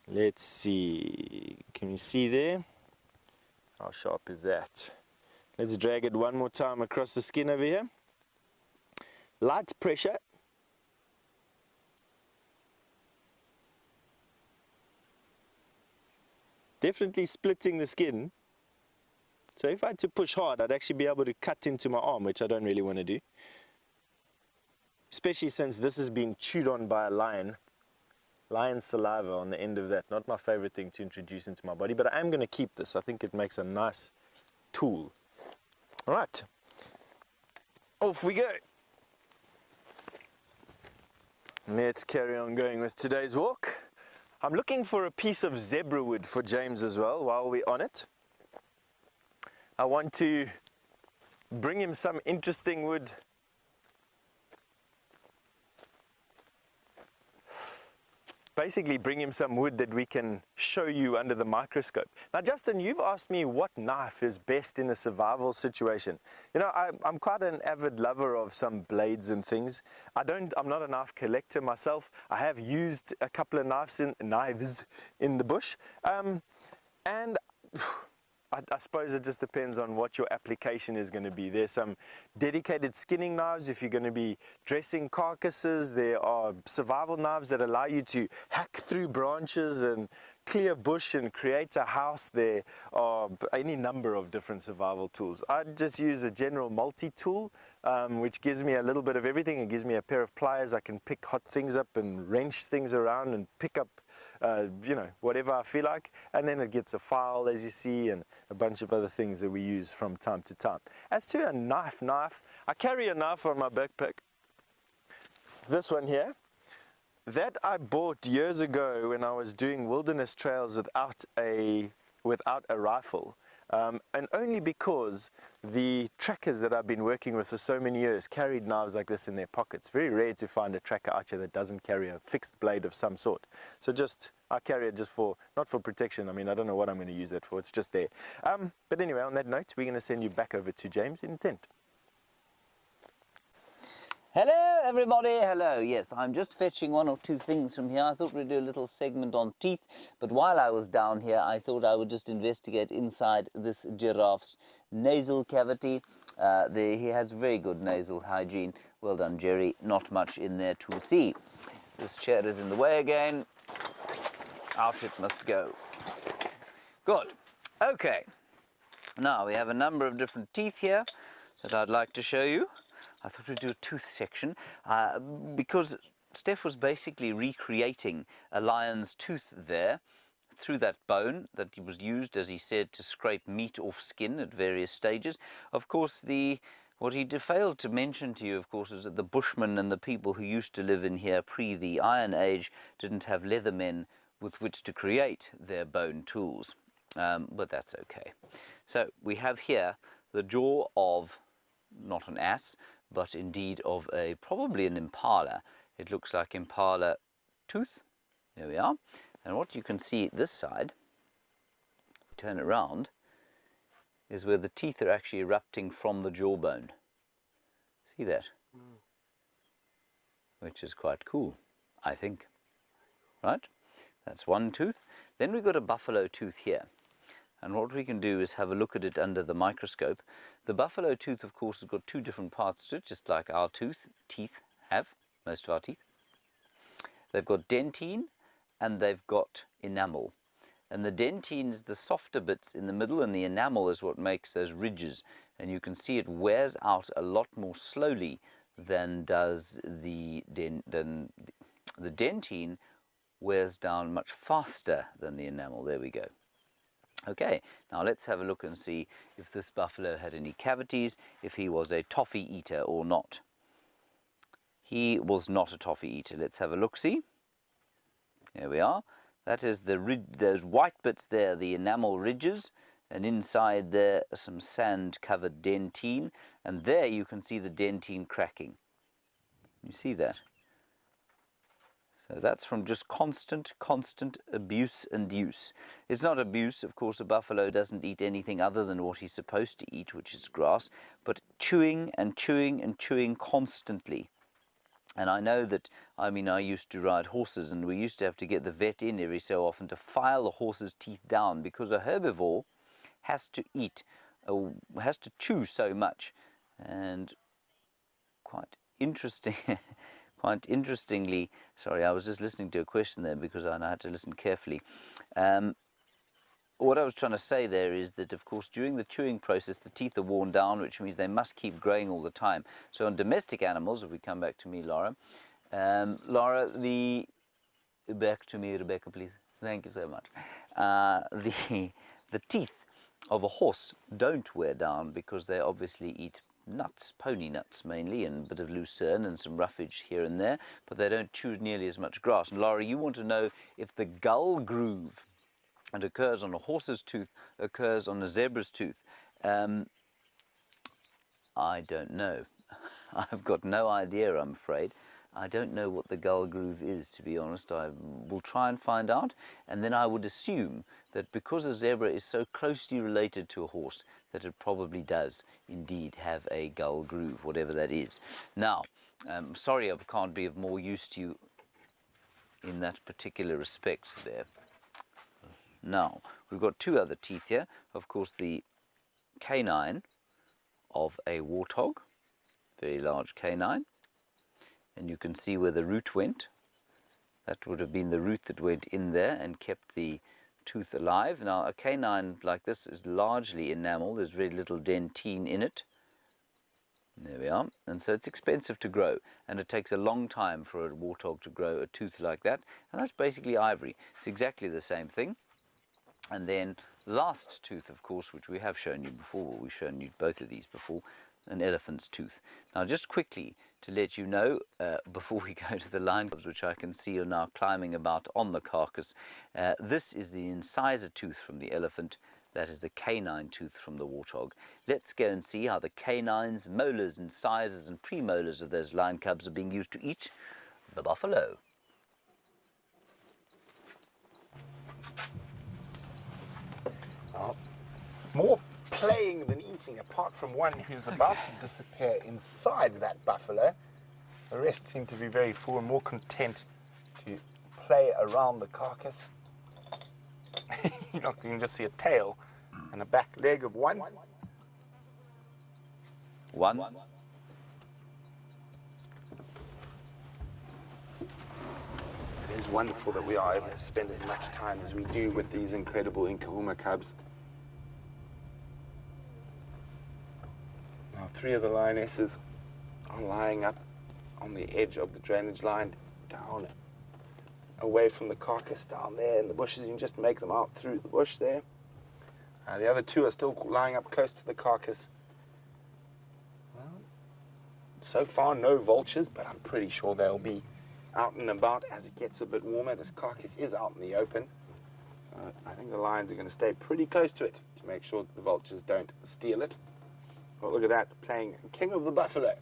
Let's see. Can you see there? How sharp is that? Let's drag it one more time across the skin over here. Light pressure. definitely splitting the skin. So if I had to push hard, I'd actually be able to cut into my arm, which I don't really want to do. Especially since this has been chewed on by a lion. Lion saliva on the end of that. Not my favorite thing to introduce into my body, but I am going to keep this. I think it makes a nice tool. All right, off we go. Let's carry on going with today's walk. I'm looking for a piece of zebra wood for James as well while we're on it. I want to bring him some interesting wood. Basically bring him some wood that we can show you under the microscope. Now Justin, you've asked me what knife is best in a survival situation. You know, I'm quite an avid lover of some blades and things. I'm not a knife collector myself. I have used a couple of knives in the bush. And I suppose it just depends on what your application is going to be. There's some dedicated skinning knives if you're going to be dressing carcasses. There are survival knives that allow you to hack through branches and clear bush and create a house. There are any number of different survival tools. I just use a general multi-tool, which gives me a little bit of everything. It gives me a pair of pliers. I can pick hot things up and wrench things around and pick up you know, whatever I feel like, and then it gets a file, as you see, and a bunch of other things that we use from time to time. As to a knife, I carry a knife on my backpack. This one here, that I bought years ago when I was doing wilderness trails without a rifle. And only because the trackers that I've been working with for so many years carried knives like this in their pockets. Very rare to find a tracker out here that doesn't carry a fixed blade of some sort. So I carry it just not for protection. I mean, I don't know what I'm going to use it for. It's just there. But anyway, on that note, we're going to send you back over to James in tent. Hello everybody, hello. Yes, I'm just fetching one or two things from here. I thought we'd do a little segment on teeth, but while I was down here I thought I would just investigate inside this giraffe's nasal cavity. He has very good nasal hygiene. Well done, Jerry. Not much in there to see. This chair is in the way again. Out it must go. Good. Okay. Now we have a number of different teeth here that I'd like to show you. I thought we'd do a tooth section because Steph was basically recreating a lion's tooth there through that bone that was used, as he said, to scrape meat off skin at various stages. Of course, what he failed to mention to you, of course, is that the Bushmen and the people who used to live in here pre the Iron Age didn't have leathermen with which to create their bone tools. But that's okay. So we have here the jaw of not an ass, but indeed of probably an impala. It looks like impala tooth. There we are. And what you can see this side, turn it around, is where the teeth are actually erupting from the jawbone. See that? Which is quite cool, I think. Right? That's one tooth. Then we've got a buffalo tooth here. And what we can do is have a look at it under the microscope. The buffalo tooth, of course, has got two different parts to it, just like our teeth have, most of our teeth. They've got dentine and they've got enamel. And the dentine is the softer bits in the middle, and the enamel is what makes those ridges. And you can see it wears out a lot more slowly than does the dentine wears down much faster than the enamel. There we go. Okay, now let's have a look and see if this buffalo had any cavities, if he was a toffee eater or not. He was not a toffee eater. Let's have a look-see. There we are. That is those white bits there, the enamel ridges, and inside there some sand-covered dentine, and there you can see the dentine cracking. You see that? So that's from just constant abuse and use. It's not abuse, of course. A buffalo doesn't eat anything other than what he's supposed to eat, which is grass, but chewing and chewing and chewing constantly. And I know that, I mean, I used to ride horses, and we used to have to get the vet in every so often to file the horse's teeth down, because a herbivore has to has to chew so much. And quite interesting. Quite interestingly, sorry, I was just listening to a question there because I had to listen carefully. what I was trying to say there is that, of course, during the chewing process, the teeth are worn down, which means they must keep growing all the time. So on domestic animals, if we come back to me, Laura, Laura, back to me, Rebecca, please. Thank you so much. The teeth of a horse don't wear down because they obviously eat nuts, pony nuts mainly, and a bit of lucerne and some roughage here and there, but they don't chew nearly as much grass. And Laura, you want to know if the gull groove that occurs on a horse's tooth occurs on a zebra's tooth. I don't know. I've got no idea, I'm afraid. I don't know what the gull groove is, to be honest. I will try and find out, and then I would assume that because a zebra is so closely related to a horse, that it probably does indeed have a gull groove, whatever that is. Now, sorry I can't be of more use to you in that particular respect there. Now, we've got two other teeth here. Of course, the canine of a warthog, very large canine. And you can see where the root went. That would have been the root that went in there and kept the tooth alive. Now, a canine like this is largely enamel. There's very little dentine in it. There we are. And so it's expensive to grow. And it takes a long time for a warthog to grow a tooth like that. And that's basically ivory. It's exactly the same thing. And then last tooth, of course, which we have shown you before, we've shown you both of these before, an elephant's tooth. Now, just quickly to let you know, before we go to the lion cubs, which I can see are now climbing about on the carcass, this is the incisor tooth from the elephant. That is the canine tooth from the warthog. Let's go and see how the canines, molars, incisors, and premolars of those lion cubs are being used to eat the buffalo. More playing than eating, apart from one who's about to disappear inside that buffalo. The rest seem to be very full and more content to play around the carcass. You can just see a tail and a back leg of one. One. It is wonderful that we are able to spend as much time as we do with these incredible Nkahuma cubs. Now, three of the lionesses are lying up on the edge of the drainage line, down away from the carcass down there in the bushes. You can just make them out through the bush there. The other two are still lying up close to the carcass. Well, so far, no vultures, but I'm pretty sure they'll be out and about as it gets a bit warmer. This carcass is out in the open. I think the lions are going to stay pretty close to it to make sure that the vultures don't steal it. Well, look at that, playing King of the Buffalo.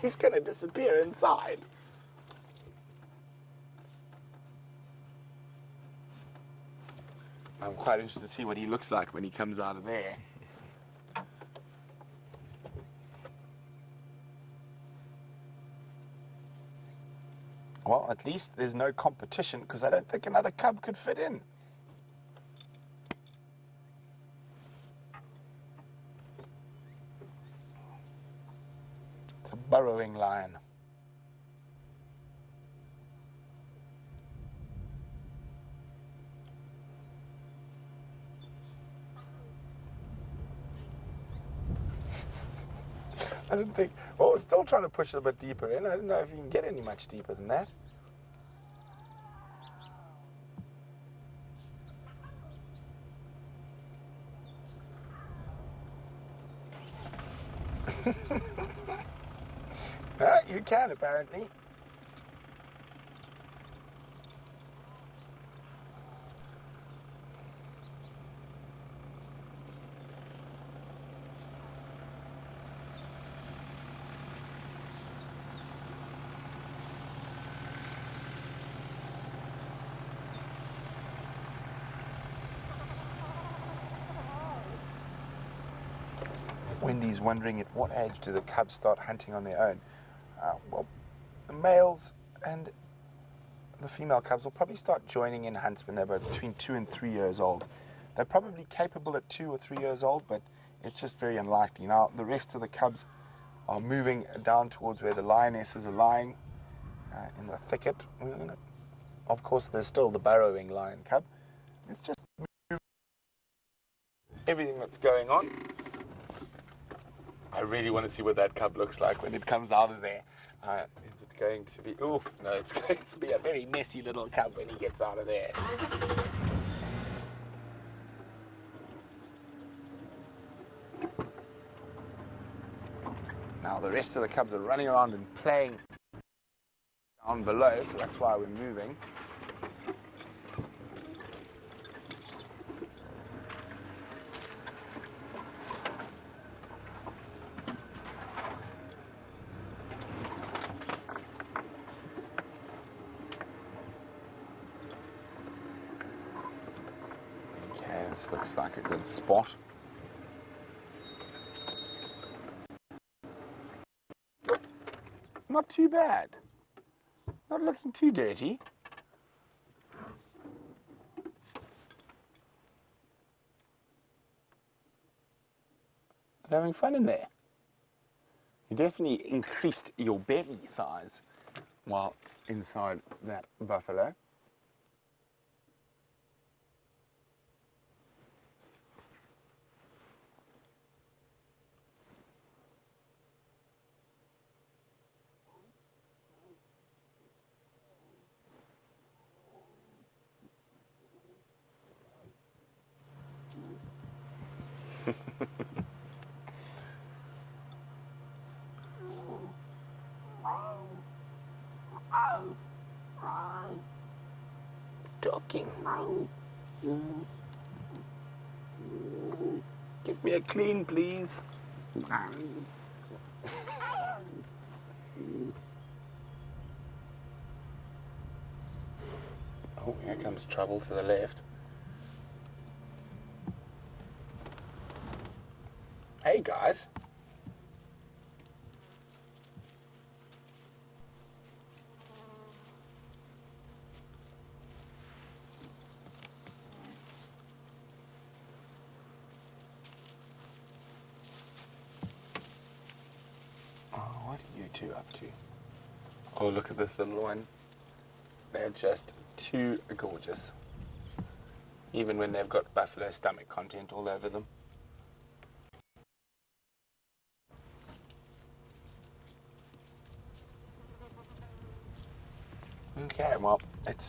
He's going to disappear inside. I'm quite interested to see what he looks like when he comes out of there. Well, at least there's no competition, because I don't think another cub could fit in. It's a burrowing lion. I didn't think, well, we're still trying to push it a bit deeper in. I don't know if you can get any much deeper than that. You can, apparently. Wendy's wondering at what age do the cubs start hunting on their own. Well, the males And the female cubs will probably start joining in hunts when they're between 2 and 3 years old. They're probably capable at 2 or 3 years old, but it's just very unlikely. Now, the rest of the cubs are moving down towards where the lionesses are lying in the thicket. Of course, there's still the burrowing lion cub. It's just everything that's going on. I really want to see what that cub looks like when it comes out of there. Is it going to be... Oh, no, it's going to be a very messy little cub when he gets out of there. Now, the rest of the cubs are running around and playing down below, so that's why we're moving. This looks like a good spot. Not too bad. Not looking too dirty. Having fun in there. You definitely increased your belly size while inside that buffalo. Talking. Give me a clean, please. Oh, here comes trouble to the left. Hey, guys. What are you two up to? Oh, look at this little one. They're just too gorgeous. Even when they've got buffalo stomach content all over them. Okay, well,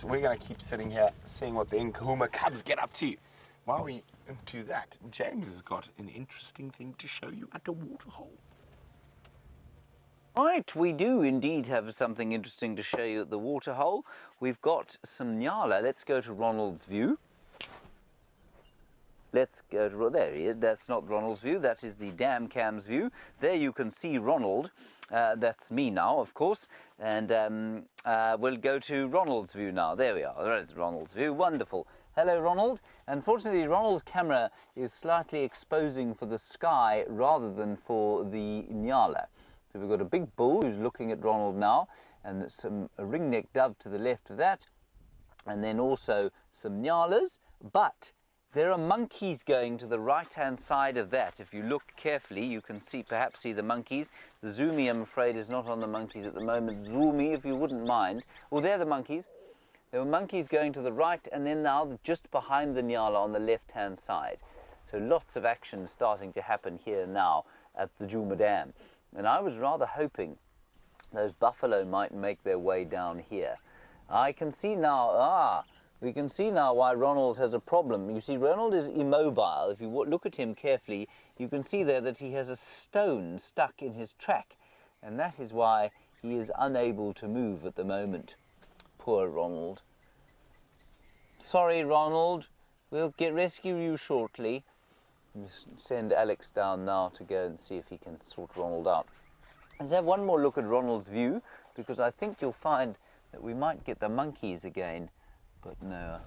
we're going to keep sitting here seeing what the Nkuhuma cubs get up to. While we do that, James has got an interesting thing to show you at the Waterhole. Right, we do indeed have something interesting to show you at the Waterhole. We've got some Nyala. Let's go to Ronald's view. Let's go to... There he is. That's not Ronald's view. That is the dam cam's view. There you can see Ronald. That's me now, of course. And we'll go to Ronald's view now. There we are. There's Ronald's view. Wonderful. Hello, Ronald. Unfortunately, Ronald's camera is slightly exposing for the sky rather than for the Nyala. So we've got a big bull who's looking at Ronald now, and a ring-necked dove to the left of that, and then also some Nyalas, but there are monkeys going to the right-hand side of that. If you look carefully, you can perhaps see the monkeys. The zoomy, I'm afraid, is not on the monkeys at the moment. Zoomy, if you wouldn't mind. Well, there are the monkeys. There were monkeys going to the right, and then now just behind the Nyala on the left-hand side. So lots of action starting to happen here now at the Djuma Dam. And I was rather hoping those buffalo might make their way down here. I can see now, we can see now why Ronald has a problem. You see, Ronald is immobile. If you look at him carefully, you can see there that he has a stone stuck in his track. And that is why he is unable to move at the moment. Poor Ronald. Sorry, Ronald. We'll rescue you shortly. Send Alex down now to go and see if he can sort Ronald out. Let's have one more look at Ronald's view, because I think you'll find that we might get the monkeys again. But no,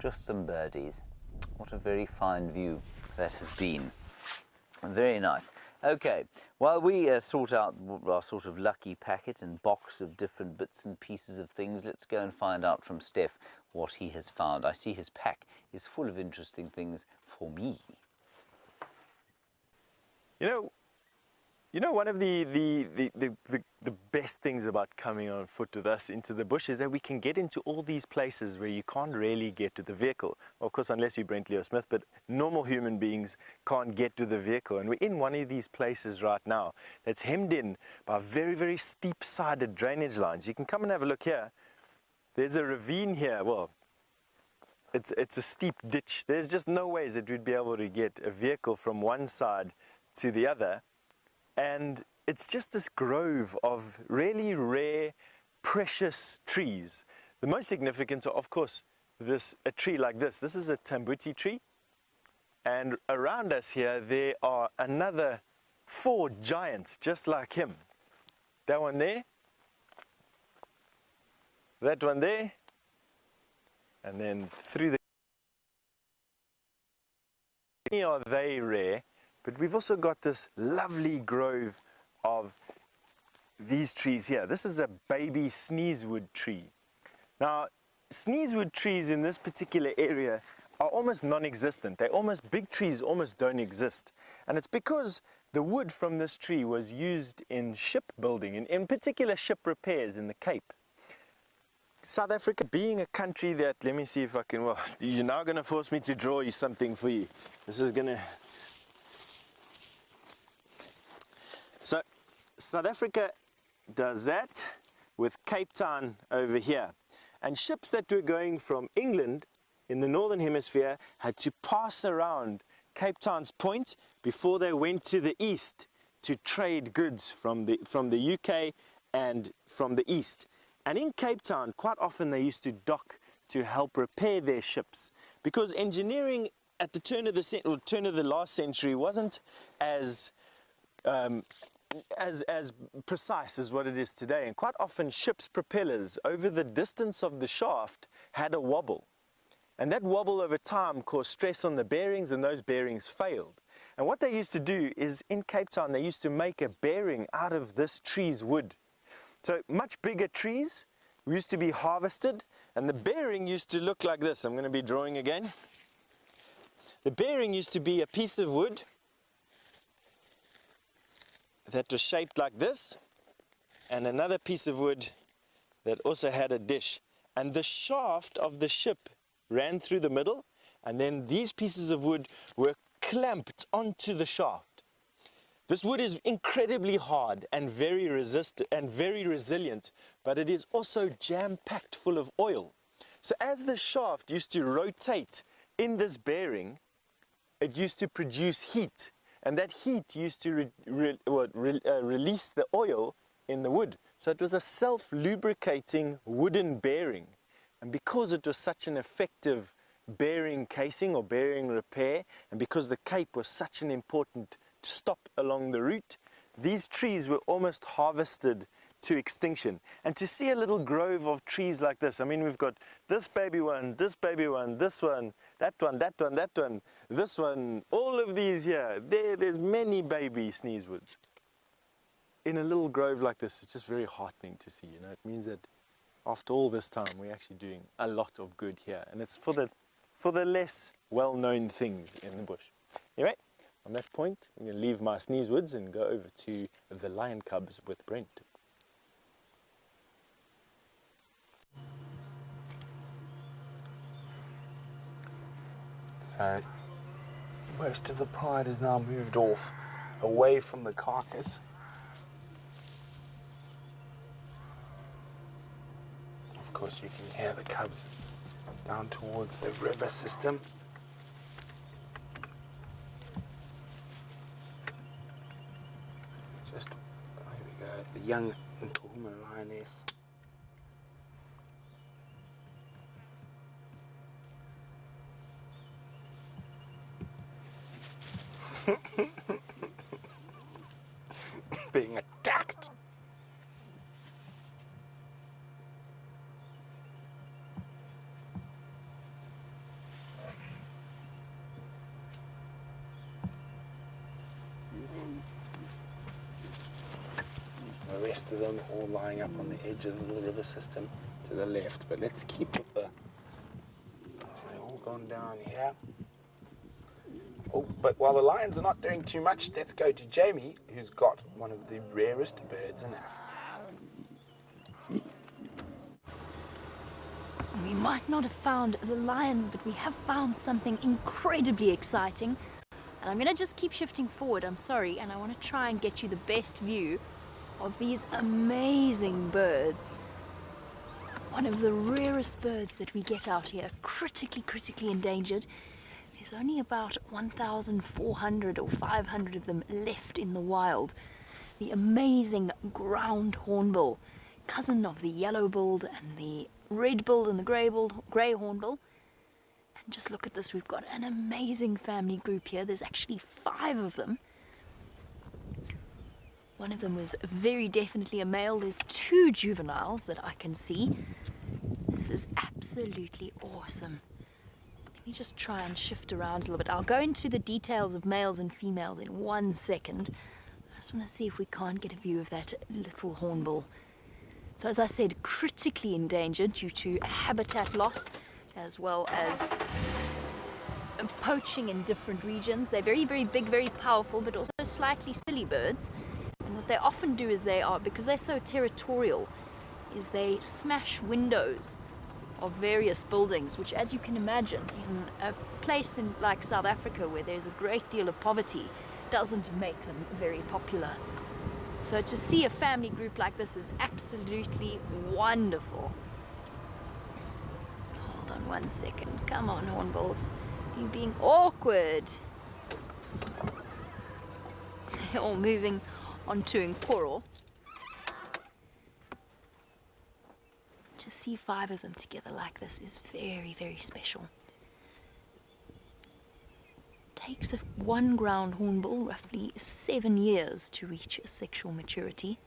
just some birdies. What a very fine view that has been. Very nice. Okay, while we sort out our sort of lucky packet and box of different bits and pieces of things, let's go and find out from Steph what he has found. I see his pack is full of interesting things for me. You know, one of the best things about coming on foot with us into the bush is that we can get into all these places where you can't really get to the vehicle. Well, of course, unless you're Brentley or Smith, but normal human beings can't get to the vehicle. And we're in one of these places right now that's hemmed in by very, very steep-sided drainage lines. You can come and have a look here. There's a ravine here. Well, it's a steep ditch. There's just no ways that we'd be able to get a vehicle from one side to the other. And it's just this grove of really rare, precious trees. The most significant are, of course, a tree like this. This is a tambuti tree. And around us here, there are another 4 giants just like him. That one there, that one there, and then through the... Not only are they rare, but we've also got this lovely grove of these trees here. This is a baby sneezewood tree. Now, sneezewood trees in this particular area are almost non-existent. Big trees almost don't exist. And it's because the wood from this tree was used in shipbuilding, in particular ship repairs in the Cape. South Africa being a country that, let me see if I can, well, you're now going to force me to draw you something for you. This is going to... So, South Africa does that with Cape Town over here. And ships that were going from England in the Northern Hemisphere had to pass around Cape Town's point before they went to the east to trade goods from the UK and from the east. And in Cape Town, quite often they used to dock to help repair their ships, because engineering at the turn of the last century wasn't as precise as what it is today. And quite often ships' propellers over the distance of the shaft had a wobble. And that wobble over time caused stress on the bearings, and those bearings failed. And what they used to do is, in Cape Town, they used to make a bearing out of this tree's wood. So much bigger trees used to be harvested, and the bearing used to look like this. I'm going to be drawing again. The bearing used to be a piece of wood that was shaped like this, and another piece of wood that also had a dish. And the shaft of the ship ran through the middle, and then these pieces of wood were clamped onto the shaft. This wood is incredibly hard and very resilient, but it is also jam-packed full of oil. So as the shaft used to rotate in this bearing, it used to produce heat, and that heat used to release the oil in the wood. So it was a self-lubricating wooden bearing. And because it was such an effective bearing casing or bearing repair, and because the Cape was such an important stop along the route, these trees were almost harvested to extinction. And to see a little grove of trees like this, I mean, we've got this baby one, this baby one, this one, that one, that one, that one, this one, all of these here. There's many baby sneezewoods in a little grove like this. It's just very heartening to see. You know, it means that after all this time, we're actually doing a lot of good here, and it's for the less well-known things in the bush. Anyway, on that point, I'm going to leave my sneezewoods and go over to the lion cubs with Brent. So, most of the pride is now moved off, away from the carcass. Of course, you can hear the cubs down towards the river system. Just, here we go, the young Nkuhuma lioness. Being attacked. rest of them all lying up on the edge of the little river system to the left. But let's keep with the... So they've all gone down here. Oh, but while the lions are not doing too much, let's go to Jamie, who's got one of the rarest birds in Africa. We might not have found the lions, but we have found something incredibly exciting. And I'm going to just keep shifting forward, I'm sorry, and I want to try and get you the best view of these amazing birds. One of the rarest birds that we get out here, critically endangered. There's only about 1,400 or 500 of them left in the wild. The amazing ground hornbill, cousin of the yellow-billed and the red-billed and the grey hornbill. And just look at this, we've got an amazing family group here. There's actually 5 of them. One of them was very definitely a male. There's 2 juveniles that I can see. This is absolutely awesome. Let me just try and shift around a little bit. I'll go into the details of males and females in 1 second. I just want to see if we can't get a view of that little hornbill. So as I said, critically endangered due to habitat loss as well as poaching in different regions. They're very big, very powerful, but also slightly silly birds. And what they often do is because they're so territorial, is they smash windows of various buildings, which, as you can imagine, in a place like South Africa where there's a great deal of poverty, doesn't make them very popular. So to see a family group like this is absolutely wonderful. Hold on 1 second. Come on, hornbills. You're being awkward. They're all moving onto coral. To see 5 of them together like this is very special. Takes one ground hornbill roughly 7 years to reach sexual maturity,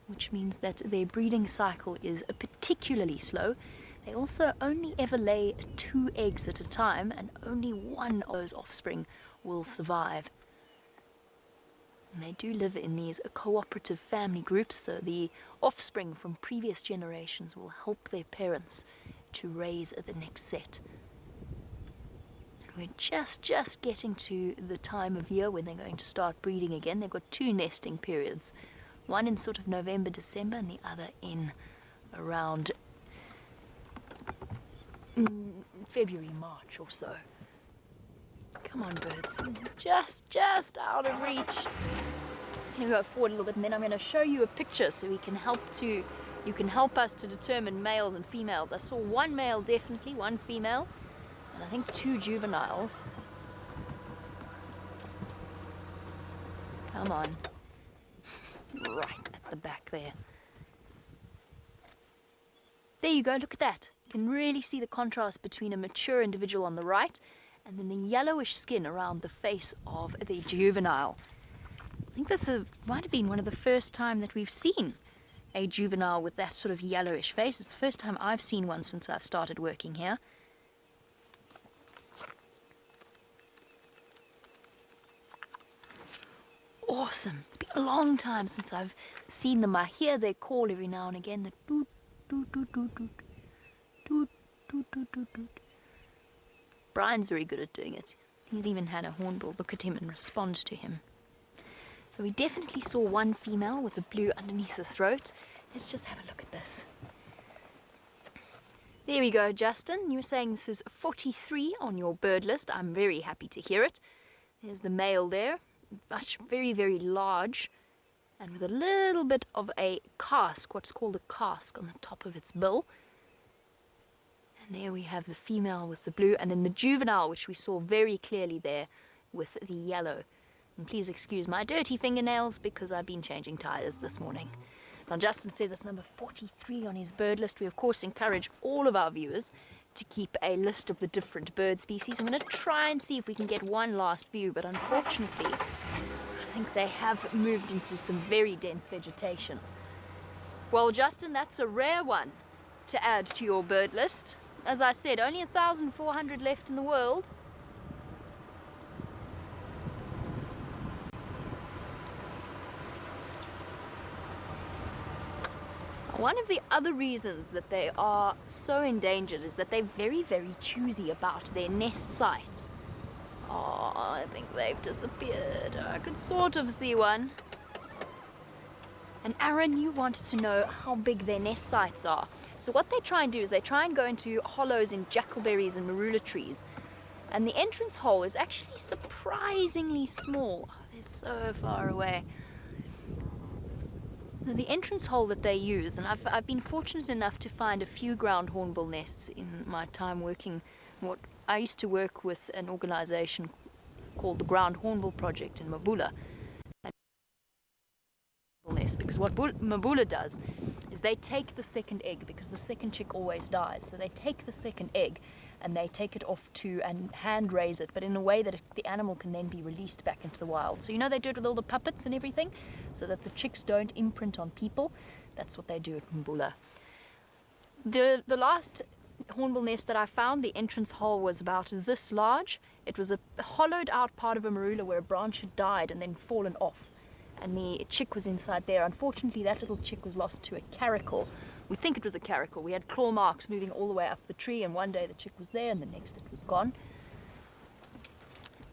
which means that their breeding cycle is particularly slow. They also only ever lay 2 eggs at a time, and only one of those offspring will survive. And they do live in these cooperative family groups, so the offspring from previous generations will help their parents to raise the next set. We're just getting to the time of year when they're going to start breeding again. They've got 2 nesting periods, one in sort of November, December, and the other in around February, March or so. Come on, birds, just out of reach. I'm going to go forward a little bit, and then I'm going to show you a picture so you can help us to determine males and females. I saw 1 male, definitely 1 female. And I think 2 juveniles. Come on. Right at the back there. There you go, look at that. You can really see the contrast between a mature individual on the right and then the yellowish skin around the face of the juvenile. I think this might have been one of the first time that we've seen a juvenile with that sort of yellowish face. It's the first time I've seen one since I've started working here. Awesome. It's been a long time since I've seen them. I hear their call every now and again, the doot, doot, doot, doot, doot, doot, doot, doot, doot, doot. Brian's very good at doing it. He's even had a hornbill look at him and respond to him. So we definitely saw 1 female with the blue underneath the throat. Let's just have a look at this. There we go, Justin. You were saying this is 43 on your bird list. I'm very happy to hear it. There's the male there. Very large, and with a little bit of a casque, what's called a casque, on the top of its bill. And there we have the female with the blue, and then the juvenile, which we saw very clearly there with the yellow. And please excuse my dirty fingernails because I've been changing tires this morning. Now Justin says it's number 43 on his bird list. We of course encourage all of our viewers to keep a list of the different bird species. I'm going to try and see if we can get one last view, but unfortunately I think they have moved into some very dense vegetation. Well, Justin, that's a rare one to add to your bird list. As I said, only 1,400 left in the world. One of the other reasons that they are so endangered is that they're very, very choosy about their nest sites. Oh, I think they've disappeared. I could sort of see one. And Aaron, you wanted to know how big their nest sites are. So what they try and do is they try and go into hollows in jackalberries and marula trees. And the entrance hole is actually surprisingly small. Oh, they're so far away. The entrance hole that they use, and I've been fortunate enough to find a few ground hornbill nests in my time working. I used to work with an organization called the Ground Hornbill Project in Mabula. Because what Mabula does is they take the second egg, because the second chick always dies. So they take the second egg and they take it off to and hand raise it, but in a way that the animal can then be released back into the wild. So you know they do it with all the puppets and everything, so that the chicks don't imprint on people. That's what they do at Mabula. The last hornbill nest that I found, the entrance hole was about this large. It was a hollowed out part of a marula where a branch had died and then fallen off. And the chick was inside there. Unfortunately, that little chick was lost to a caracal. We think it was a caracal. We had claw marks moving all the way up the tree, and one day the chick was there and the next it was gone.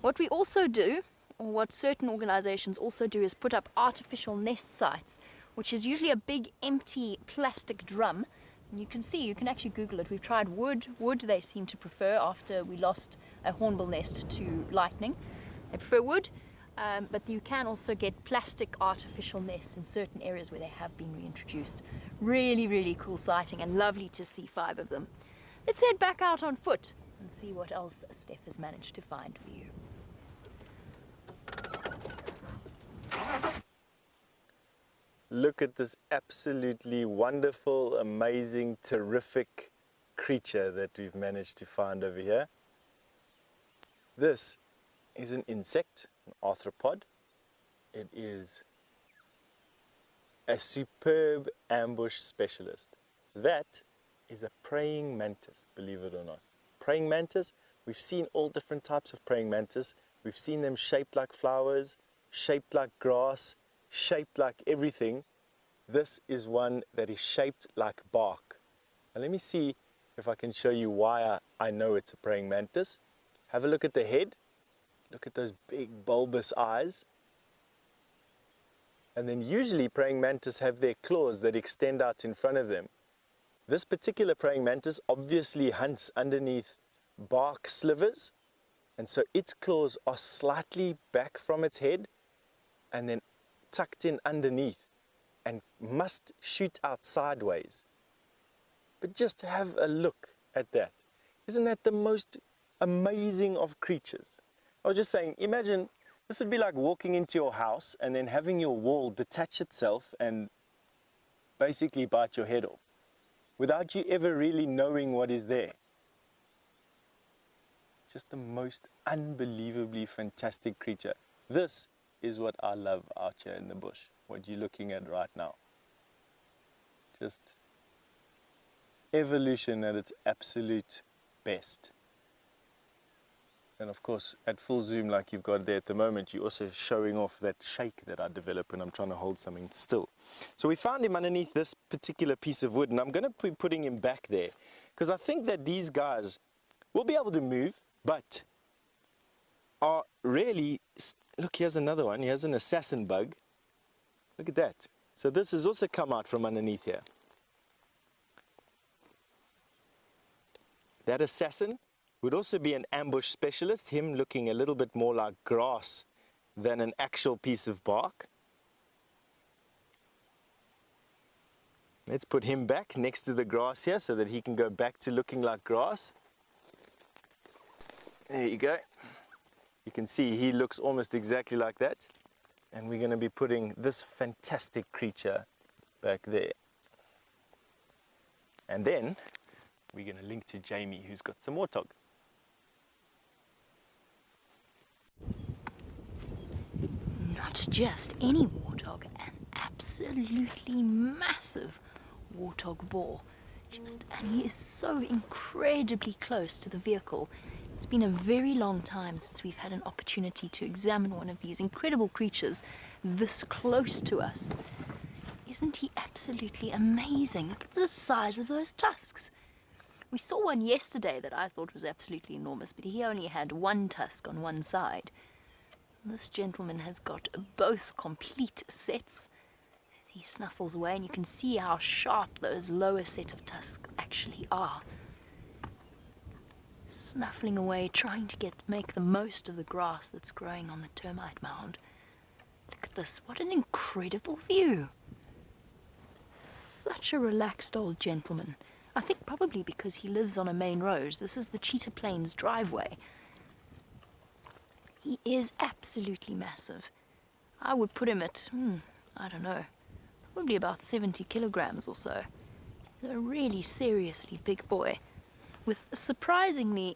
What we also do, or what certain organizations also do, is put up artificial nest sites, which is usually a big empty plastic drum. And you can see, you can actually Google it. We've tried wood. Wood they seem to prefer after we lost a hornbill nest to lightning. They prefer wood. But you can also get plastic artificial nests in certain areas where they have been reintroduced. Really, really cool sighting, and lovely to see 5 of them. Let's head back out on foot and see what else Steph has managed to find for you. Look at this absolutely wonderful, amazing, terrific creature that we've managed to find over here. This is an insect, an arthropod. It is a superb ambush specialist. That is a praying mantis, believe it or not. Praying mantis, we've seen all different types of praying mantis. We've seen them shaped like flowers, shaped like grass, shaped like everything. This is one that is shaped like bark. And let me see if I can show you why I know it's a praying mantis. Have a look at the head. Look at those big bulbous eyes. And then usually praying mantis have their claws that extend out in front of them. This particular praying mantis obviously hunts underneath bark slivers, and so its claws are slightly back from its head and then tucked in underneath and must shoot out sideways. But just have a look at that. Isn't that the most amazing of creatures? I was just saying, imagine this would be like walking into your house and then having your wall detach itself and basically bite your head off without you ever really knowing what is there. Just the most unbelievably fantastic creature. This is what I love out here in the bush, what you're looking at right now. Just evolution at its absolute best. And of course, at full zoom like you've got there at the moment, you're also showing off that shake that I develop when I'm trying to hold something still. So we found him underneath this particular piece of wood, and I'm going to be putting him back there because I think that these guys will be able to move, but are really... Look, here's another one. Here's an assassin bug. Look at that. So this has also come out from underneath here. That assassin would also be an ambush specialist, him looking a little bit more like grass than an actual piece of bark. Let's put him back next to the grass here so that he can go back to looking like grass. There you go. You can see he looks almost exactly like that. And we're going to be putting this fantastic creature back there. And then we're going to link to Jamie, who's got some warthog. Not just any warthog, an absolutely massive warthog boar. And he is so incredibly close to the vehicle. It's been a very long time since we've had an opportunity to examine one of these incredible creatures this close to us. He's Isn't he absolutely amazing? Look at the size of those tusks. We saw one yesterday that I thought was absolutely enormous, but he only had one tusk on one side. This gentleman has got both complete sets as he snuffles away, and you can see how sharp those lower set of tusks actually are. Snuffling away, trying to make the most of the grass that's growing on the termite mound. Look at this, what an incredible view. Such a relaxed old gentleman. I think probably because he lives on a main road. This is the Cheetah Plains driveway. He is absolutely massive. I would put him at, I don't know, probably about 70 kilograms or so. He's a really seriously big boy with a surprisingly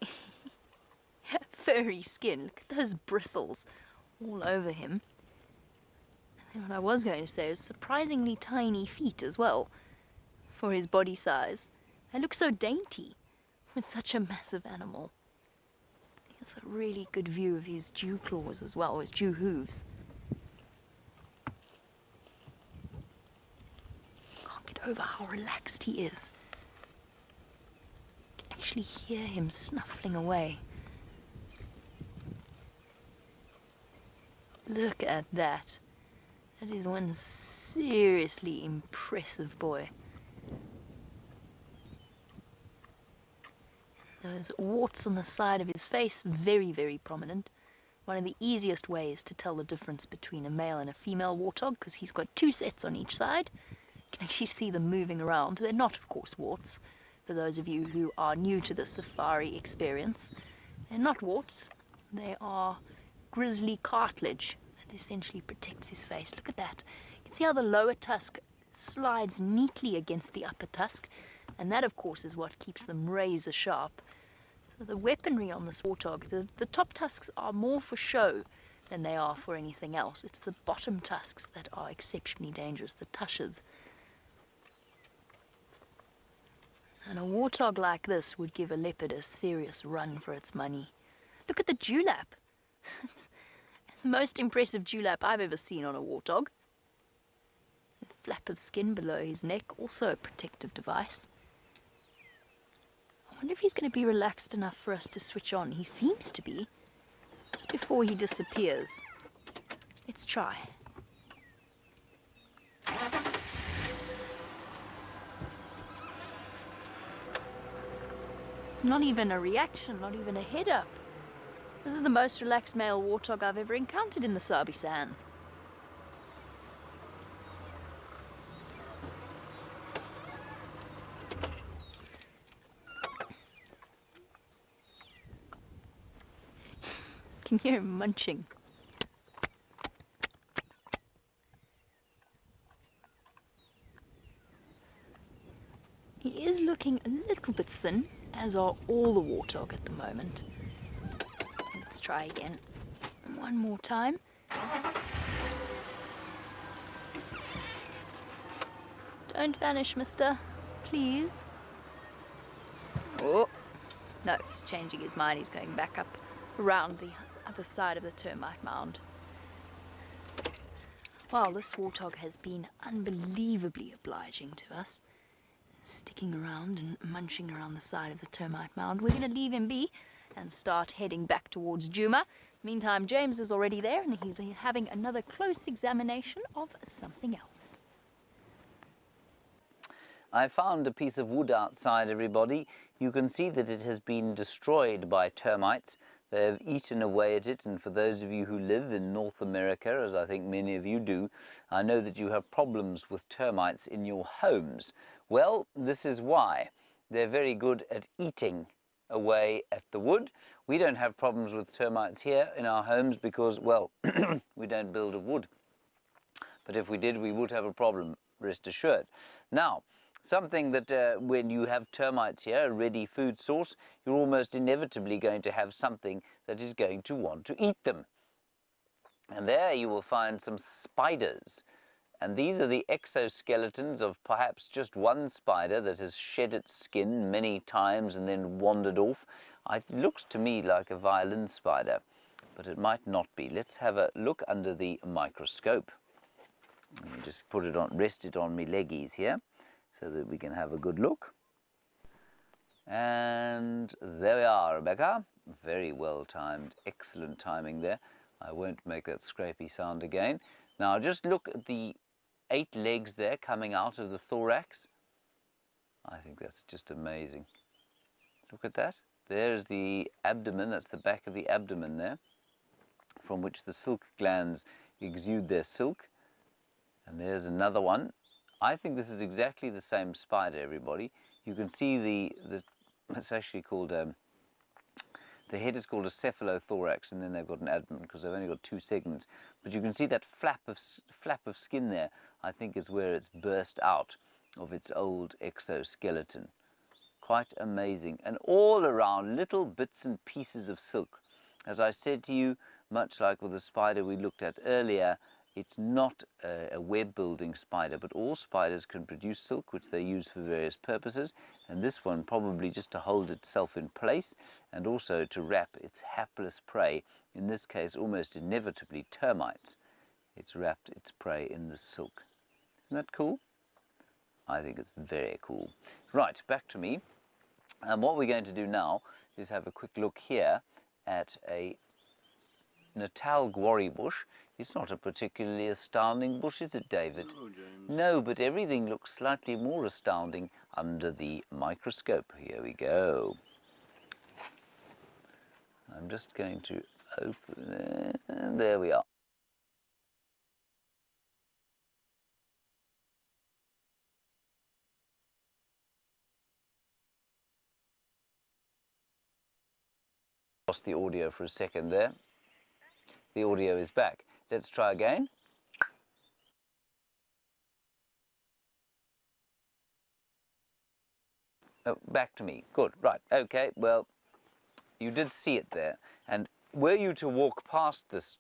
furry skin. Look at those bristles all over him. And what I was going to say is surprisingly tiny feet as well for his body size. They look so dainty with such a massive animal. Here's a really good view of his dew claws as well, his dew hooves. Can't get over how relaxed he is. You can actually hear him snuffling away. Look at that. That is one seriously impressive boy. Those warts on the side of his face, very, very prominent. One of the easiest ways to tell the difference between a male and a female warthog, because he's got two sets on each side. You can actually see them moving around. They're not, of course, warts, for those of you who are new to the safari experience. They're not warts. They are grizzly cartilage that essentially protects his face. Look at that. You can see how the lower tusk slides neatly against the upper tusk, and that, of course, is what keeps them razor sharp. So the weaponry on this warthog, the top tusks are more for show than they are for anything else. It's the bottom tusks that are exceptionally dangerous, the tushes. And a warthog like this would give a leopard a serious run for its money. Look at the dewlap. It's the most impressive dewlap I've ever seen on a warthog. The flap of skin below his neck, also a protective device. I wonder if he's going to be relaxed enough for us to switch on. He seems to be. Just before he disappears. Let's try. Not even a reaction, not even a head up. This is the most relaxed male warthog I've ever encountered in the Sabi Sands. Can hear him munching. He is looking a little bit thin, as are all the warthog at the moment. Let's try again. One more time. Don't vanish, mister. Please. Oh, no, he's changing his mind. He's going back up around the other side of the termite mound. Well, this warthog has been unbelievably obliging to us, sticking around and munching around the side of the termite mound. We're going to leave him be and start heading back towards Djuma. Meantime, James is already there and he's having another close examination of something else. I found a piece of wood outside, everybody. You can see that it has been destroyed by termites. They have eaten away at it, and for those of you who live in North America, as I think many of you do, I know that you have problems with termites in your homes. Well, this is why. They're very good at eating away at the wood. We don't have problems with termites here in our homes because, well, we don't build of wood. But if we did, we would have a problem, rest assured. Now, something that when you have termites here, a ready food source, you're almost inevitably going to have something that is going to want to eat them. And there you will find some spiders. And these are the exoskeletons of perhaps just one spider that has shed its skin many times and then wandered off. It looks to me like a violin spider, but it might not be. Let's have a look under the microscope. Let me just put it on, rest it on my leggies here so that we can have a good look. And there we are, Rebecca. Very well timed, excellent timing there. I won't make that scrapey sound again. Now just look at the 8 legs there coming out of the thorax. I think that's just amazing. Look at that. There's the abdomen, that's the back of the abdomen there, from which the silk glands exude their silk. And there's another one. I think this is exactly the same spider, everybody. You can see it's actually called, the head is called a cephalothorax, and then they've got an abdomen because they've only got 2 segments. But you can see that flap of skin there. I think it's where it's burst out of its old exoskeleton. Quite amazing. And all around little bits and pieces of silk. As I said to you, much like with the spider we looked at earlier, it's not a web building spider, but all spiders can produce silk, which they use for various purposes. And this one probably just to hold itself in place and also to wrap its hapless prey, in this case almost inevitably termites. It's wrapped its prey in the silk. Isn't that cool? I think it's very cool. Right, back to me. And what we're going to do now is have a quick look here at a Natal guarri bush. It's not a particularly astounding bush, is it, David? No, James. No, but everything looks slightly more astounding under the microscope. Here we go. I'm just going to open it, and there we are. Lost the audio for a second there. The audio is back. Let's try again. Oh, back to me. Good, right, okay, well, you did see it there. And were you to walk past this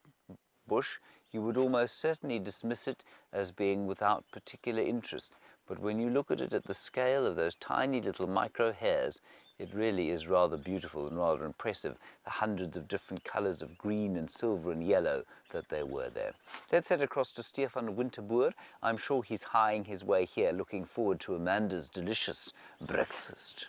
bush, you would almost certainly dismiss it as being without particular interest. But when you look at it at the scale of those tiny little micro hairs, it really is rather beautiful and rather impressive, the hundreds of different colors of green and silver and yellow that there were there. Let's head across to Stefan Winterboer. I'm sure he's hieing his way here, looking forward to Amanda's delicious breakfast.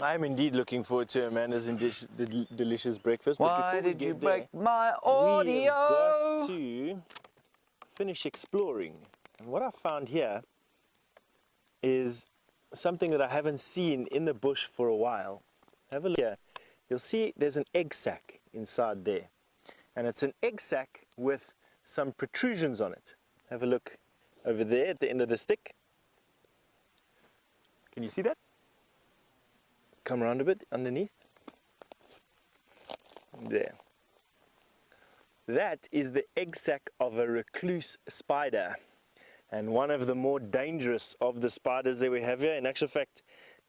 I'm indeed looking forward to Amanda's delicious breakfast. But Why before we did you get break there, my audio? we have got to finish exploring. And what I found here is something that I haven't seen in the bush for a while. Have a look here. You'll see there's an egg sac inside there. And it's an egg sac with some protrusions on it. Have a look over there at the end of the stick. Can you see that? Come around a bit underneath. There. That is the egg sac of a recluse spider, and one of the more dangerous of the spiders that we have here. In actual fact,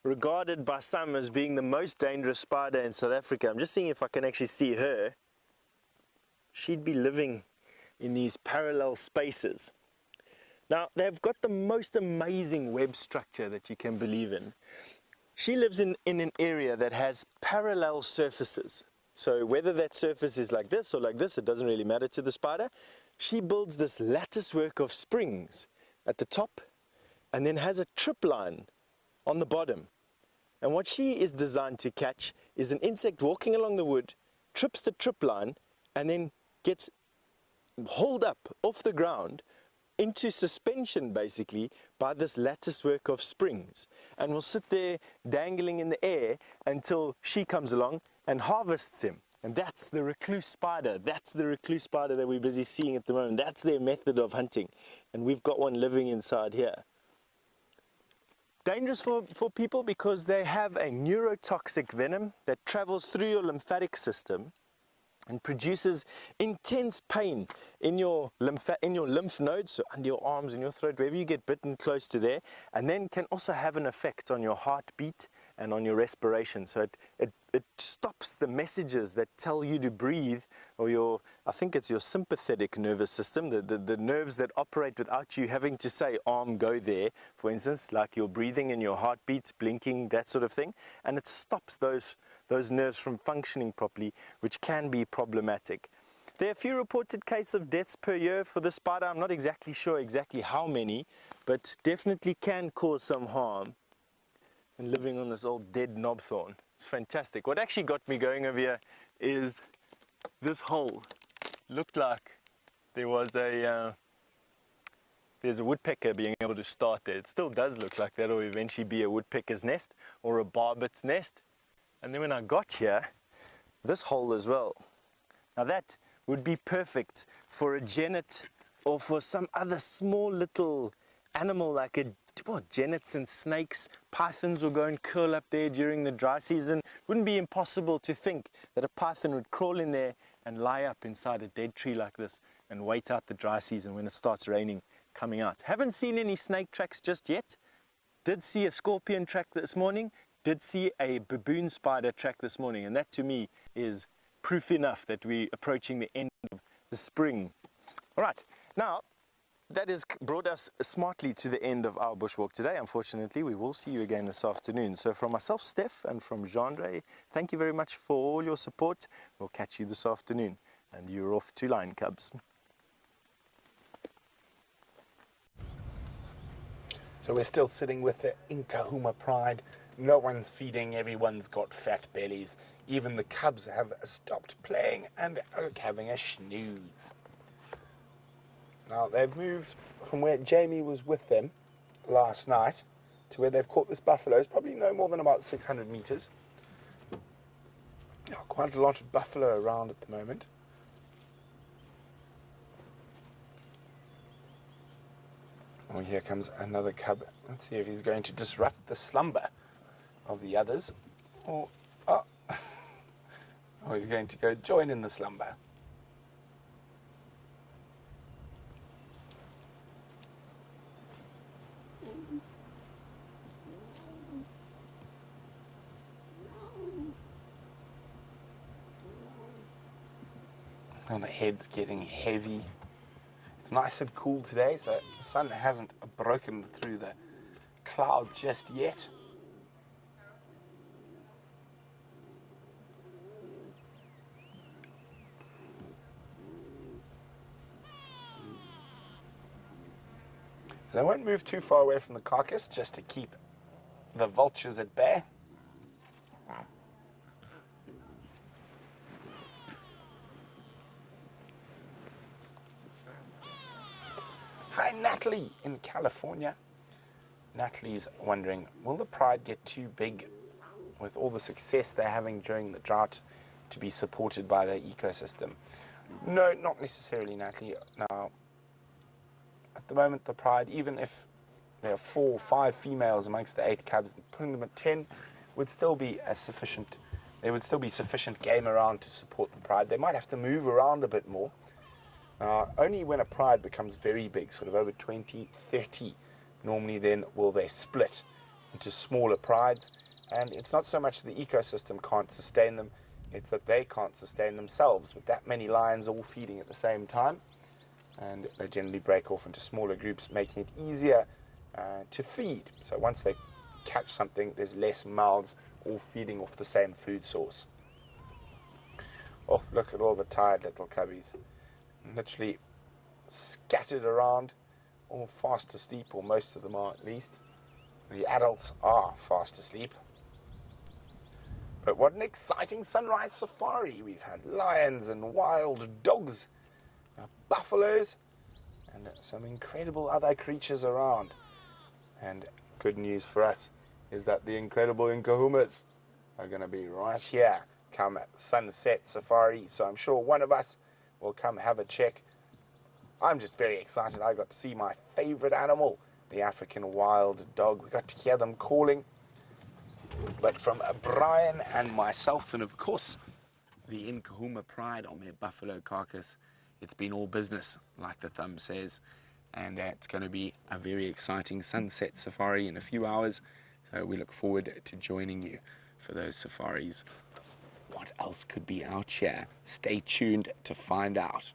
regarded by some as being the most dangerous spider in South Africa. I'm just seeing if I can actually see her. She'd be living in these parallel spaces. Now, they've got the most amazing web structure that you can believe in. She lives in an area that has parallel surfaces. So whether that surface is like this or like this, it doesn't really matter to the spider. She builds this lattice work of springs at the top and then has a trip line on the bottom. And what she is designed to catch is an insect walking along the wood, trips the trip line, and then gets hauled up off the ground into suspension basically by this lattice work of springs, and will sit there dangling in the air until she comes along and harvests him. And that's the recluse spider. That's the recluse spider that we're busy seeing at the moment. That's their method of hunting, and we've got one living inside here. Dangerous for people because they have a neurotoxic venom that travels through your lymphatic system and produces intense pain in your lymph nodes, so under your arms and your throat, wherever you get bitten close to there, and then can also have an effect on your heartbeat and on your respiration. So it stops the messages that tell you to breathe, or I think it's your sympathetic nervous system, the nerves that operate without you having to say, arm, go there, for instance, like your breathing and your heartbeats, blinking, that sort of thing, and it stops those those nerves from functioning properly, which can be problematic. There are a few reported cases of deaths per year for the spider. I'm not exactly sure exactly how many, but definitely can cause some harm. And living on this old dead knobthorn, it's fantastic. What actually got me going over here is this hole. Looked like there was there's a woodpecker being able to start there. It still does look like that, or eventually be a woodpecker's nest or a barbet's nest. And then when I got here, this hole as well. Now that would be perfect for a genet or for some other small little animal like a, well, genets and snakes. Pythons will go and curl up there during the dry season. Wouldn't be impossible to think that a python would crawl in there and lie up inside a dead tree like this and wait out the dry season when it starts raining coming out. Haven't seen any snake tracks just yet. Did see a scorpion track this morning. Did see a baboon spider track this morning, and that to me is proof enough that we're approaching the end of the spring. All right, now that has brought us smartly to the end of our bushwalk today. Unfortunately, we will see you again this afternoon. So from myself, Steph, and from Jean-Ray, thank you very much for all your support. We'll catch you this afternoon, and you're off to Lion Cubs. So we're still sitting with the Nkahuma pride. No one's feeding, everyone's got fat bellies. Even the cubs have stopped playing and are having a snooze. Now they've moved from where Jamie was with them last night to where they've caught this buffalo. It's probably no more than about 600 meters. Quite a lot of buffalo around at the moment. Oh, here comes another cub. Let's see if he's going to disrupt the slumber of the others. Or, oh, he's going to go join in the slumber. Oh, the head's getting heavy. It's nice and cool today, so the sun hasn't broken through the cloud just yet. So they won't move too far away from the carcass just to keep the vultures at bay. Hi, Natalie in California. Natalie's wondering, will the pride get too big with all the success they're having during the drought to be supported by the ecosystem? No, not necessarily, Natalie. Now, at the moment, the pride, even if there are 4 or 5 females amongst the 8 cubs, putting them at 10 would still be sufficient. There would still be sufficient game around to support the pride. They might have to move around a bit more. Only when a pride becomes very big, sort of over 20, 30, normally then will they split into smaller prides. And it's not so much the ecosystem can't sustain them, it's that they can't sustain themselves with that many lions all feeding at the same time. And they generally break off into smaller groups, making it easier to feed. So once they catch something, there's less mouths all feeding off the same food source. Oh, look at all the tired little cubbies. Literally scattered around, all fast asleep, or most of them are at least. The adults are fast asleep. But what an exciting sunrise safari. We've had lions and wild dogs, buffaloes, and some incredible other creatures around. And good news for us is that the incredible Nkahumas are going to be right here come sunset safari. So I'm sure one of us will come have a check. I'm just very excited. I got to see my favorite animal, the African wild dog. We got to hear them calling. But from Brian and myself, and of course the Nkahuma pride on their buffalo carcass, it's been all business, like the thumb says. And it's going to be a very exciting sunset safari in a few hours. So we look forward to joining you for those safaris. What else could be out here? Stay tuned to find out.